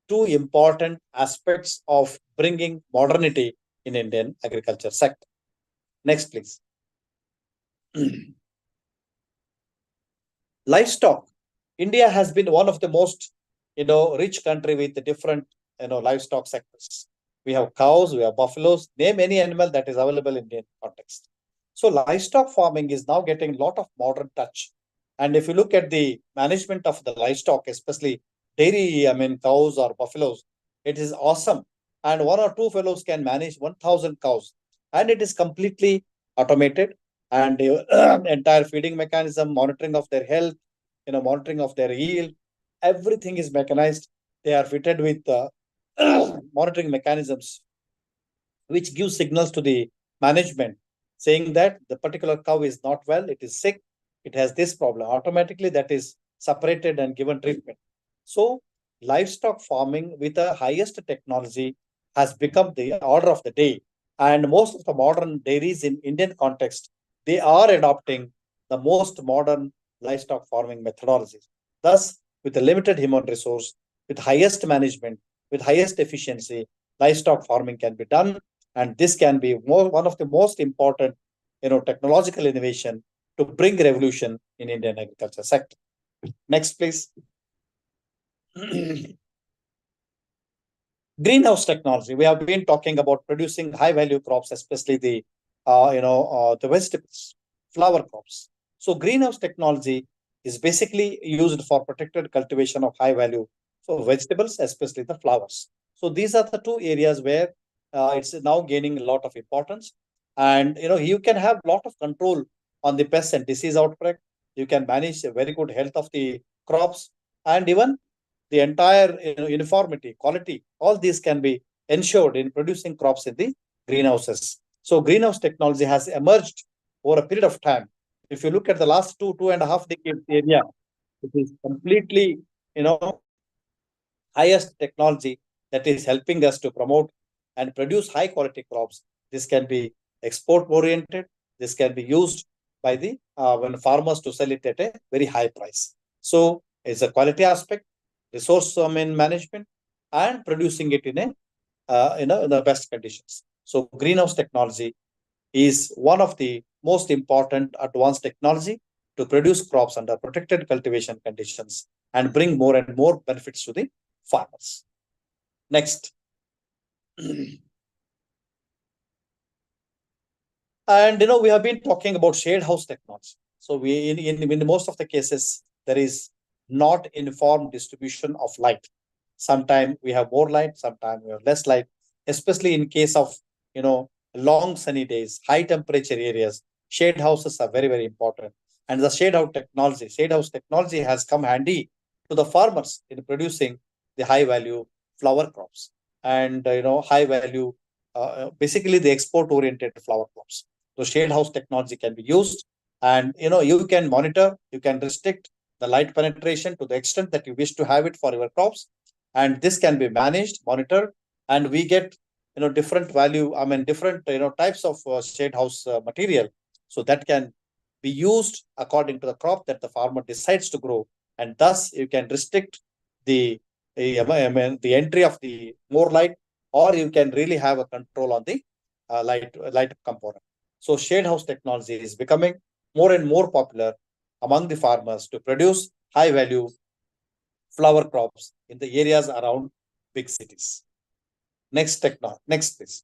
two important aspects of bringing modernity in Indian agriculture sector. Next, please. Livestock. India has been one of the most rich country with different livestock sectors. We have cows, we have buffaloes, name any animal that is available in Indian context. So livestock farming is now getting a lot of modern touch. And if you look at the management of the livestock, especially dairy, cows or buffaloes, it is awesome. And one or two fellows can manage 1,000 cows. And it is completely automated. And the entire feeding mechanism, monitoring of their health, monitoring of their yield, everything is mechanized. They are fitted with monitoring mechanisms, which give signals to the management saying that the particular cow is not well, it is sick, it has this problem. Automatically, that is separated and given treatment. So, livestock farming with the highest technology has become the order of the day. And most of the modern dairies in Indian context, they are adopting the most modern livestock farming methodologies. Thus, with a limited human resource, with highest management, with highest efficiency, livestock farming can be done. And this can be one of the most important, technological innovation to bring revolution in Indian agriculture sector. Next, please. Greenhouse technology. We have been talking about producing high value crops, especially the vegetables, flower crops. So greenhouse technology is basically used for protected cultivation of high value for vegetables, especially the flowers. So these are the two areas where it's now gaining a lot of importance. And you can have a lot of control on the pest and disease outbreak. You can manage a very good health of the crops, and even the entire uniformity, quality, all these can be ensured in producing crops in the greenhouses. So greenhouse technology has emerged over a period of time. If you look at the last 2.5 decades area, it is completely, highest technology that is helping us to promote and produce high quality crops. This can be export oriented. This can be used by the farmers to sell it at a very high price. So it's a quality aspect, resource management, and producing it in the best conditions. So greenhouse technology is one of the most important advanced technology to produce crops under protected cultivation conditions and bring more and more benefits to the farmers. Next. And we have been talking about shade house technology. So we in most of the cases there is not uniform distribution of light. Sometimes we have more light, sometimes we have less light, especially in case of long sunny days, high temperature areas. Shade houses are very, very important. And the shade house technology has come handy to the farmers in producing the high value flower crops and high value basically the export oriented flower crops. So shade house technology can be used, and you can monitor, you can restrict the light penetration to the extent that you wish to have it for your crops, and this can be managed, monitored, and we get different value, different types of shade house material, so that can be used according to the crop that the farmer decides to grow, and thus you can restrict the entry of the more light, or you can really have a control on the light component. So shade house technology is becoming more and more popular among the farmers to produce high value flower crops in the areas around big cities. Next please.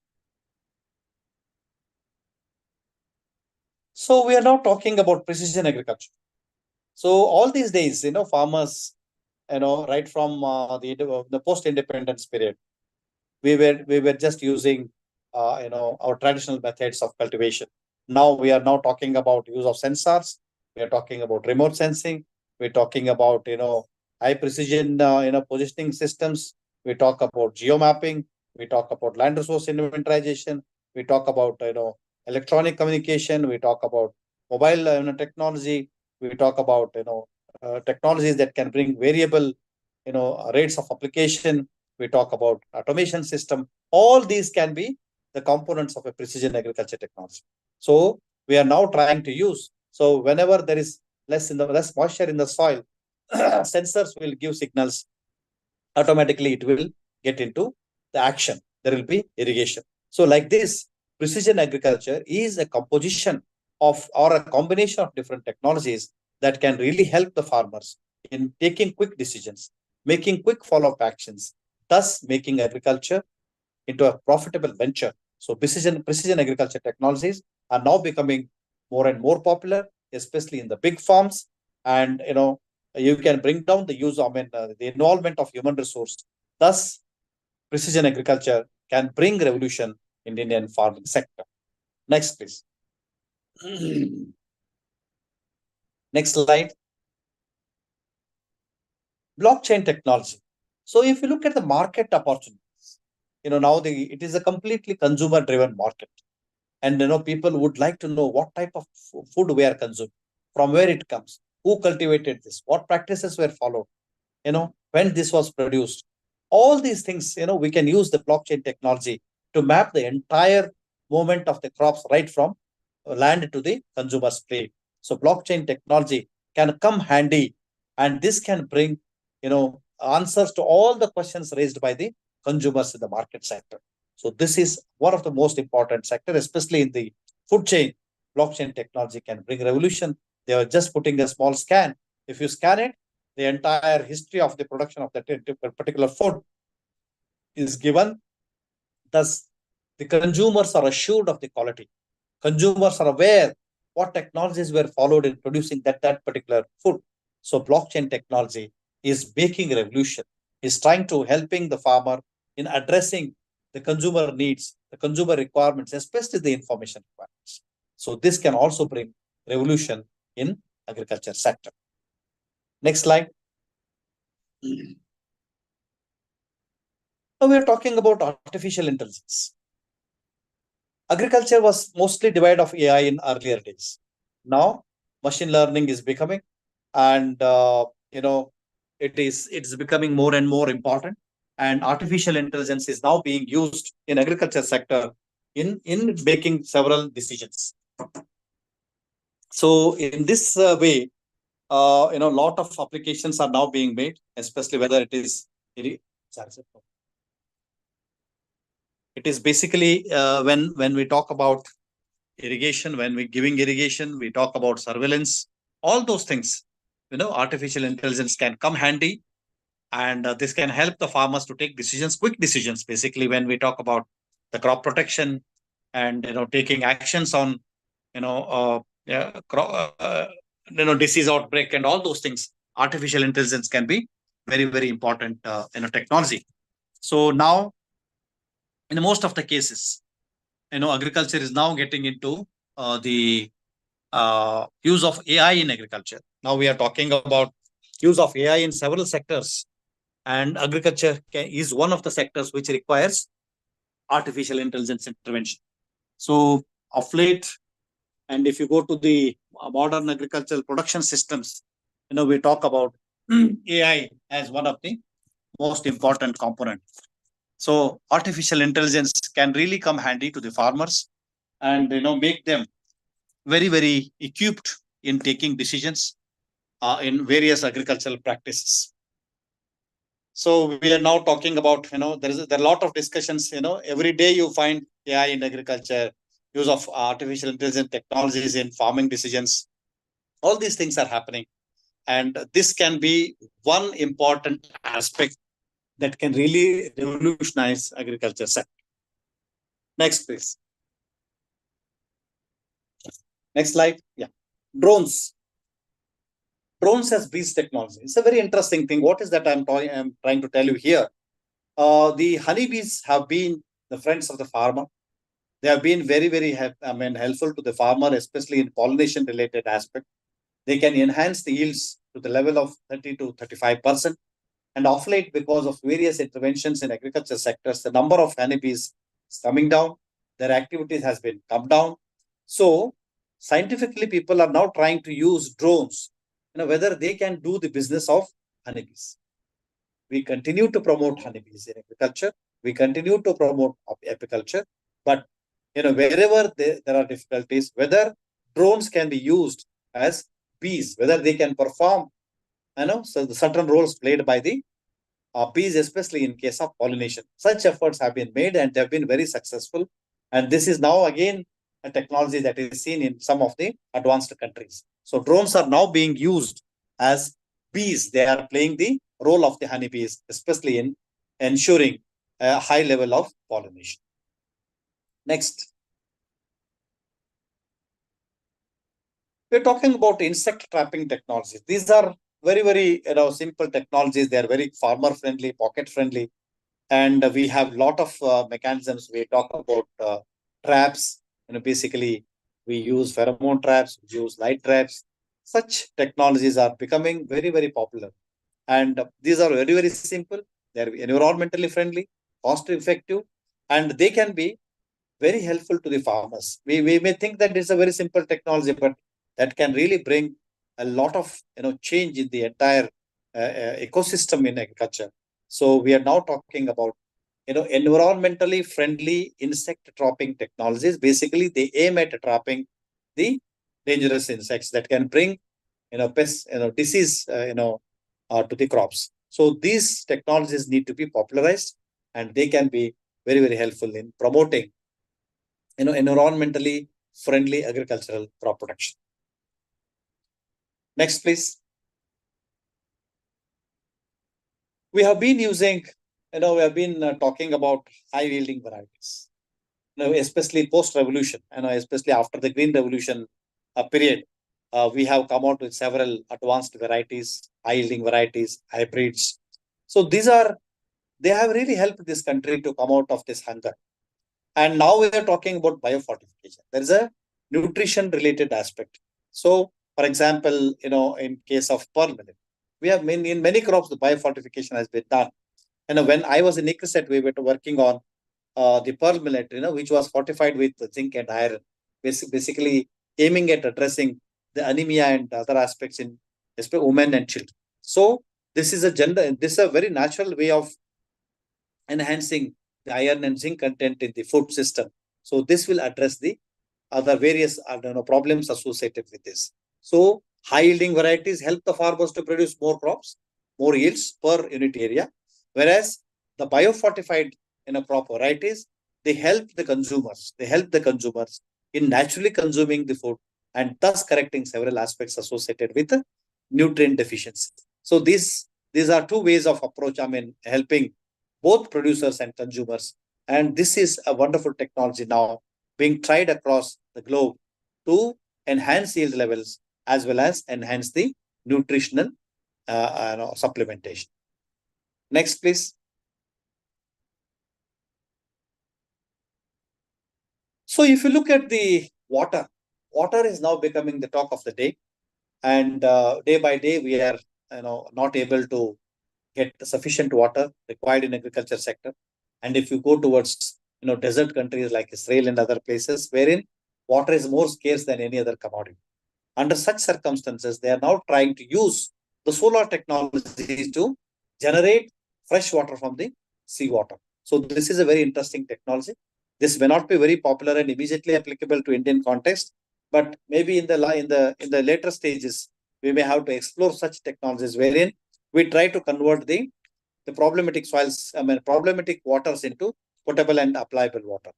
So we are now talking about precision agriculture. So all these days, farmers, right from the post-independence period, we were just using our traditional methods of cultivation. Now we are now talking about use of sensors. We are talking about remote sensing. We're talking about high precision positioning systems. We talk about geomapping. We talk about land resource inventorization. We talk about electronic communication. We talk about mobile technology. We talk about technologies that can bring variable rates of application. We talk about automation system. All these can be the components of a precision agriculture technology. So we are now trying to use. So whenever there is less moisture in the soil, sensors will give signals. Automatically, it will get into the action. There will be irrigation. So like this, precision agriculture is a composition of or a combination of different technologies that can really help the farmers in taking quick decisions, making quick follow-up actions, thus making agriculture into a profitable venture. So precision agriculture technologies are now becoming more and more popular, especially in the big farms. And you can bring down the use of the involvement of human resource. Thus, precision agriculture can bring revolution in the Indian farming sector. Next, please. Next slide. Blockchain technology. So if you look at the market opportunities, now it is a completely consumer-driven market. And people would like to know what type of food we are consuming, from where it comes, who cultivated this, what practices were followed, when this was produced. All these things, we can use the blockchain technology to map the entire movement of the crops right from land to the consumer's plate. So blockchain technology can come handy, and this can bring, answers to all the questions raised by the consumers in the market sector. So this is one of the most important sector, especially in the food chain. Blockchain technology can bring revolution. They are just putting a small scan. If you scan it, the entire history of the production of that particular food is given. Thus, the consumers are assured of the quality. Consumers are aware what technologies were followed in producing that particular food. So blockchain technology is making a revolution, is trying to helping the farmer in addressing the consumer needs, the consumer requirements, especially the information requirements. So this can also bring revolution in agriculture sector. Next slide. Now we are talking about artificial intelligence. Agriculture was mostly devoid of AI in earlier days. Now machine learning is becoming, and it's becoming more and more important. And artificial intelligence is now being used in agriculture sector in making several decisions. So in this way, a lot of applications are now being made, especially whether it is basically when we talk about irrigation, when we're giving irrigation, we talk about surveillance, all those things, artificial intelligence can come handy. And this can help the farmers to take decisions, quick decisions, basically, when we talk about the crop protection and, taking actions on, disease outbreak and all those things. Artificial intelligence can be very, very important, technology. So now, in most of the cases, agriculture is now getting into the use of AI in agriculture. Now we are talking about use of AI in several sectors. And agriculture is one of the sectors which requires artificial intelligence intervention. So of late, and if you go to the modern agricultural production systems, we talk about AI as one of the most important components. So artificial intelligence can really come handy to the farmers and make them very, very equipped in taking decisions in various agricultural practices. So we are now talking about, there are a lot of discussions, every day you find AI in agriculture, use of artificial intelligence technologies in farming decisions. All these things are happening. And this can be one important aspect that can really revolutionize agriculture sector. Next, please. Next slide. Yeah. Drones. Drones as bees technology. It's a very interesting thing. What is that I'm trying to tell you here? The honeybees have been the friends of the farmer. They have been very, very helpful to the farmer, especially in pollination related aspect. They can enhance the yields to the level of 30 to 35%. And of late, because of various interventions in agriculture sectors, the number of honeybees is coming down. Their activities has been come down. So scientifically, people are now trying to use drones, whether they can do the business of honeybees. We continue to promote honeybees in agriculture. We continue to promote apiculture. But, wherever there are difficulties, whether drones can be used as bees, whether they can perform, so the certain roles played by the bees, especially in case of pollination. Such efforts have been made and they have been very successful. And this is now again a technology that is seen in some of the advanced countries. So drones are now being used as bees. They are playing the role of the honeybees, especially in ensuring a high level of pollination. Next. We're talking about insect trapping technologies. These are very simple technologies. They are very farmer friendly, pocket friendly, and we have lot of mechanisms. We talk about traps. Basically, we use pheromone traps, we use light traps. Such technologies are becoming very popular, and these are very simple. They are environmentally friendly, cost effective, and they can be very helpful to the farmers. We may think that it's a very simple technology, but that can really bring a lot of change in the entire ecosystem in agriculture. So we are now talking about environmentally friendly insect trapping technologies. Basically, they aim at trapping the dangerous insects that can bring pests, disease to the crops. So these technologies need to be popularized, and they can be very helpful in promoting environmentally friendly agricultural crop production. Next, please. We have been using, we have been talking about high yielding varieties, especially post-revolution, especially after the Green Revolution period. We have come out with several advanced varieties, high yielding varieties, hybrids. So they have really helped this country to come out of this hunger. And now we are talking about biofortification. There is a nutrition related aspect. So, for example, in case of pearl millet, we have in many crops, the biofortification has been done. When I was in Icar, we were working on the pearl millet, which was fortified with zinc and iron, basically aiming at addressing the anemia and other aspects in especially women and children. So this is a very natural way of enhancing the iron and zinc content in the food system. So this will address the other various problems associated with this. So high yielding varieties help the farmers to produce more crops, more yields per unit area, whereas the biofortified crop varieties, they help the consumers. They help the consumers in naturally consuming the food and thus correcting several aspects associated with the nutrient deficiency. So these are two ways of approach, helping both producers and consumers. And this is a wonderful technology now being tried across the globe to enhance yield levels as well as enhance the nutritional supplementation. Next, please. So if you look at the water is now becoming the talk of the day. And day by day, we are not able to get sufficient water required in agriculture sector. And if you go towards desert countries like Israel and other places wherein water is more scarce than any other commodity. Under such circumstances, they are now trying to use the solar technology to generate fresh water from the seawater. So this is a very interesting technology. This may not be very popular and immediately applicable to Indian context, but maybe in the later stages, we may have to explore such technologies wherein we try to convert the problematic soils, problematic waters into potable and applicable water.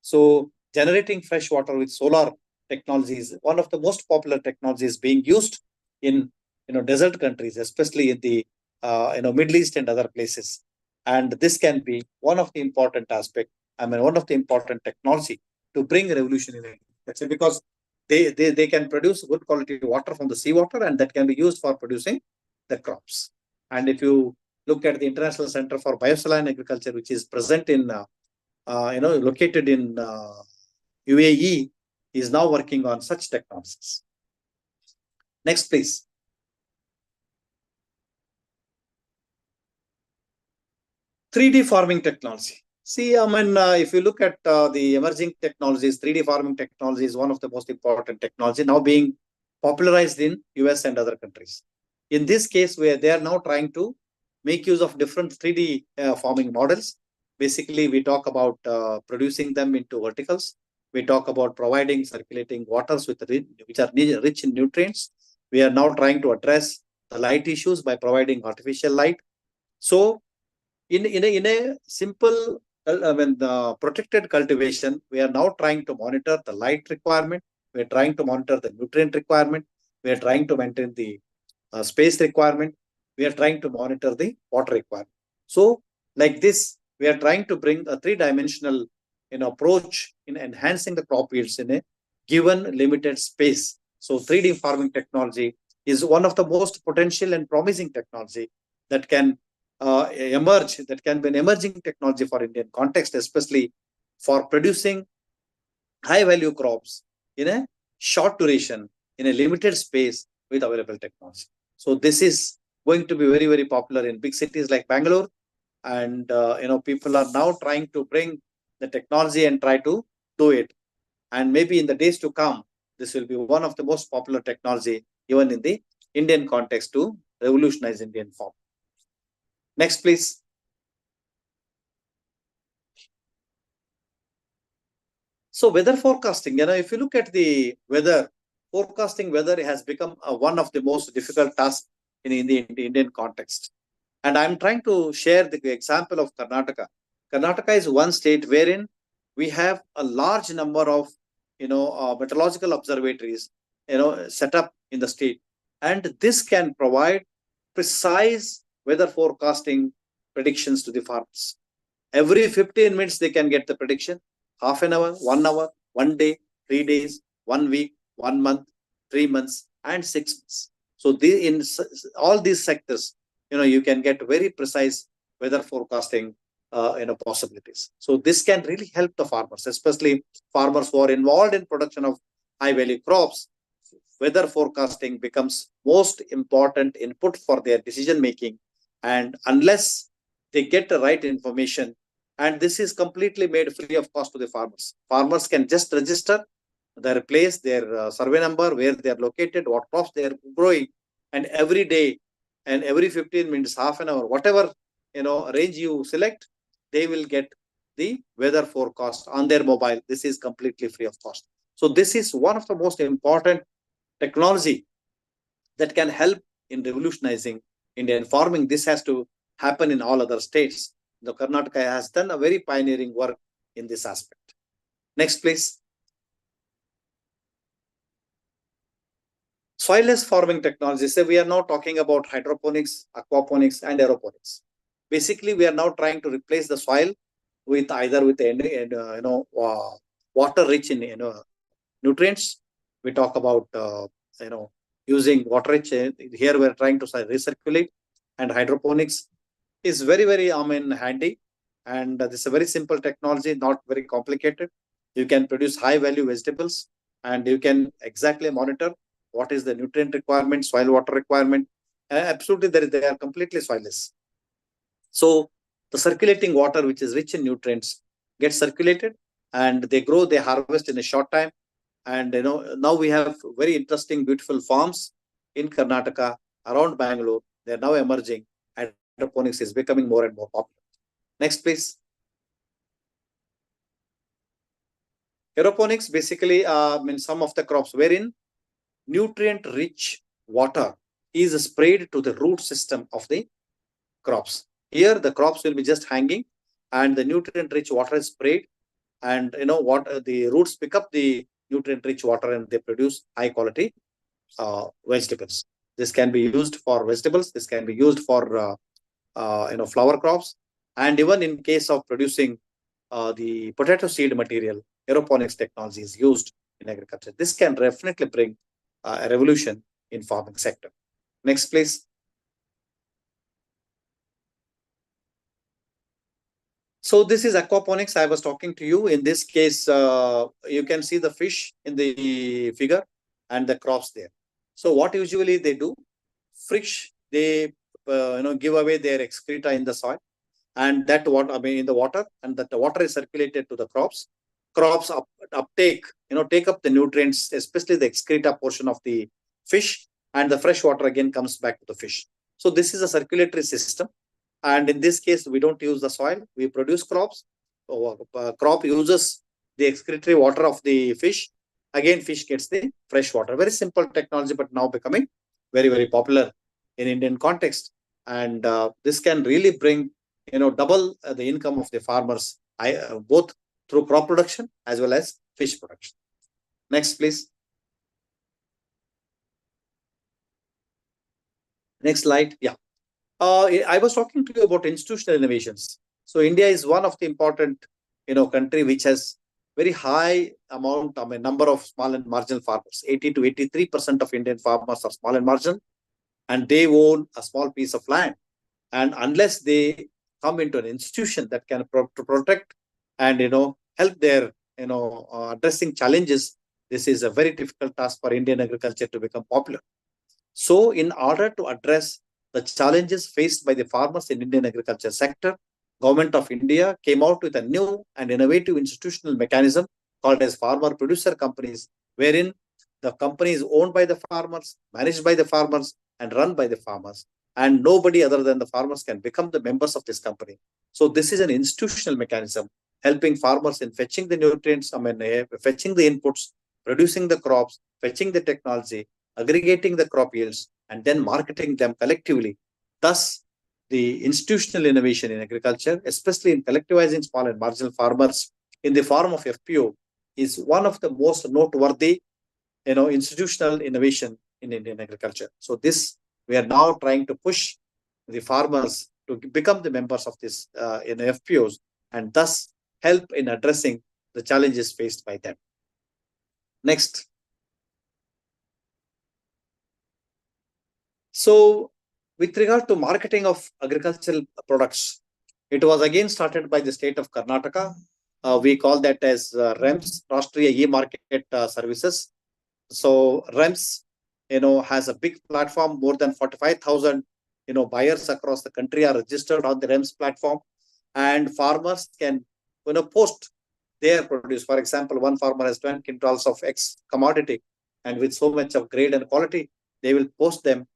So generating fresh water with solar technology is one of the most popular technologies being used in desert countries, especially in the Middle East and other places. And this can be one of the important aspects, one of the important technology to bring revolution in agriculture, because they can produce good quality water from the seawater, and that can be used for producing the crops. And if you look at the International Center for Biosaline Agriculture, which is present in, located in UAE, is now working on such technologies. Next, please. (3D) farming technology. See, if you look at the emerging technologies, 3D farming technology is one of the most important technology now being popularized in US and other countries. In this case, where they are now trying to make use of different 3D farming models. Basically, we talk about producing them into verticals. We talk about providing circulating waters which are rich in nutrients. We are now trying to address the light issues by providing artificial light. So, in a simple, the protected cultivation, we are now trying to monitor the light requirement. We are trying to monitor the nutrient requirement. We are trying to maintain the space requirement. We are trying to monitor the water requirement. So Like this, we are trying to bring a three-dimensional approach in enhancing the crop yields in a given limited space. So 3D farming technology is one of the most potential and promising technology that can emerge, that can be an emerging technology for Indian context, especially for producing high-value crops in a short duration, in a limited space with available technology. So this is going to be very, very popular in big cities like Bangalore. And people are now trying to bring the technology and try to do it. And maybe in the days to come, this will be one of the most popular technology even in the Indian context to revolutionize Indian farm. Next, please. So weather forecasting, if you look at the weather, forecasting weather has become one of the most difficult tasks in the Indian context. And I'm trying to share the example of Karnataka. Karnataka is one state wherein we have a large number of, meteorological observatories, set up in the state. And this can provide precise weather forecasting predictions to the farmers. Every 15 minutes, they can get the prediction. Half an hour, 1 hour, 1 day, 3 days, 1 week, 1 month, 3 months, and 6 months. So in all these sectors, you can get very precise weather forecasting, possibilities. So this can really help the farmers, especially farmers who are involved in production of high-value crops. Weather forecasting becomes most important input for their decision-making. And unless they get the right information, and this is completely made free of cost to the farmers. Farmers can just register their place, their survey number, where they are located, what crops they are growing, and every day and every 15 minutes, half an hour, whatever range you select, they will get the weather forecast on their mobile. This is completely free of cost. So this is one of the most important technology that can help in revolutionizing Indian farming. This has to happen in all other states. The Karnataka has done a very pioneering work in this aspect. Next, please. Soilless farming technology. So we are now talking about hydroponics, aquaponics, and aeroponics. Basically, we are now trying to replace the soil with either with water rich in nutrients. We talk about using water rich. Here we are trying to recirculate, and hydroponics is very, very handy. And this is a very simple technology, not very complicated. You can produce high value vegetables, and you can exactly monitor what is the nutrient requirement, soil water requirement. Absolutely, they are completely soilless. So the circulating water, which is rich in nutrients, gets circulated, and they grow, they harvest in a short time. And now we have very interesting, beautiful farms in Karnataka, around Bangalore. They are now emerging, and hydroponics is becoming more and more popular. Next, please. Aeroponics basically means some of the crops wherein nutrient-rich water is sprayed to the root system of the crops. Here, the crops will be just hanging, and the nutrient-rich water is sprayed, and the roots pick up the nutrient-rich water, and they produce high-quality vegetables. This can be used for vegetables. This can be used for flower crops, and even in case of producing the potato seed material, aeroponics technology is used in agriculture. This can definitely bring a revolution in farming sector. Next, please. So this is aquaponics. I was talking to you. In this case, you can see the fish in the figure and the crops there. So what usually they do, fish, they give away their excreta in the soil, and that water, in the water, and that the water is circulated to the crops. Crops uptake, take up the nutrients, especially the excreta portion of the fish, and the fresh water again comes back to the fish. So this is a circulatory system. And in this case, we don't use the soil. We produce crops. Crop uses the excretory water of the fish. Again, fish gets the fresh water. Very simple technology, but now becoming very, very popular in Indian context. And this can really bring, double the income of the farmers, both through crop production as well as fish production. Next, please. Next slide. Yeah. I was talking to you about institutional innovations. So India is one of the important, country which has very high amount, number of small and marginal farmers. 80 to 83% of Indian farmers are small and marginal, and they own a small piece of land. And unless they come into an institution that can protect and help their addressing challenges, this is a very difficult task for Indian agriculture to become popular. So in order to address the challenges faced by the farmers in Indian agriculture sector, Government of India came out with a new and innovative institutional mechanism called as farmer producer companies, wherein the company is owned by the farmers, managed by the farmers, and run by the farmers. And nobody other than the farmers can become the members of this company. So this is an institutional mechanism helping farmers in fetching the nutrients, fetching the inputs, producing the crops, fetching the technology, aggregating the crop yields, and then marketing them collectively. Thus, the institutional innovation in agriculture, especially in collectivizing small and marginal farmers in the form of FPO, is one of the most noteworthy, institutional innovation in Indian agriculture. So this, we are now trying to push the farmers to become the members of this FPOs, and thus help in addressing the challenges faced by them. Next. So with regard to marketing of agricultural products, it was again started by the state of Karnataka. We call that as REMS, Rashtriya E-Market Services. So REMS, has a big platform. More than 45,000, buyers across the country are registered on the REMS platform, and farmers can, post their produce. For example, one farmer has 10 quintals of X commodity, and with so much of grade and quality, they will post them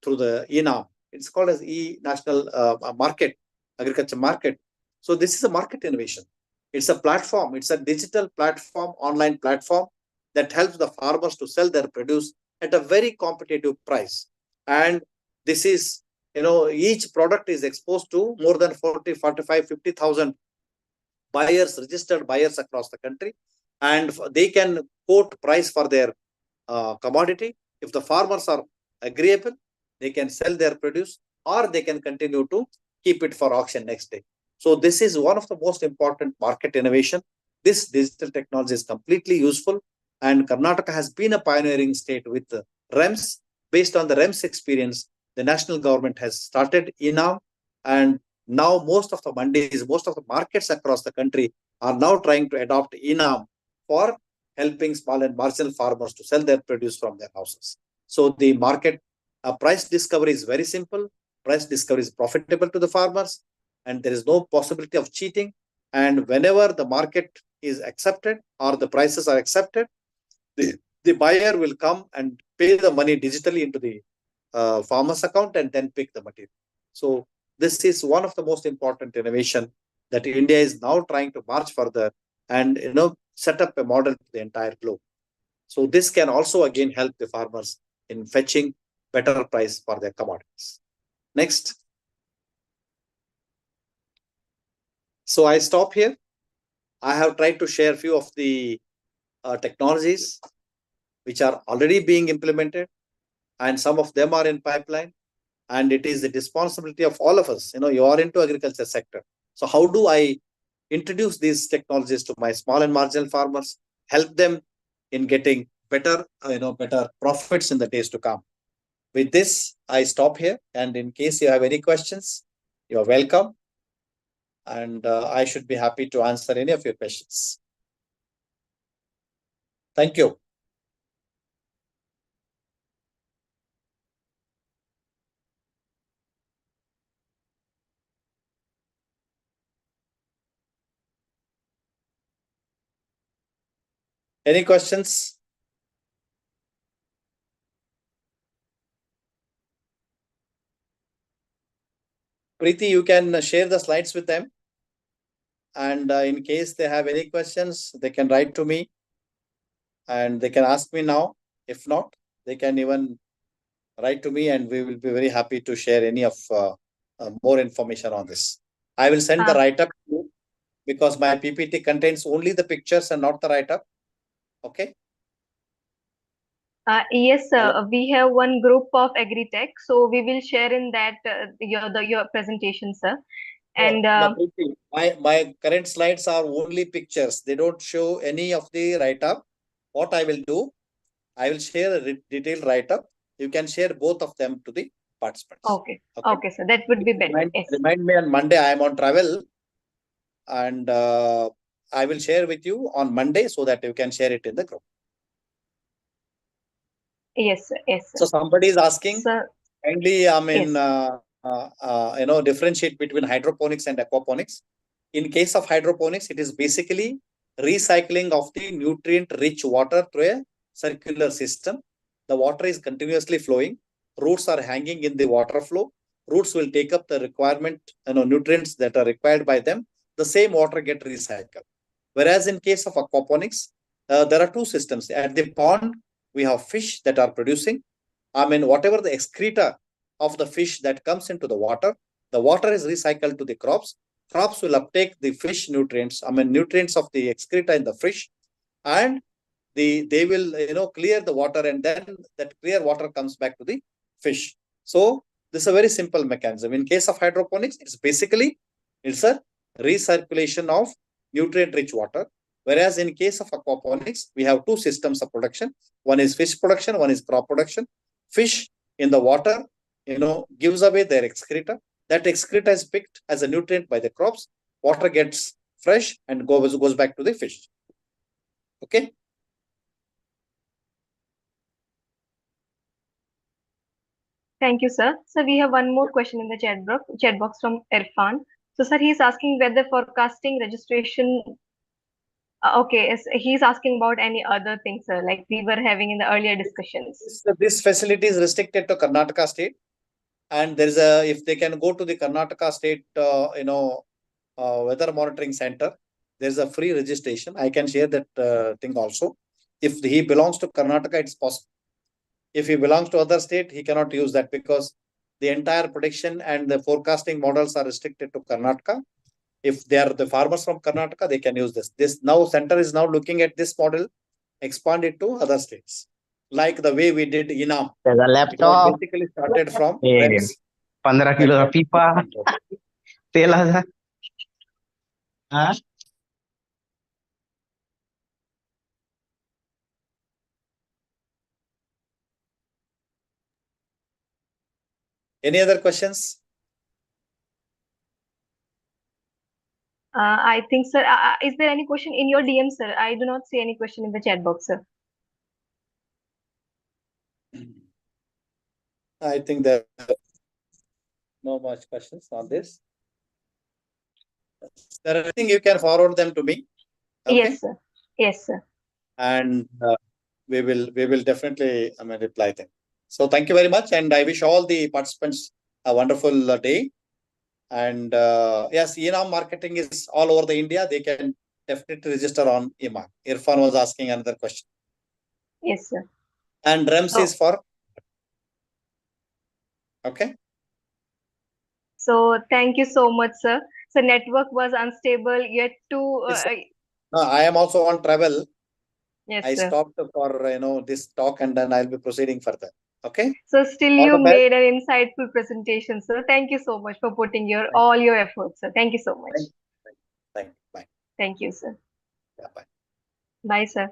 through the e-NAM. It's called as e-national market, agriculture market. So this is a market innovation. It's a platform. It's a digital platform, online platform that helps the farmers to sell their produce at a very competitive price. And this is, each product is exposed to more than 40, 45, 50,000 buyers, registered buyers across the country. And they can quote price for their commodity. If the farmers are agreeable, they can sell their produce, or they can continue to keep it for auction next day. So this is one of the most important market innovation. This digital technology is completely useful, and Karnataka has been a pioneering state with REMS. Based on the REMS experience, the national government has started e-NAM, and now most of the mandis, most of the markets across the country are now trying to adopt e-NAM for helping small and marginal farmers to sell their produce from their houses. So the market price discovery is very simple. Price discovery is profitable to the farmers, and there is no possibility of cheating. And whenever the market is accepted or the prices are accepted, the buyer will come and pay the money digitally into the farmer's account and then pick the material. So this is one of the most important innovation that India is now trying to march further and set up a model to the entire globe. So this can also again help the farmers in fetching better price for their commodities. Next. So I stop here. I have tried to share a few of the technologies which are already being implemented, and some of them are in pipeline. And it is the responsibility of all of us. You are into agriculture sector. So how do I introduce these technologies to my small and marginal farmers, help them in getting better, better profits in the days to come? With this, I stop here. And in case you have any questions, you're welcome. And I should be happy to answer any of your questions. Thank you. Any questions? Preeti, you can share the slides with them. And in case they have any questions, they can write to me. And they can ask me now. If not, they can even write to me, and we will be very happy to share any of more information on this. I will send the write-up to you, because my PPT contains only the pictures and not the write-up. Okay. Yes, sir. We have one group of Agritech, so we will share in that your presentation, sir. And my current slides are only pictures. They don't show any of the write-up. What I will do, I will share a detailed write-up. You can share both of them to the participants. okay, sir. That would be better. Remind me on Monday. I am on travel, and I will share with you on Monday so that you can share it in the group. Yes, sir. Yes, sir. So somebody is asking, sir, kindly, I mean, yes. Differentiate between hydroponics and aquaponics. In case of hydroponics, it is basically recycling of the nutrient-rich water through a circular system. The water is continuously flowing. Roots are hanging in the water flow. Roots will take up the requirement, nutrients that are required by them. The same water get recycled. Whereas in case of aquaponics, there are two systems. At the pond, we have fish that are producing. I mean, whatever the excreta of the fish that comes into the water is recycled to the crops. Crops will uptake the fish nutrients, I mean, nutrients of the excreta in the fish, and they will, clear the water, and then that clear water comes back to the fish. So this is a very simple mechanism. In case of hydroponics, it's a recirculation of nutrient-rich water. Whereas in case of aquaponics, we have two systems of production. One is fish production, one is crop production. Fish in the water, gives away their excreta. That excreta is picked as a nutrient by the crops. Water gets fresh and goes back to the fish. Okay. Thank you, sir. So we have one more question in the chat box from Irfan. So, sir, he's asking whether forecasting registration. Okay, he's asking about any other things, sir, like we were having in the earlier discussions. This facility is restricted to Karnataka state, and there is if they can go to the Karnataka state, weather monitoring center, there is a free registration. I can share that thing also. If he belongs to Karnataka, it's possible. If he belongs to other state, he cannot use that because the entire prediction and the forecasting models are restricted to Karnataka. If they are the farmers from Karnataka, they can use this. This now center is now looking at this model, expand it to other states, like the way we did INAM. There's a laptop. Basically started from 15 kilo का पीपा 13,000. हाँ Any other questions? I think, sir, is there any question in your DM, sir? I do not see any question in the chat box, sir. I think there are no much questions on this. There are anything you can forward them to me. Okay? Yes, sir. Yes, sir. And we will definitely reply them. So thank you very much, and I wish all the participants a wonderful day. And yes, ENAM marketing is all over the India. They can definitely register on EMA. Irfan was asking another question. Yes, sir. And REMS is for. Okay. So thank you so much, sir. So network was unstable yet to. No, I am also on travel. Yes, I sir. stopped for this talk, and then I'll be proceeding further. Okay. So still All you the best. made an insightful presentation, sir. Thank you so much for putting all your efforts, sir. Thank you so much. Thank you. Bye. Thank you, sir. Yeah, bye. Bye, sir.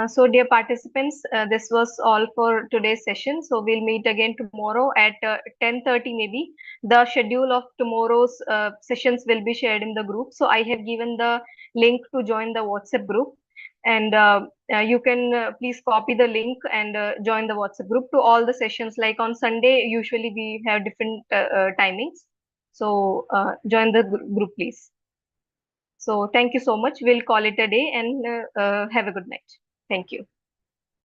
So dear participants, this was all for today's session. So we'll meet again tomorrow at 10:30 maybe. The schedule of tomorrow's sessions will be shared in the group. So I have given the link to join the WhatsApp group. And you can please copy the link and join the WhatsApp group to all the sessions. Like on Sunday, usually we have different timings. So join the group, please. So thank you so much. We'll call it a day and have a good night. Thank you.